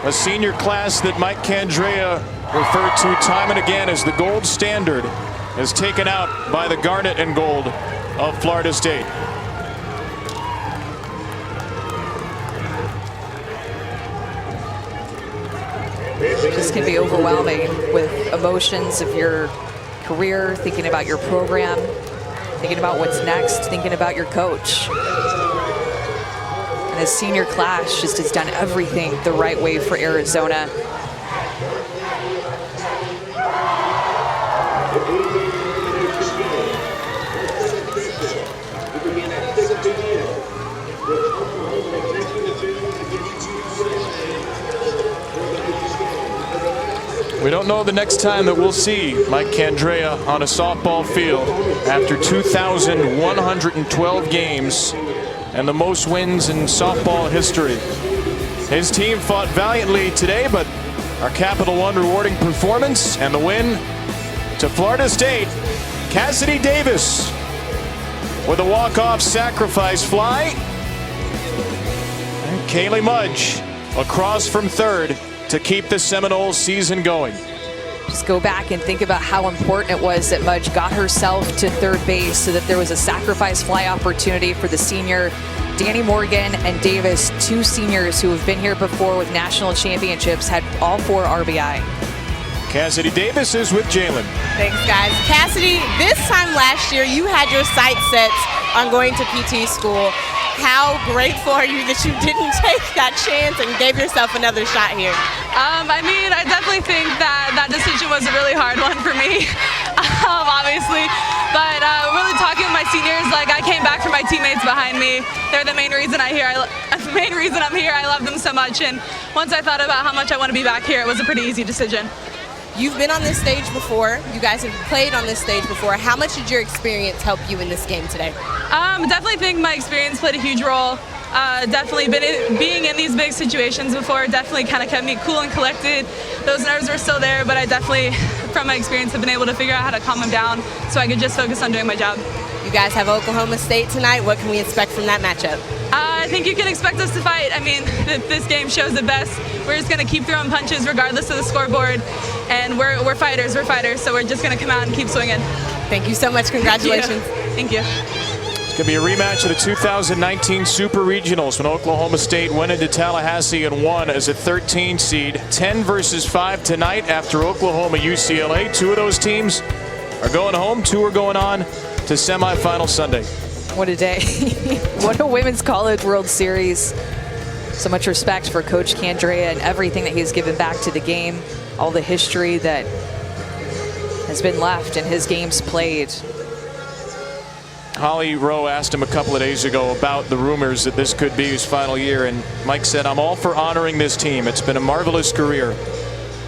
Speaker 1: A senior class that Mike Kendrea referred to time and again as the gold standard is taken out by the garnet and gold of Florida State.
Speaker 2: This can be overwhelming with emotions of your career, thinking about your program, thinking about what's next, thinking about your coach. And this senior class just has done everything the right way for Arizona.
Speaker 1: We don't know the next time that we'll see Mike Candrea on a softball field after 2,112 games and the most wins in softball history. His team fought valiantly today, but our Capital One rewarding performance and the win to Florida State. Cassidy Davis with a walk-off sacrifice fly. And Kaylee Mudge across from third to keep the Seminoles season going.
Speaker 2: Just go back and think about how important it was that Mudge got herself to third base so that there was a sacrifice fly opportunity for the senior Danny Morgan and Davis, two seniors who have been here before with national championships, had all 4 RBI.
Speaker 1: Cassidy Davis is with Jalen.
Speaker 3: Thanks, guys. Cassidy, this time last year, you had your sights set on going to PT school. How grateful are you that you didn't take that chance and gave yourself another shot here?
Speaker 6: I mean, I definitely think that decision was a really hard one for me, obviously. But really talking with my seniors, like I came back for my teammates behind me. They're the main reason I'm here. I love them so much. And once I thought about how much I want to be back here, it was a pretty easy decision.
Speaker 3: You've been on this stage before. You guys have played on this stage before. How much did your experience help you in this game today?
Speaker 6: Definitely think my experience played a huge role. Definitely being in these big situations before definitely kind of kept me cool and collected. Those nerves were still there, but I definitely, from my experience, have been able to figure out how to calm them down so I could just focus on doing my job.
Speaker 3: You guys have Oklahoma State tonight. What can we expect from that matchup?
Speaker 6: I think you can expect us to fight. I mean, this game shows it best. We're just going to keep throwing punches regardless of the scoreboard. And we're fighters, so we're just going to come out and keep swinging.
Speaker 3: Thank you so much. Congratulations.
Speaker 6: Thank you.
Speaker 1: It's going to be a rematch of the 2019 Super Regionals when Oklahoma State went into Tallahassee and won as a 13 seed. 10 versus 5 tonight after Oklahoma UCLA. 2 of those teams are going home. 2 are going on to semifinal Sunday.
Speaker 2: What a day. What a Women's College World Series. So much respect for Coach Candrea and everything that he's given back to the game. All the history that has been left in his games played.
Speaker 1: Holly Rowe asked him a couple of days ago about the rumors that this could be his final year, and Mike said, "I'm all for honoring this team. It's been a marvelous career.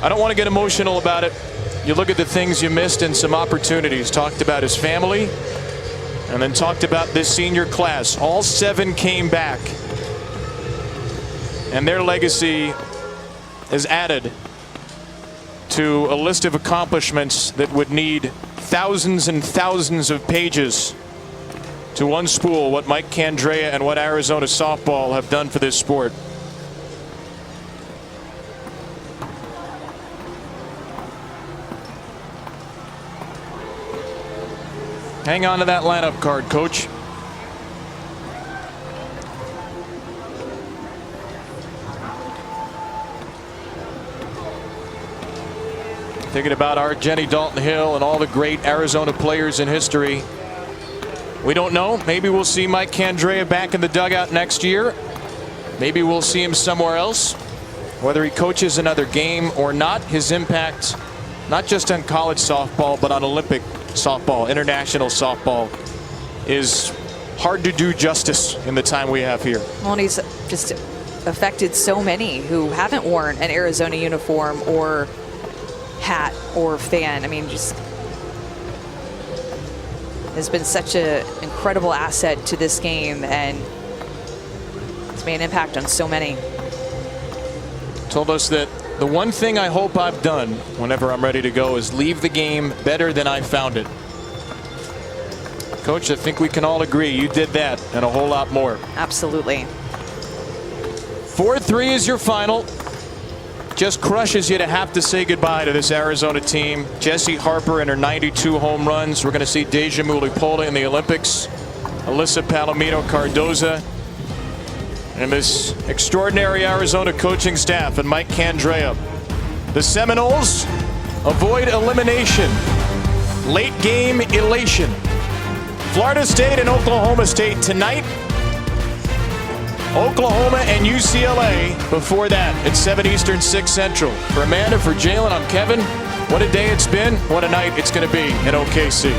Speaker 1: I don't want to get emotional about it. You look at the things you missed and some opportunities." Talked about his family and then talked about this senior class. All 7 came back, and their legacy is added to a list of accomplishments that would need thousands and thousands of pages to unspool what Mike Candrea and what Arizona softball have done for this sport. Hang on to that lineup card, Coach. Thinking about our Jenny Dalton Hill and all the great Arizona players in history. We don't know. Maybe we'll see Mike Candrea back in the dugout next year. Maybe we'll see him somewhere else. Whether he coaches another game or not, his impact, not just on college softball, but on Olympic softball, international softball, is hard to do justice in the time we have here.
Speaker 2: Well, and he's just affected so many who haven't worn an Arizona uniform or hat or fan. I mean, just has been such an incredible asset to this game, and it's made an impact on so many.
Speaker 1: Told us that the one thing I hope I've done whenever I'm ready to go is leave the game better than I found it. Coach, I think we can all agree you did that and a whole lot more.
Speaker 2: Absolutely.
Speaker 1: 4-3 is your final. Just crushes you to have to say goodbye to this Arizona team. Jessie Harper and her 92 home runs. We're going to see Deja Mulipola in the Olympics. Alyssa Palomino Cardoza. And this extraordinary Arizona coaching staff and Mike Candrea. The Seminoles avoid elimination. Late game elation. Florida State and Oklahoma State tonight. Oklahoma and UCLA before that at 7 Eastern, 6 Central. For Amanda, for Jalen, I'm Kevin. What a day it's been. What a night it's going to be in OKC.